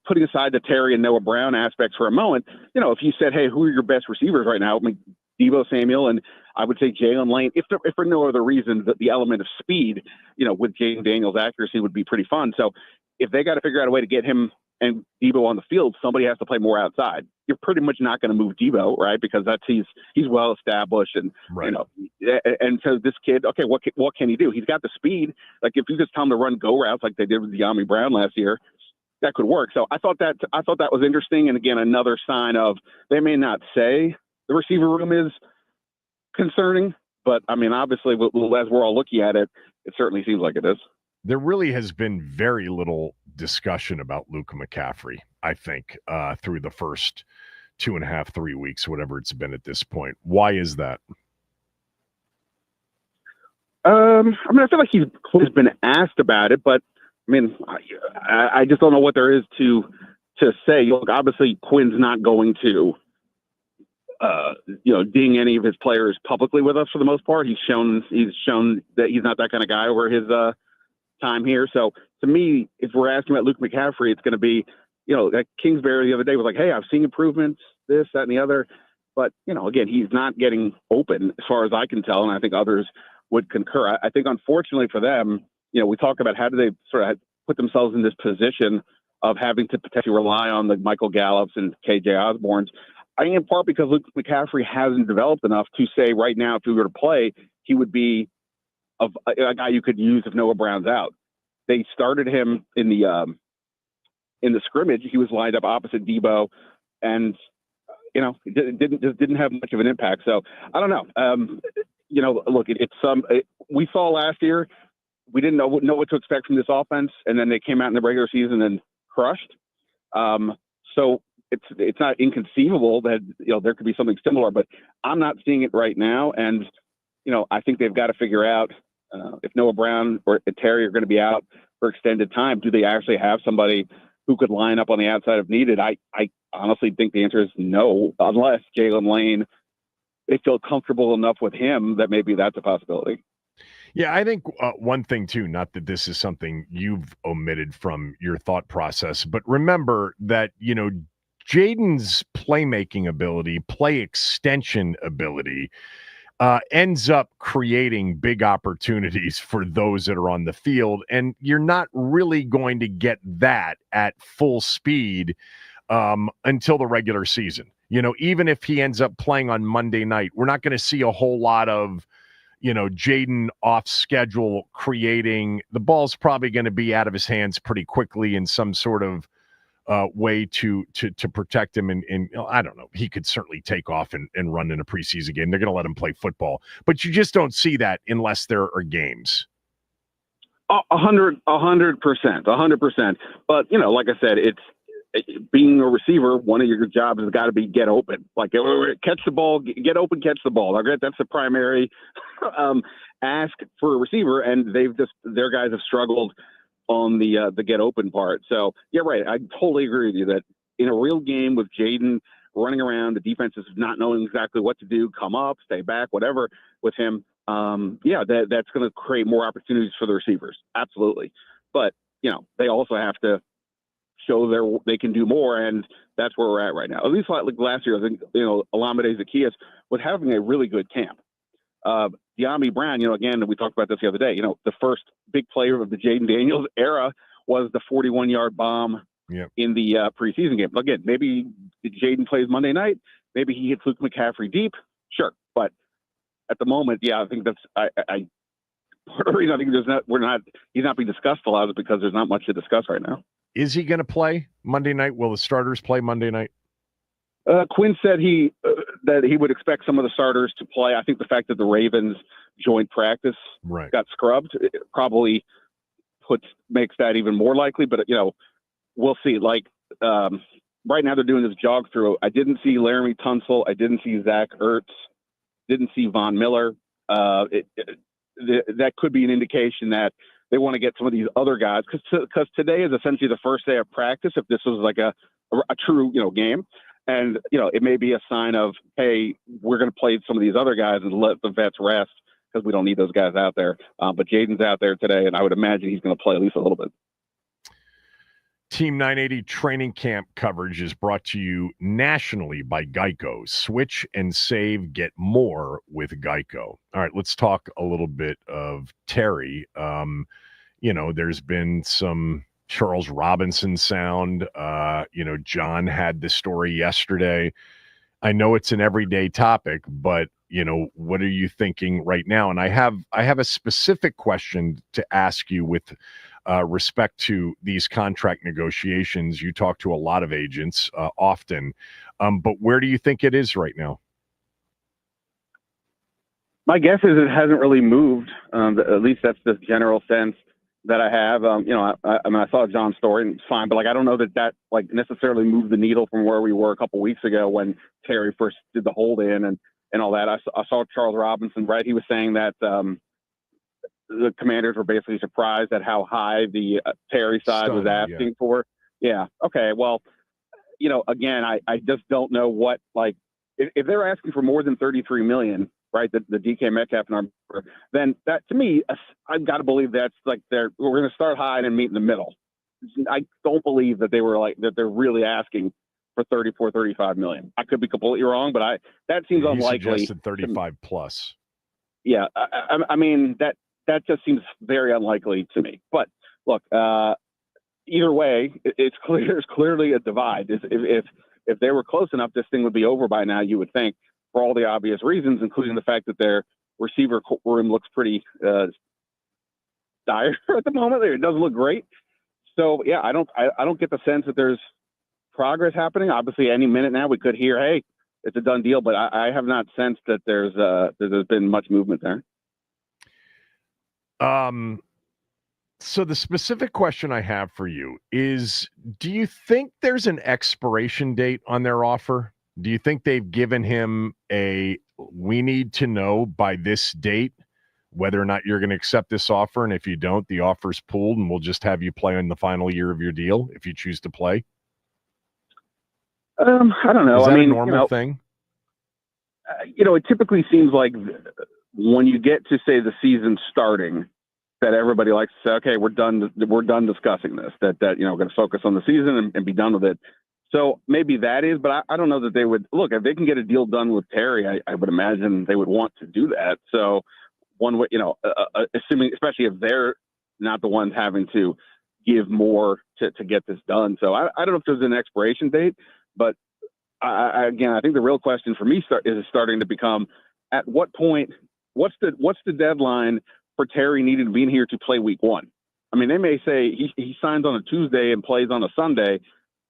putting aside the Terry and Noah Brown aspects for a moment, if you said, hey, who are your best receivers right now? Deebo Samuel, and I would say Jalen Lane, if for no other reason, that the element of speed, with Jaden Daniels' accuracy would be pretty fun. So if they got to figure out a way to get him and Debo on the field, somebody has to play more outside. You're pretty much not going to move Debo, right? Because he's well established, and and so this kid, okay, what can he do? He's got the speed. Like if you just tell him to run go routes like they did with De'Ami Brown last year, that could work. So I thought that was interesting, and again, another sign of they may not say the receiver room is concerning, but I mean, obviously, as we're all looking at it, it certainly seems like it is. There really has been very little discussion about Luka McCaffrey, I think, through the first 2.5, 3 weeks, whatever it's been at this point. Why is that? I mean, I feel like he's been asked about it, but I mean, I just don't know what there is to say. Look, obviously, Quinn's not going to, ding any of his players publicly with us for the most part. He's shown that he's not that kind of guy over his time here. So to me, if we're asking about Luke McCaffrey, it's going to be, like Kingsbury the other day was like, hey, I've seen improvements, this, that, and the other. But, again, he's not getting open as far as I can tell. And I think others would concur. I think, unfortunately for them, we talk about how do they sort of put themselves in this position of having to potentially rely on the Michael Gallups and KJ Osbornes. I think in part because Luke McCaffrey hasn't developed enough to say right now, if he were to play, he would be a guy you could use if Noah Brown's out. They started him in the scrimmage. He was lined up opposite Debo, and it didn't have much of an impact. So I don't know. Look, we saw last year. We didn't know what to expect from this offense, and then they came out in the regular season and crushed. So it's not inconceivable that there could be something similar, but I'm not seeing it right now. And I think they've got to figure out if Noah Brown or Terry are going to be out for extended time. Do they actually have somebody who could line up on the outside if needed? I honestly think the answer is no, unless Jalen Lane, they feel comfortable enough with him that maybe that's a possibility. Yeah, I think one thing, too, not that this is something you've omitted from your thought process, but remember that, Jaden's playmaking ability, play extension ability, ends up creating big opportunities for those that are on the field. And you're not really going to get that at full speed until the regular season. Even if he ends up playing on Monday night, we're not going to see a whole lot of, Jaden off schedule creating. The ball's probably going to be out of his hands pretty quickly in some sort of way to protect him. And I don't know, he could certainly take off and run in a preseason game. They're going to let him play football, but you just don't see that unless there are games. 100%. But, like I said, being a receiver, one of your jobs has got to be get open. Like catch the ball, get open, catch the ball. That's the primary ask for a receiver, and their guys have struggled on the get open part. So yeah, right. I totally agree with you that in a real game with Jaden running around, the defense is not knowing exactly what to do, come up, stay back, whatever with him. That's going to create more opportunities for the receivers. Absolutely. But, they also have to show they can do more, and that's where we're at right now. At least like last year, I think, Olamide Zaccheaus was having a really good camp. De'Ami Brown, again, we talked about this the other day, the first big player of the Jaden Daniels era was the 41-yard bomb in the preseason game. Again, maybe Jaden plays Monday night. Maybe he hits Luke McCaffrey deep. Sure. But at the moment, I think that's part of the reason I think he's not being discussed a lot is because there's not much to discuss right now. Is he going to play Monday night? Will the starters play Monday night? Quinn said that he would expect some of the starters to play. I think the fact that the Ravens joint practice got scrubbed probably makes that even more likely. But we'll see. Like right now, they're doing this jog through. I didn't see Laramie Tunsil. I didn't see Zach Ertz. Didn't see Von Miller. That could be an indication that they want to get some of these other guys because today is essentially the first day of practice. If this was like a true game. And, it may be a sign of, hey, we're going to play some of these other guys and let the vets rest because we don't need those guys out there. But Jaden's out there today, and I would imagine he's going to play at least a little bit. Team 980 training camp coverage is brought to you nationally by Geico. Switch and save, get more with Geico. All right, let's talk a little bit of Terry. There's been some Charles Robinson sound? John had this story yesterday. I know it's an everyday topic, but what are you thinking right now? And I have a specific question to ask you with respect to these contract negotiations. You talk to a lot of agents often, but where do you think it is right now? My guess is it hasn't really moved. At least that's the general sense that I have. I saw John's story and it's fine, but I don't know that necessarily moved the needle from where we were a couple weeks ago when Terry first did the hold in and all that. I saw Charles Robinson, right? He was saying that the Commanders were basically surprised at how high the Terry side was asking for. Yeah. Okay. Well, again, I just don't know what, if they're asking for more than $33 million, right, the DK Metcalf number, then that, to me, I've got to believe that's we're going to start high and meet in the middle. I don't believe that that they're really asking for 35 million. I could be completely wrong, but that seems unlikely. He suggested 35 plus. Yeah, I mean that just seems very unlikely to me. But look, either way, it's clear. There's clearly a divide. If they were close enough, this thing would be over by now, you would think, for all the obvious reasons, including the fact that their receiver room looks pretty dire at the moment. It doesn't look great. So yeah, I don't get the sense that there's progress happening. Obviously, any minute now we could hear, hey, it's a done deal, but I have not sensed that there's been much movement there. So the specific question I have for you is, do you think there's an expiration date on their offer? Do you think they've given him we need to know by this date whether or not you're going to accept this offer? And if you don't, the offer's pulled and we'll just have you play in the final year of your deal if you choose to play? I don't know. Is that a normal thing? It typically seems like when you get to, say, the season starting, that everybody likes to say, okay, we're done discussing this, that we're going to focus on the season and be done with it. So maybe that is, but I don't know that they would look, if they can get a deal done with Terry, I would imagine they would want to do that. So one way, assuming, especially if they're not the ones having to give more to get this done. So I don't know if there's an expiration date, but I think the real question for me is starting to become, at what point, what's the deadline for Terry needing to be in here to play week one? I mean, they may say he signs on a Tuesday and plays on a Sunday.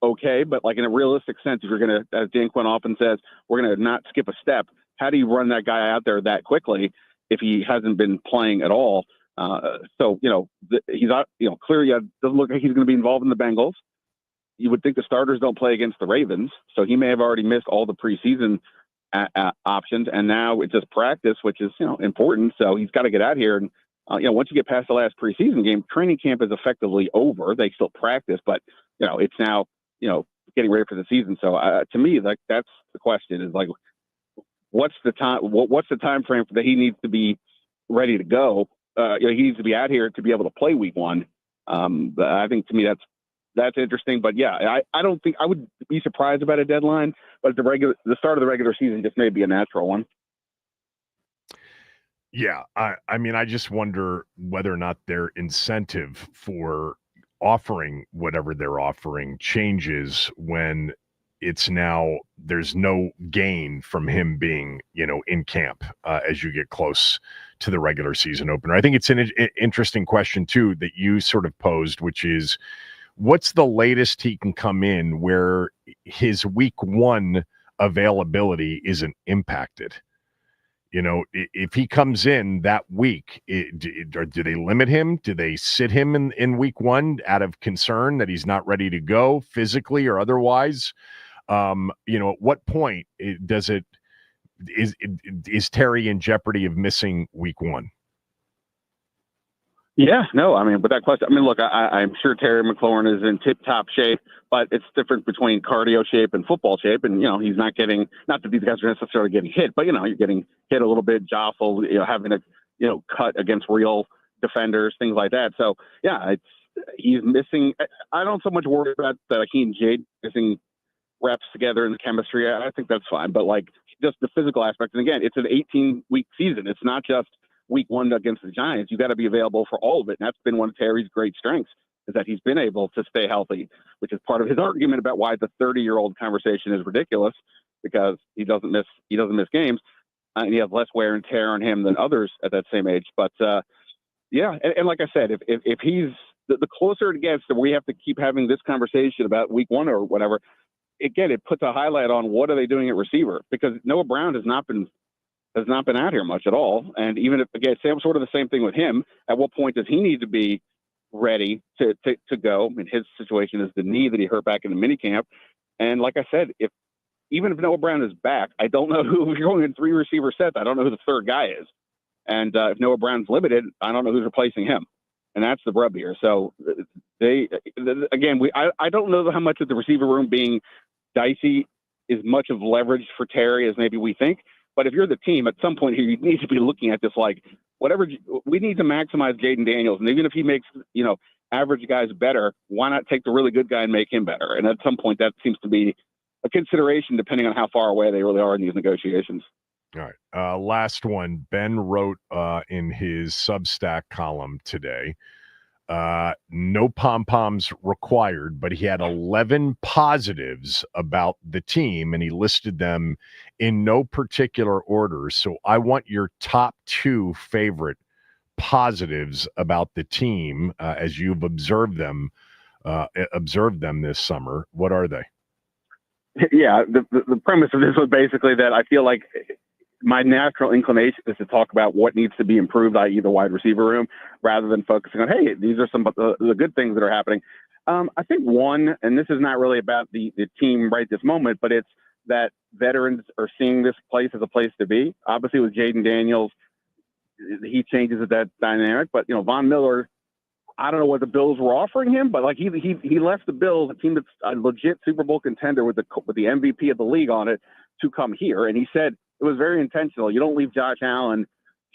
Okay, but in a realistic sense, if you're going to, as Dan Quinn often says, we're going to not skip a step. How do you run that guy out there that quickly if he hasn't been playing at all? He's not, clearly doesn't look like he's going to be involved in the Bengals. You would think the starters don't play against the Ravens, so he may have already missed all the preseason options, and now it's just practice, which is important. So he's got to get out here, and once you get past the last preseason game, training camp is effectively over. They still practice, but it's now getting ready for the season. So to me, that's the question: is what's the time? What's the time frame that he needs to be ready to go? He needs to be out here to be able to play week one. I think to me that's interesting. But yeah, I don't think I would be surprised about a deadline. But the start of the regular season just may be a natural one. Yeah, I mean, I just wonder whether or not their incentive for offering whatever they're offering changes when it's now there's no gain from him being, in camp as you get close to the regular season opener. I think it's an interesting question too that you sort of posed, which is, what's the latest he can come in where his week one availability isn't impacted? If he comes in that week, do they limit him? Do they sit him in week one out of concern that he's not ready to go physically or otherwise? At what point is Terry in jeopardy of missing week one? Yeah, no, I mean, with that question, look, I'm sure Terry McLaurin is in tip-top shape, but it's different between cardio shape and football shape. And, he's not getting, not that these guys are necessarily getting hit, but, you're getting hit a little bit, jostled, having to, cut against real defenders, things like that. So, yeah, he's missing. I don't so much worry about that he and Jade missing reps together in the chemistry. I think that's fine. But, just the physical aspect. And, again, it's an 18-week season. It's not just week one against the Giants. You got to be available for all of it. And that's been one of Terry's great strengths. is that he's been able to stay healthy, which is part of his argument about why the 30-year-old conversation is ridiculous, because he doesn't miss games, and he has less wear and tear on him than others at that same age. But yeah, and like I said, if he's the closer it gets that we have to keep having this conversation about week one or whatever, again, it puts a highlight on what are they doing at receiver, because Noah Brown has not been out here much at all. And even if, again, sort of the same thing with him, at what point does he need to be ready to go? I mean, his situation is the knee that he hurt back in the minicamp. And like I said, even if Noah Brown is back, I don't know who, if you're going in 3 receiver sets, I don't know who the third guy is. And if Noah Brown's limited, I don't know who's replacing him. And that's the rub here. So I don't know how much of the receiver room being dicey is much of leverage for Terry as maybe we think. But if you're the team, at some point here, you need to be looking at this like, whatever, we need to maximize Jaden Daniels. And even if he makes, average guys better, why not take the really good guy and make him better? And at some point, that seems to be a consideration depending on how far away they really are in these negotiations. All right. Last one. Ben wrote in his Substack column today, no pom-poms required, but he had 11 positives about the team, and he listed them in no particular order. So I want your top 2 favorite positives about the team as you've observed them this summer. What are they? Yeah, the premise of this was basically that I feel like my natural inclination is to talk about what needs to be improved, i.e. the wide receiver room, rather than focusing on, hey, these are some of the good things that are happening. I think one, and this is not really about the team right this moment, but it's that veterans are seeing this place as a place to be. Obviously with Jaden Daniels, he changes that dynamic, but Von Miller, I don't know what the Bills were offering him, but like he left the Bills, a team that's a legit Super Bowl contender with the MVP of the league on it, to come here. And he said it was very intentional. You don't leave Josh Allen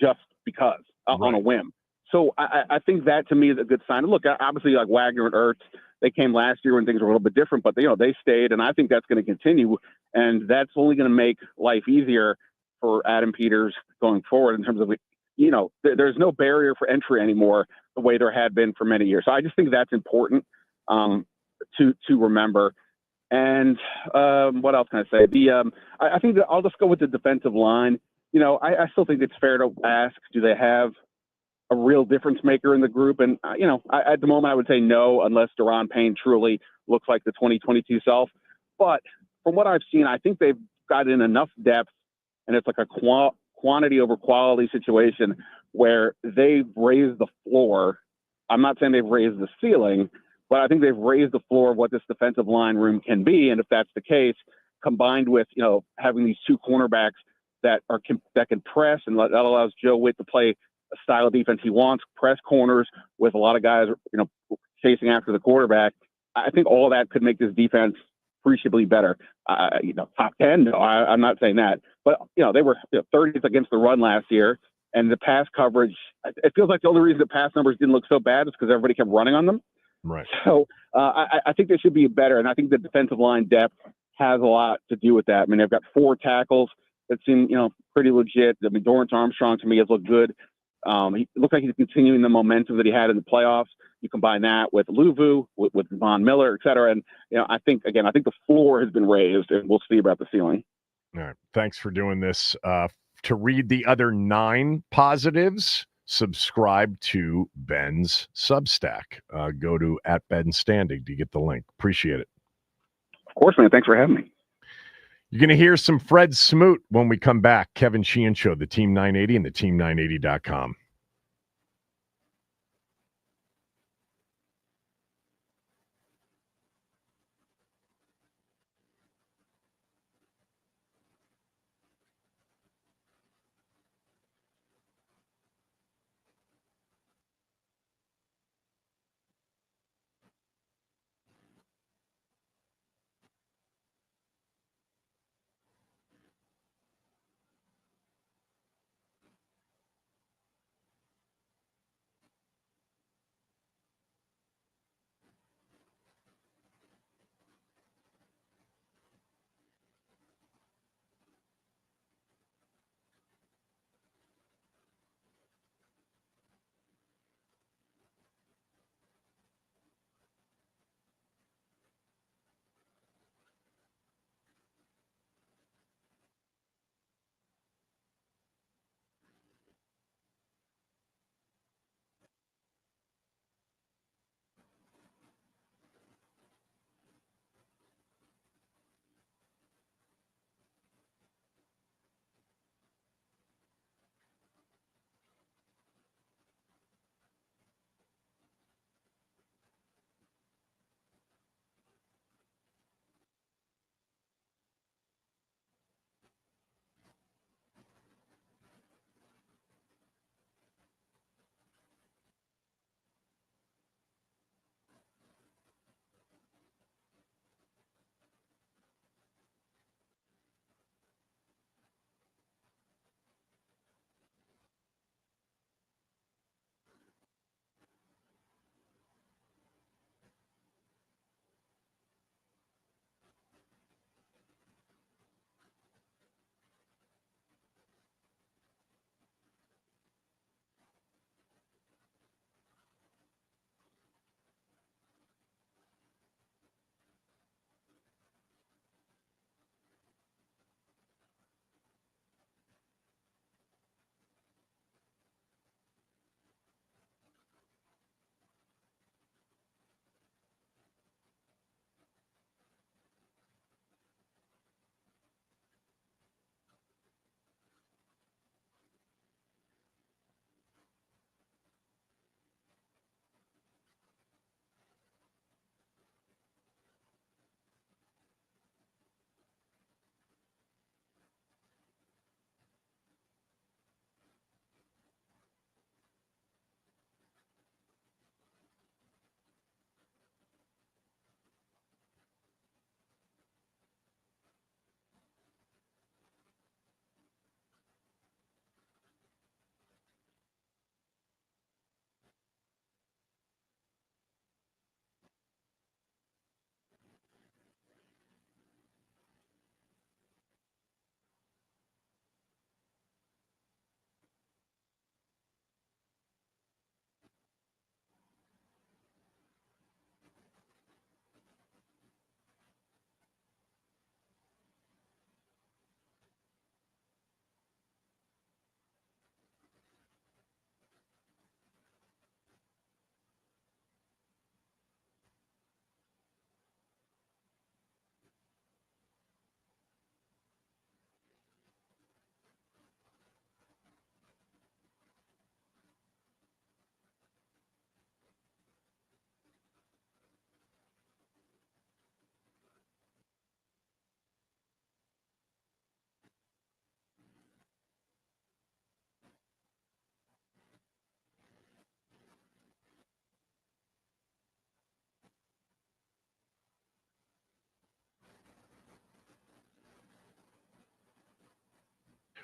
just because on a whim. So I think that to me is a good sign. And look, obviously like Wagner and Ertz, they came last year when things were a little bit different, but they stayed, and I think that's going to continue, and that's only going to make life easier for Adam Peters going forward in terms of there's no barrier for entry anymore the way there had been for many years. So I just think that's important to remember. And what else can I say? I think that I'll just go with the defensive line. I still think it's fair to ask, do they have a real difference maker in the group? And, at the moment I would say no, unless Daron Payne truly looks like the 2022 self. But from what I've seen, I think they've gotten enough depth, and it's like a quantity over quality situation where they've raised the floor. I'm not saying they've raised the ceiling, but I think they've raised the floor of what this defensive line room can be. And if that's the case, combined with, having these 2 cornerbacks that can press, and that allows Joe Witt to play a style of defense he wants, press corners with a lot of guys, chasing after the quarterback. I think all that could make this defense appreciably better. Top 10? No, I'm not saying that. But, they were 30th against the run last year. And the pass coverage, it feels like the only reason the pass numbers didn't look so bad is because everybody kept running on them. Right. So I think they should be better. And I think the defensive line depth has a lot to do with that. I mean, they've got 4 tackles that seem, pretty legit. I mean, Dorrance Armstrong to me has looked good. He looks like he's continuing the momentum that he had in the playoffs. You combine that with Luvu, with Von Miller, et cetera. And, I think the floor has been raised, and we'll see about the ceiling. All right. Thanks for doing this. To read the other 9 positives, subscribe to Ben's Substack. Go to @BenStandig to get the link. Appreciate it. Of course, man. Thanks for having me. You're going to hear some Fred Smoot when we come back. Kevin Sheehan Show, the Team 980 and the Team980.com.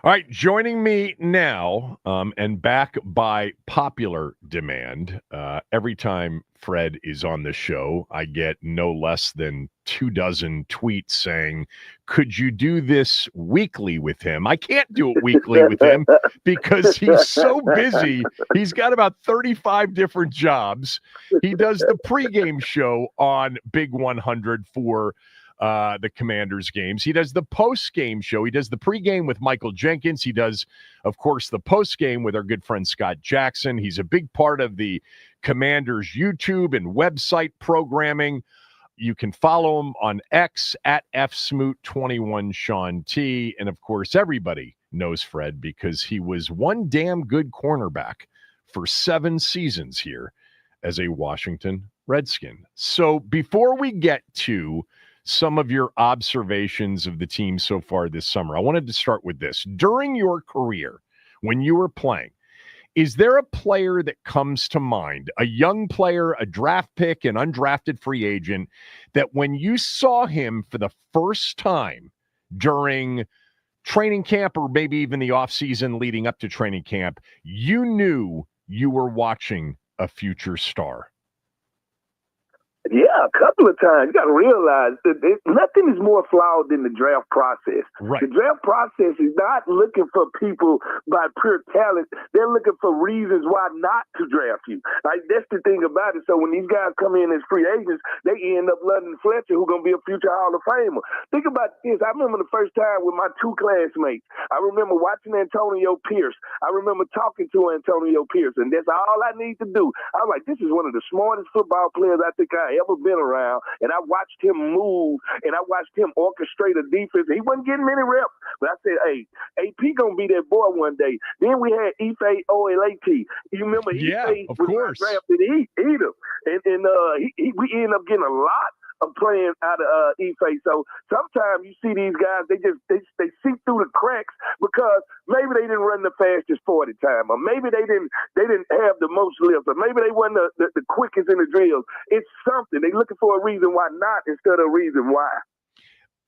All right, joining me now, and back by popular demand, every time Fred is on the show, I get no less than 24 tweets saying, could you do this weekly with him? I can't do it weekly with him because he's so busy. He's got about 35 different jobs. He does the pregame show on Big 100 for the Commanders games. He does the post-game show. He does the pregame with Michael Jenkins. He does, of course, the post-game with our good friend Scott Jackson. He's a big part of the Commanders YouTube and website programming. You can follow him on X at FSmoot21Sean. And, of course, everybody knows Fred because he was one damn good cornerback for 7 seasons here as a Washington Redskin. So before we get to some of your observations of the team so far this summer, I wanted to start with this. During your career, when you were playing, is there a player that comes to mind, a young player, a draft pick, an undrafted free agent, that when you saw him for the first time during training camp or maybe even the offseason leading up to training camp, you knew you were watching a future star? Yeah, a couple of times. You got to realize that nothing is more flawed than the draft process. Right. The draft process is not looking for people by pure talent. They're looking for reasons why not to draft you. Like, that's the thing about it. So when these guys come in as free agents, they end up London Fletcher, who's going to be a future Hall of Famer. Think about this. I remember the first time with my 2 classmates. I remember watching Antonio Pierce. I remember talking to Antonio Pierce, and that's all I need to do. I was like, this is one of the smartest football players I think I ever been around, and I watched him move, and I watched him orchestrate a defense. He wasn't getting many reps, but I said, hey, AP gonna be that boy one day. Then we had Ife Oelate. You remember Ife of was course. drafted Edom, and we ended up getting a lot of playing out of Ife. So sometimes you see these guys, they see through the cracks because maybe they didn't run the fastest 40 time, or maybe they didn't have the most lifts, or maybe they weren't the quickest in the drills. It's something. They're looking for a reason why not instead of a reason why.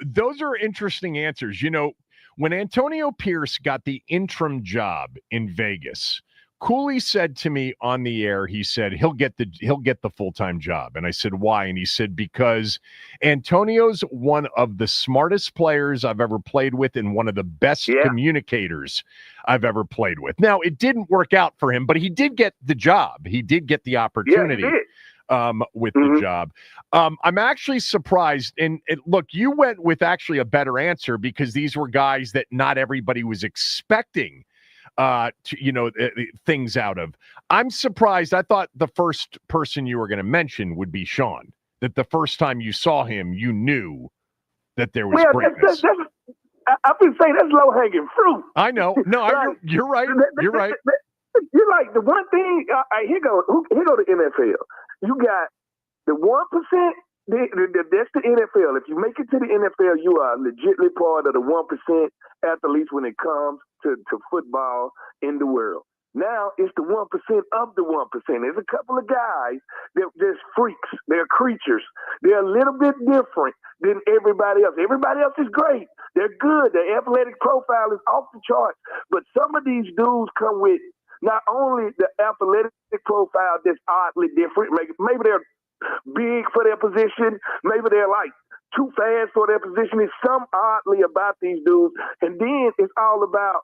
Those are interesting answers. You know, when Antonio Pierce got the interim job in Vegas, Cooley said to me on the air, he said, he'll get the full-time job. And I said, why? And he said, because Antonio's one of the smartest players I've ever played with and one of the best communicators I've ever played with. Now, it didn't work out for him, but he did get the job. He did get the opportunity with the job. I'm actually surprised. And look, you went with actually a better answer because these were guys that not everybody was expecting things out of. I'm surprised. I thought the first person you were going to mention would be Sean, that the first time you saw him, you knew that there was greatness. I've been saying that's low-hanging fruit. I know. No, you're right. You're right. You're like, the one thing, here go the NFL. You got the 1%, that's the NFL. If you make it to the NFL, you are legitimately part of the 1% athletes when it comes to football in the world. Now it's the 1% of the 1%. There's a couple of guys that there's freaks. They're creatures. They're a little bit different than everybody else. Everybody else is great. They're good. Their athletic profile is off the charts. But some of these dudes come with not only the athletic profile that's oddly different. Maybe they're big for their position. Maybe they're like too fast for their position. There's some oddly about these dudes. And then it's all about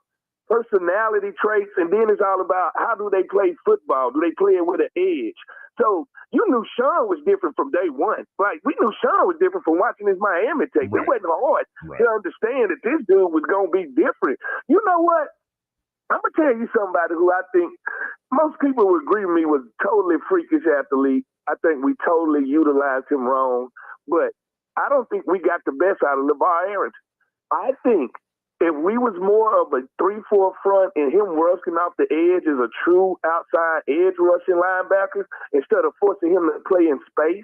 personality traits, and then it's all about how do they play football? Do they play it with an edge? So you knew Sean was different from day one. Like, we knew Sean was different from watching his Miami tape. It wasn't hard to understand that this dude was going to be different. You know what? I'm going to tell you somebody who I think most people would agree with me was totally freakish athlete. I think we totally utilized him wrong, but I don't think we got the best out of LeVar Arrington. I think if we was more of a 3-4 front and him rushing off the edge as a true outside edge rushing linebacker instead of forcing him to play in space,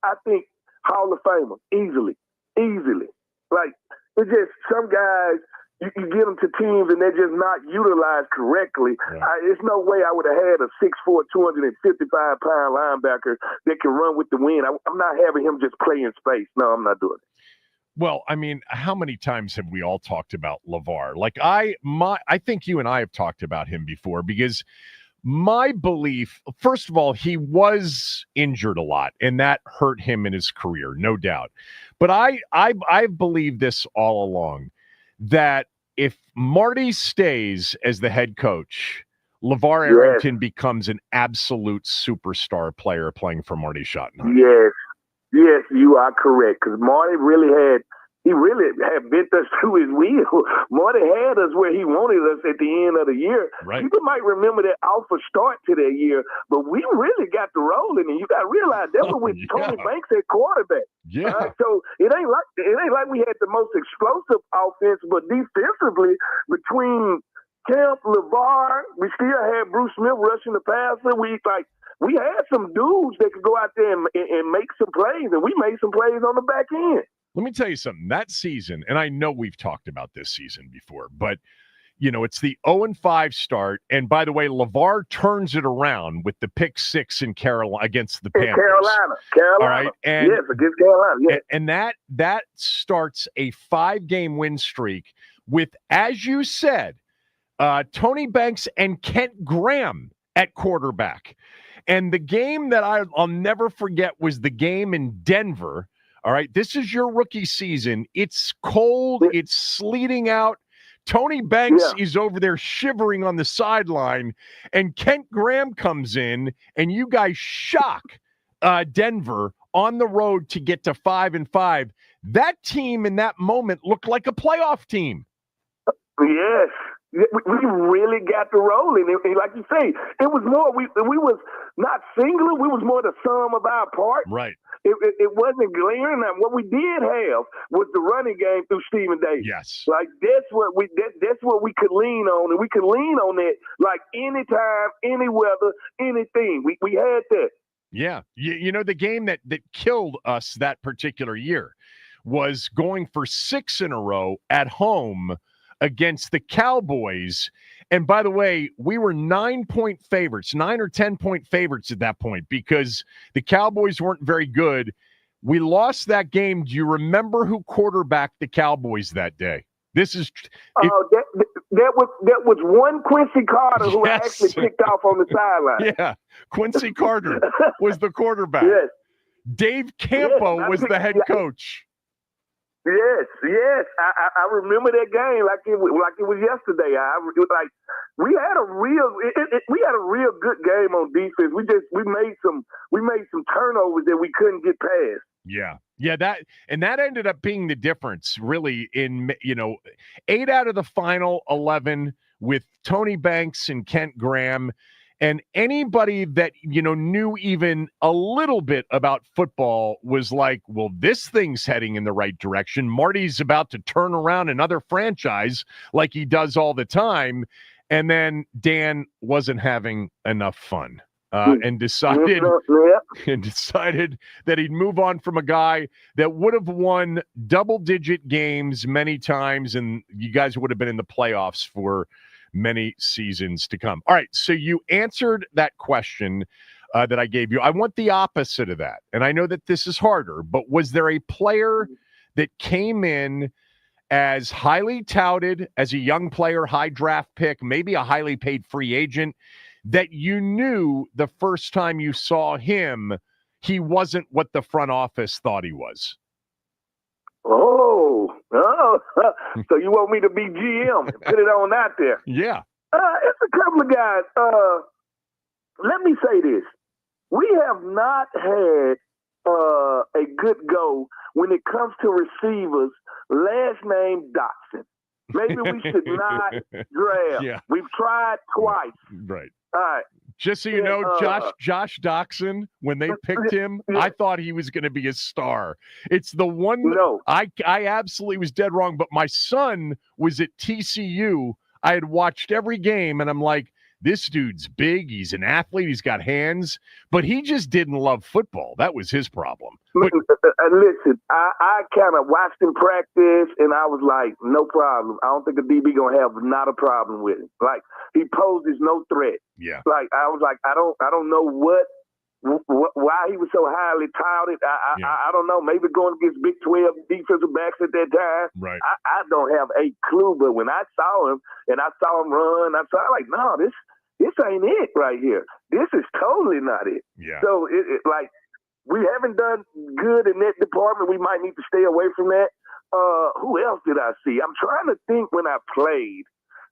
I think Hall of Famer, easily. Like, it's just some guys, you get them to teams and they're just not utilized correctly. There's no way I would have had a 6'4", 255-pound linebacker that can run with the wind. I'm not having him just play in space. No, I'm not doing it. Well, I mean, how many times have we all talked about LeVar? Like I think you and I have talked about him before because my belief, first of all, he was injured a lot, and that hurt him in his career, no doubt. But I believe this all along, that if Marty stays as the head coach, LeVar Arrington becomes an absolute superstar player playing for Marty Schottenheimer. Yes, you are correct. Because Marty really had bent us to his wheel. Marty had us where he wanted us at the end of the year. Right. People might remember that alpha start to that year, but we really got the rolling, and you got to realize that was with Tony Banks at quarterback. Yeah. So it ain't like we had the most explosive offense, but defensively between Camp, LeVar, we still had Bruce Smith rushing the passer. We had some dudes that could go out there and make some plays, and we made some plays on the back end. Let me tell you something. That season, and I know we've talked about this season before, but, it's the 0-5 start. And by the way, LeVar turns it around with the pick 6 in Carolina against the Panthers. Carolina. All right. And, yes, against Carolina. Yes. And that starts a 5-game win streak with, as you said, Tony Banks and Kent Graham at quarterback. And the game that I'll never forget was the game in Denver. All right, this is your rookie season. It's cold. It's sleeting out. Tony Banks is over there shivering on the sideline, and Kent Graham comes in, and you guys shock Denver on the road to get to 5-5. That team in that moment looked like a playoff team. Yes. We really got the rolling. And like you say, it was more, we was not singular, we was more the sum of our parts. Right. It wasn't glaring. Now, what we did have was the running game through Stephen Davis. Yes. Like that's what we could lean on, and we could lean on that like anytime, any weather, anything. We had that. Yeah. The game that killed us that particular year was going for 6 in a row at home against the Cowboys. And by the way, we were 9-point favorites, 9 or 10-point favorites at that point because the Cowboys weren't very good. We lost that game. Do you remember who quarterbacked the Cowboys that day? This is that was one Quincy Carter who actually kicked off on the sideline. Yeah, Quincy Carter was the quarterback. Yes. Dave Campo was the head coach. Yes. I remember that game like it was yesterday. We had a real good game on defense. We made some turnovers that we couldn't get past. Yeah, that ended up being the difference, really. In 8 out of the final 11 with Tony Banks and Kent Graham. And anybody that, knew even a little bit about football was like, well, this thing's heading in the right direction. Marty's about to turn around another franchise like he does all the time. And then Dan wasn't having enough fun and decided that he'd move on from a guy that would have won double-digit games many times, and you guys would have been in the playoffs for many seasons to come. All right, so you answered that question that I gave you. I want the opposite of that, and I know that this is harder, but was there a player that came in as highly touted as a young player, high draft pick, maybe a highly paid free agent, that you knew the first time you saw him, he wasn't what the front office thought he was? Oh, so you want me to be GM and put it on out there? Yeah. It's a couple of guys. Let me say this. We have not had a good go when it comes to receivers, last name Dotson. Maybe we should not draft. Yeah. We've tried twice. Right. All right. Just so you know, Josh Doxson, when they picked him, I thought he was going to be a star. It's the one I absolutely was dead wrong, but my son was at TCU. I had watched every game, and I'm like, this dude's big. He's an athlete. He's got hands, but he just didn't love football. That was his problem. But, listen, I kind of watched him practice, and I was like, no problem. I don't think a DB gonna have not a problem with him. Like he poses no threat. Yeah. Like I was like, I don't know what why he was so highly touted. I don't know. Maybe going against Big 12 defensive backs at that time. Right. I don't have a clue. But when I saw him and I saw him run, I was like, no, this ain't it right here. This is totally not it. Yeah. So like we haven't done good in that department. We might need to stay away from that. Who else did I see? I'm trying to think when I played,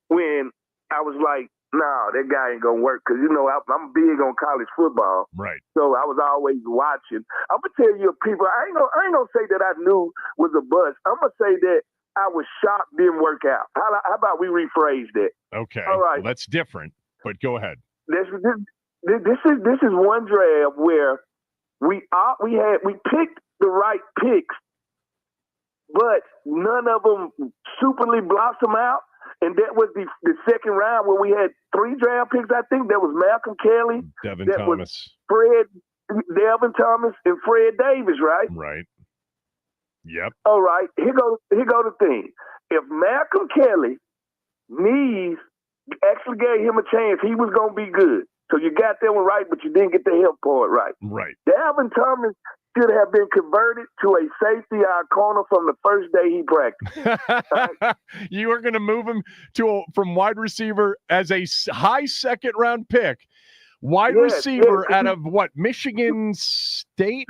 when I was like, nah, that guy ain't gonna work, because I'm big on college football. Right. So I was always watching. I'm gonna tell you, people, I ain't gonna say that I knew was a bust. I'm gonna say that I was shocked didn't work out. How about we rephrase that? Okay. All right. Well, that's different, but go ahead. This is one draft where we picked the right picks, but none of them superly blossom out. And that was the second round where we had 3 draft picks, I think. That was Malcolm Kelly. Devin that Thomas. Was Devin Thomas and Fred Davis, right? Right. Yep. All right. Here go the thing. If Malcolm Kelly knees actually gave him a chance, he was going to be good. So you got that one right, but you didn't get the health part right. Right. Devin Thomas should have been converted to a safety or corner from the first day he practiced. You are going to move him from wide receiver as a high second-round pick. Wide receiver out of what? Michigan State?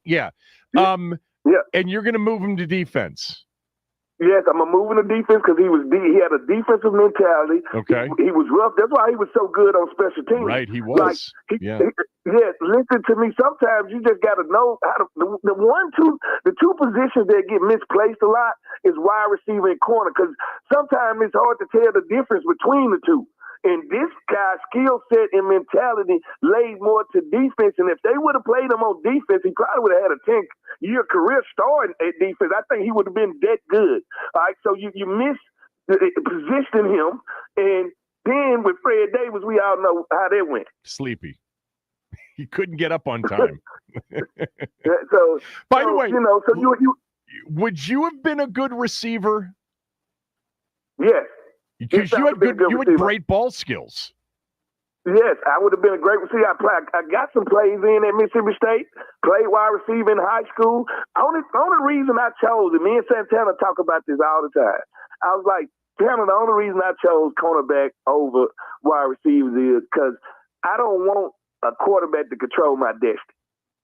Yeah. And you're going to move him to defense. Yes, I'm gonna move in the defense because he had a defensive mentality. Okay. He was rough. That's why he was so good on special teams. Right, he was. Yes, listen to me. Sometimes you just gotta know how to the two positions that get misplaced a lot is wide receiver and corner, because sometimes it's hard to tell the difference between the two. And this guy's skill set and mentality laid more to defense. And if they would have played him on defense, he probably would have had a 10-year career starting at defense. I think he would have been that good. All right, so you miss positioning him. And then with Fred Davis, we all know how that went. Sleepy. He couldn't get up on time. By the way, would you have been a good receiver? Yes. Because you had great ball skills. Yes, I would have been a great receiver. I got some plays in at Mississippi State, played wide receiver in high school. Only reason I chose it, me and Santana talk about this all the time. I was like, Tanner, the only reason I chose cornerback over wide receivers is because I don't want a quarterback to control my destiny.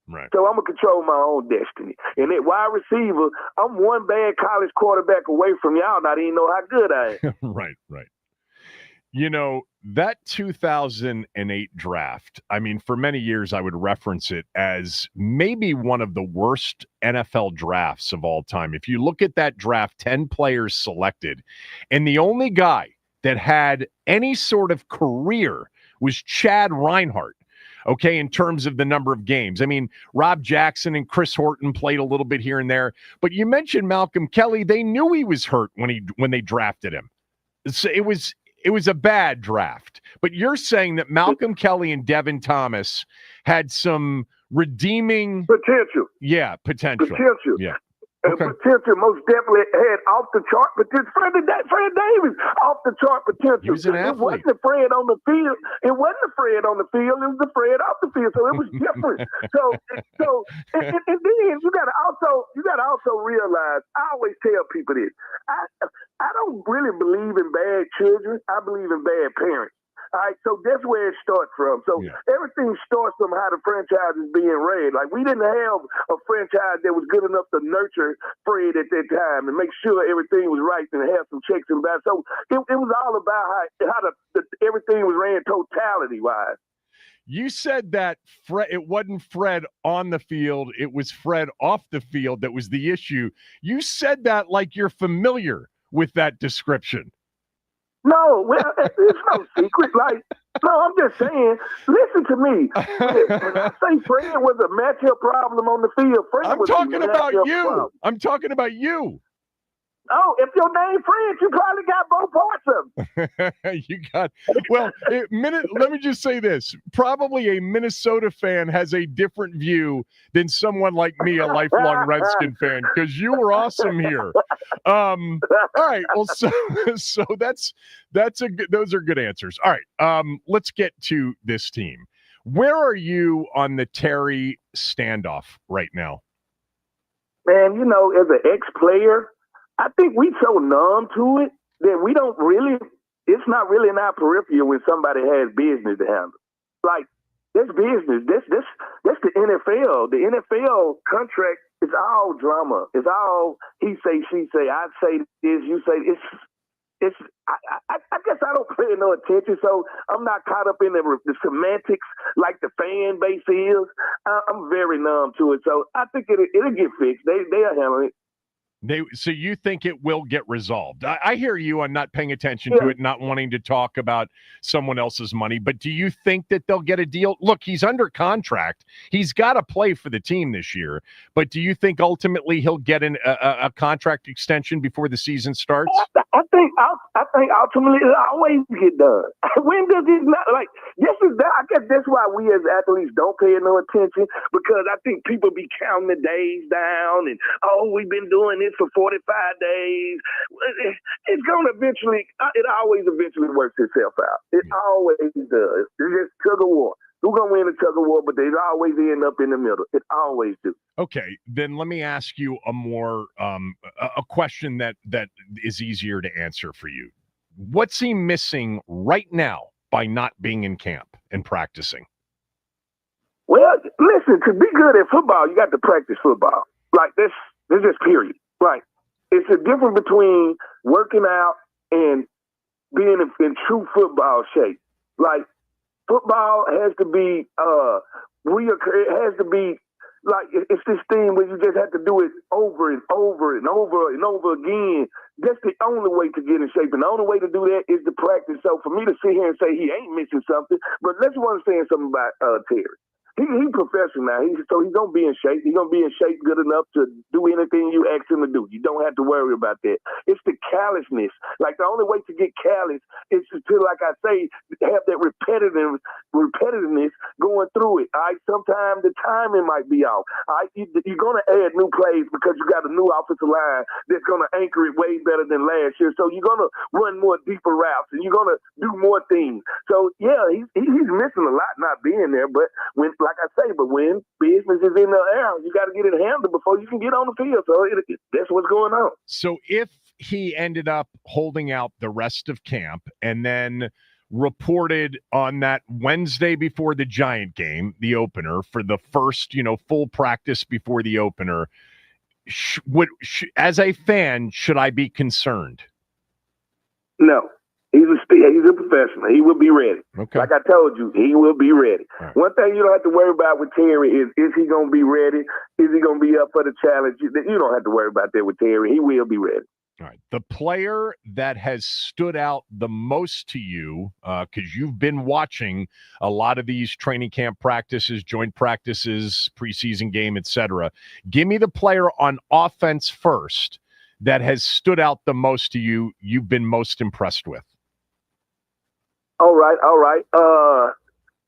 Right. So I'm going to control my own destiny. And at wide receiver, I'm one bad college quarterback away from y'all not even know how good I am. Right. That 2008 draft, I mean, for many years, I would reference it as maybe one of the worst NFL drafts of all time. If you look at that draft, 10 players selected, and the only guy that had any sort of career was Chad Reinhardt. Okay, in terms of the number of games. I mean, Rob Jackson and Chris Horton played a little bit here and there. But you mentioned Malcolm Kelly. They knew he was hurt when they drafted him. So it was a bad draft. But you're saying that Malcolm Kelly and Devin Thomas had some redeeming potential. Yeah, potential. Yeah. Potential most definitely had off the chart potential. Fred Davis off the chart potential. He was an athlete. It wasn't the Fred on the field. It wasn't the Fred on the field. It was the Fred off the field. So it was different. and then you gotta also realize. I always tell people this. I don't really believe in bad children. I believe in bad parents. All right, so that's where it starts from. So everything starts from how the franchise is being ran. Like, we didn't have a franchise that was good enough to nurture Fred at that time and make sure everything was right and have some checks and balances. So it was all about how everything was ran totality-wise. You said that it wasn't Fred on the field, it was Fred off the field that was the issue. You said that like you're familiar with that description. No, well, it's no secret. I'm just saying, listen to me. When I say Fred was a matchup problem on the field, I'm talking about you. I'm talking about you. Oh, if your name Fred, you probably got both parts of it. You got let me just say this. Probably a Minnesota fan has a different view than someone like me, a lifelong Redskin fan, because you were awesome here. All right. Well, so those are good answers. All right. Let's get to this team. Where are you on the Terry standoff right now? Man, you know, as an ex-player, I think we so numb to it that we don't really, it's not really in our peripheral when somebody has business to handle. Like, that's business. That's the NFL. The NFL contract is all drama. It's all he say, she say, I say this, you say I guess I don't pay no attention, so I'm not caught up in the semantics like the fan base is. I'm very numb to it, so I think it'll get fixed. They'll handle it. So you think it will get resolved? I hear you on not paying attention to it, not wanting to talk about someone else's money, but do you think that they'll get a deal? Look, he's under contract. He's got to play for the team this year, but do you think ultimately he'll get a contract extension before the season starts? I think ultimately it'll always get done. When does it not? Like, I guess that's why we as athletes don't pay no attention, because I think people be counting the days down and, we've been doing this for 45 days. It's going to eventually, it always eventually works itself out. It always does. It's just tug of war. Who's going to win the tug of war, but they always end up in the middle. It always do. Okay, then let me ask you a more a question that is easier to answer for you. What's he missing right now by not being in camp and practicing? Well, listen, to be good at football, you got to practice football. Like, this just period. Right. It's a difference between working out and being in true football shape. Like, football has to be it has to be like, it's this thing where you just have to do it over and over and over and over again. That's the only way to get in shape, and the only way to do that is to practice. So for me to sit here and say he ain't missing something, but let's understand something about Terry. He's professional now, so he's going to be in shape. He's going to be in shape good enough to do anything you ask him to do. You don't have to worry about that. It's the callousness. Like, the only way to get callous is to, like I say, have that repetitiveness going through it. All right, sometimes the timing might be off. All right, you're going to add new plays because you got a new offensive line that's going to anchor it way better than last year. So you're going to run more deeper routes and you're going to do more things. So, yeah, he's missing a lot not being there, but like I say, but when business is in the air, you got to get it handled before you can get on the field. So that's what's going on. So if he ended up holding out the rest of camp and then reported on that Wednesday before the Giant game, the opener, for the first, full practice before the opener, as a fan, should I be concerned? No. He's a professional. He will be ready. Okay. Like I told you, he will be ready. Right. One thing you don't have to worry about with Terry is he going to be ready? Is he going to be up for the challenge? You don't have to worry about that with Terry. He will be ready. All right. The player that has stood out the most to you, because you've been watching a lot of these training camp practices, joint practices, preseason game, etc. Give me the player on offense first that has stood out the most to you, you've been most impressed with. All right.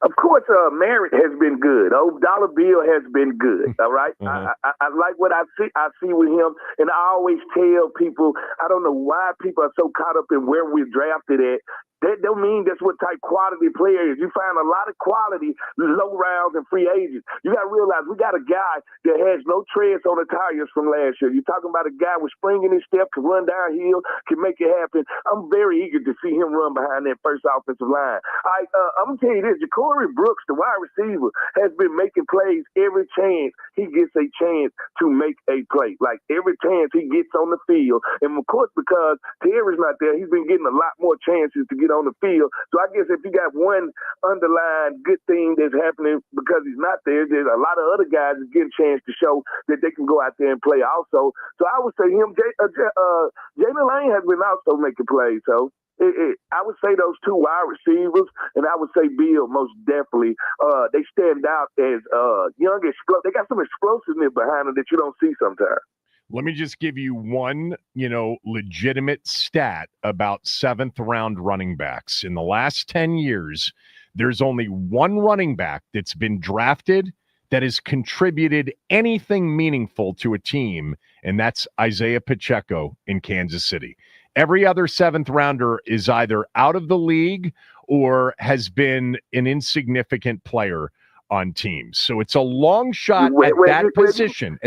Of course, Merritt has been good. Dollar Bill has been good. All right. Mm-hmm. I like what I see with him, and I always tell people, I don't know why people are so caught up in where we're drafted at. That don't mean that's what type quality player is. You find a lot of quality low rounds and free agents. You got to realize we got a guy that has no treads on the tires from last year. You're talking about a guy with spring in his step, can run downhill, can make it happen. I'm very eager to see him run behind that first offensive line. I'm going to tell you this. Ja'Cory Brooks, the wide receiver, has been making plays every chance he gets a chance to make a play. Like, every chance he gets on the field. And, of course, because Terry's not there, he's been getting a lot more chances to get on the field. So I guess if you got one underlying good thing that's happening because he's not there, there's a lot of other guys that get a chance to show that they can go out there and play also. So I would say him, Jalen Lane has been also making plays. So I would say those two wide receivers, and I would say Bill most definitely. They stand out as young, they got some explosiveness behind them that you don't see sometimes. Let me just give you one, legitimate stat about seventh-round running backs. In the last 10 years, there's only one running back that's been drafted that has contributed anything meaningful to a team, and that's Isaiah Pacheco in Kansas City. Every other seventh-rounder is either out of the league or has been an insignificant player on teams. So it's a long shot at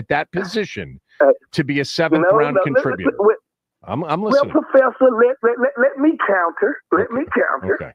that position to be a seventh round contributor. I'm listening. Well, Professor, let me counter. Let me counter. Okay.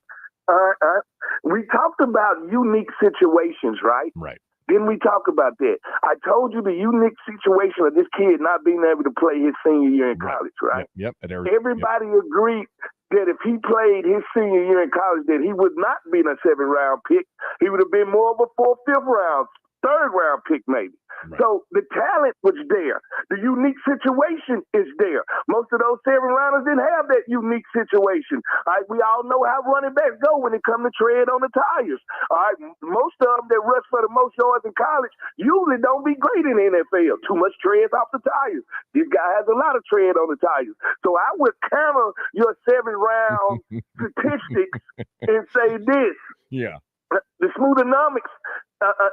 We talked about unique situations, right? Right. Didn't we talk about that? I told you the unique situation of this kid not being able to play his senior year in college, right? Yep. Everybody agreed that if he played his senior year in college, that he would not be in a 7th-round pick. He would have been more of a 4th, 5th round, 3rd-round pick maybe. Right. So the talent was there. The unique situation is there. Most of those 7th-rounders didn't have that unique situation. All right, we all know how running backs go when it comes to tread on the tires. All right, most of them that rush for the most yards in college usually don't be great in the NFL. Too much tread off the tires. This guy has a lot of tread on the tires. So I would counter your 7th-round statistics and say this. Yeah. The Smoothionomics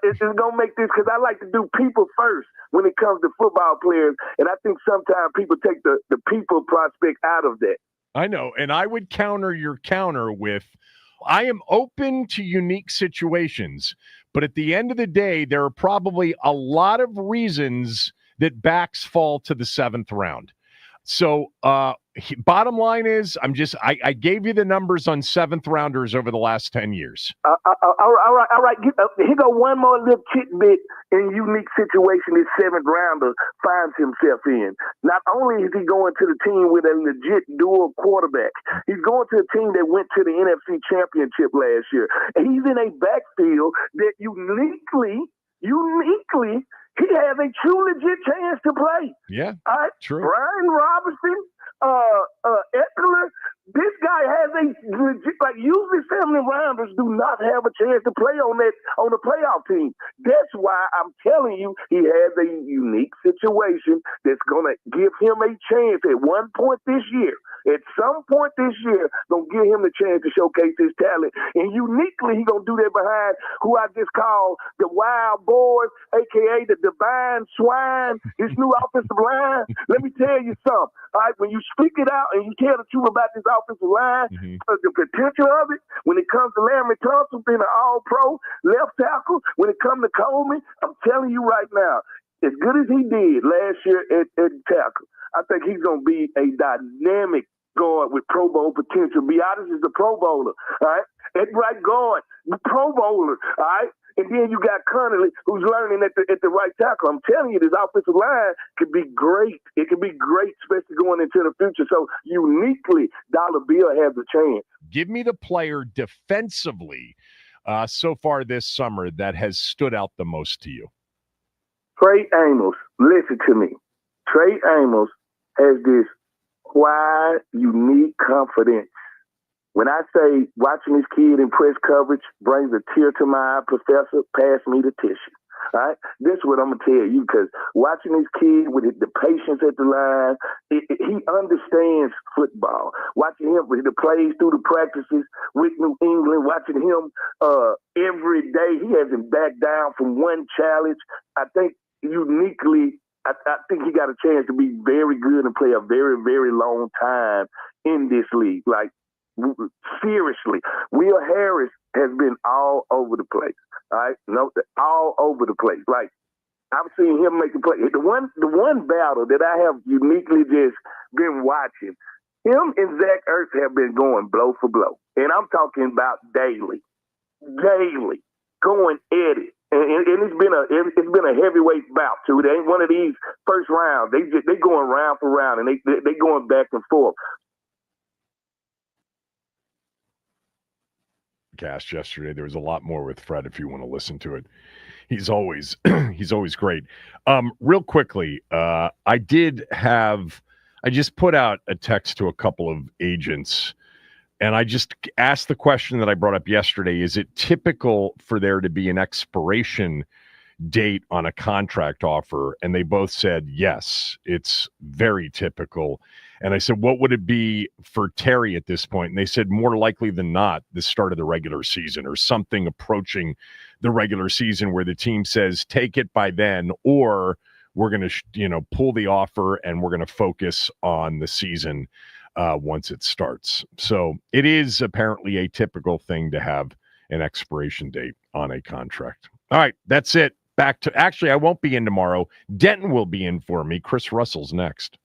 is going to make this, because I like to do people first when it comes to football players, and I think sometimes people take the people prospect out of that. I know, and I would counter your counter with, I am open to unique situations, but at the end of the day, there are probably a lot of reasons that backs fall to the 7th round. So bottom line is, I gave you the numbers on 7th-rounders over the last 10 years. All right. Here go one more little tidbit in unique situation this 7th-rounder finds himself in. Not only is he going to the team with a legit dual quarterback, he's going to a team that went to the NFC Championship last year. And he's in a backfield that uniquely, he has a true legit chance to play. Yeah, all right? True. Brian Robinson, Eckler, this guy has a legit, like, usually 7th-rounders do not have a chance to play on the playoff team. That's why I'm telling you he has a unique situation that's going to give him a chance at one point this year. At some point this year, going to give him the chance to showcase his talent. And uniquely, he's going to do that behind who I just call the Wild Boys, a.k.a. the Divine Swine, his new offensive line. Let me tell you something. All right, when you speak it out and you tell the truth about this offensive line, the potential of it, when it comes to Larry Thompson being an all-pro left tackle, when it comes to Coleman, I'm telling you right now, as good as he did last year at tackle, I think he's going to be a dynamic guard with Pro Bowl potential. Biotis is the Pro Bowler, all right? At right guard, the Pro Bowler, all right? And then you got Connolly, who's learning at the right tackle. I'm telling you, this offensive line could be great. It could be great, especially going into the future. So uniquely, Dollar Bill has a chance. Give me the player defensively so far this summer that has stood out the most to you. Trey Amos, listen to me. Trey Amos has this quiet, unique confidence. When I say watching this kid in press coverage brings a tear to my eye, Professor, pass me the tissue. All right? This is what I'm going to tell you, because watching this kid with the patience at the line, he understands football. Watching him with the plays through the practices with New England, watching him every day, he hasn't backed down from one challenge. I think uniquely, I think he got a chance to be very good and play a very, very long time in this league. Like, seriously, Will Harris has been all over the place. All right, all over the place. Like, I've seen him make a play. The one battle that I have uniquely just been watching, him and Zach Ertz have been going blow for blow, and I'm talking about daily, going at it. And it's been a heavyweight bout too. It ain't one of these first rounds. They going round for round, and they going back and forth. Cast yesterday, there was a lot more with Fred if you want to listen to it. He's always great. Real quickly, I just put out a text to a couple of agents, and I just asked the question that I brought up yesterday: is it typical for there to be an expiration date on a contract offer? And they both said yes, it's very typical. And I said, what would it be for Terry at this point? And they said, more likely than not, the start of the regular season or something approaching the regular season where the team says, take it by then, or we're going to, pull the offer and we're going to focus on the season. once it starts. So it is apparently a typical thing to have an expiration date on a contract. All right, that's it. Back to, actually, I won't be in tomorrow. Denton will be in for me. Chris Russell's next.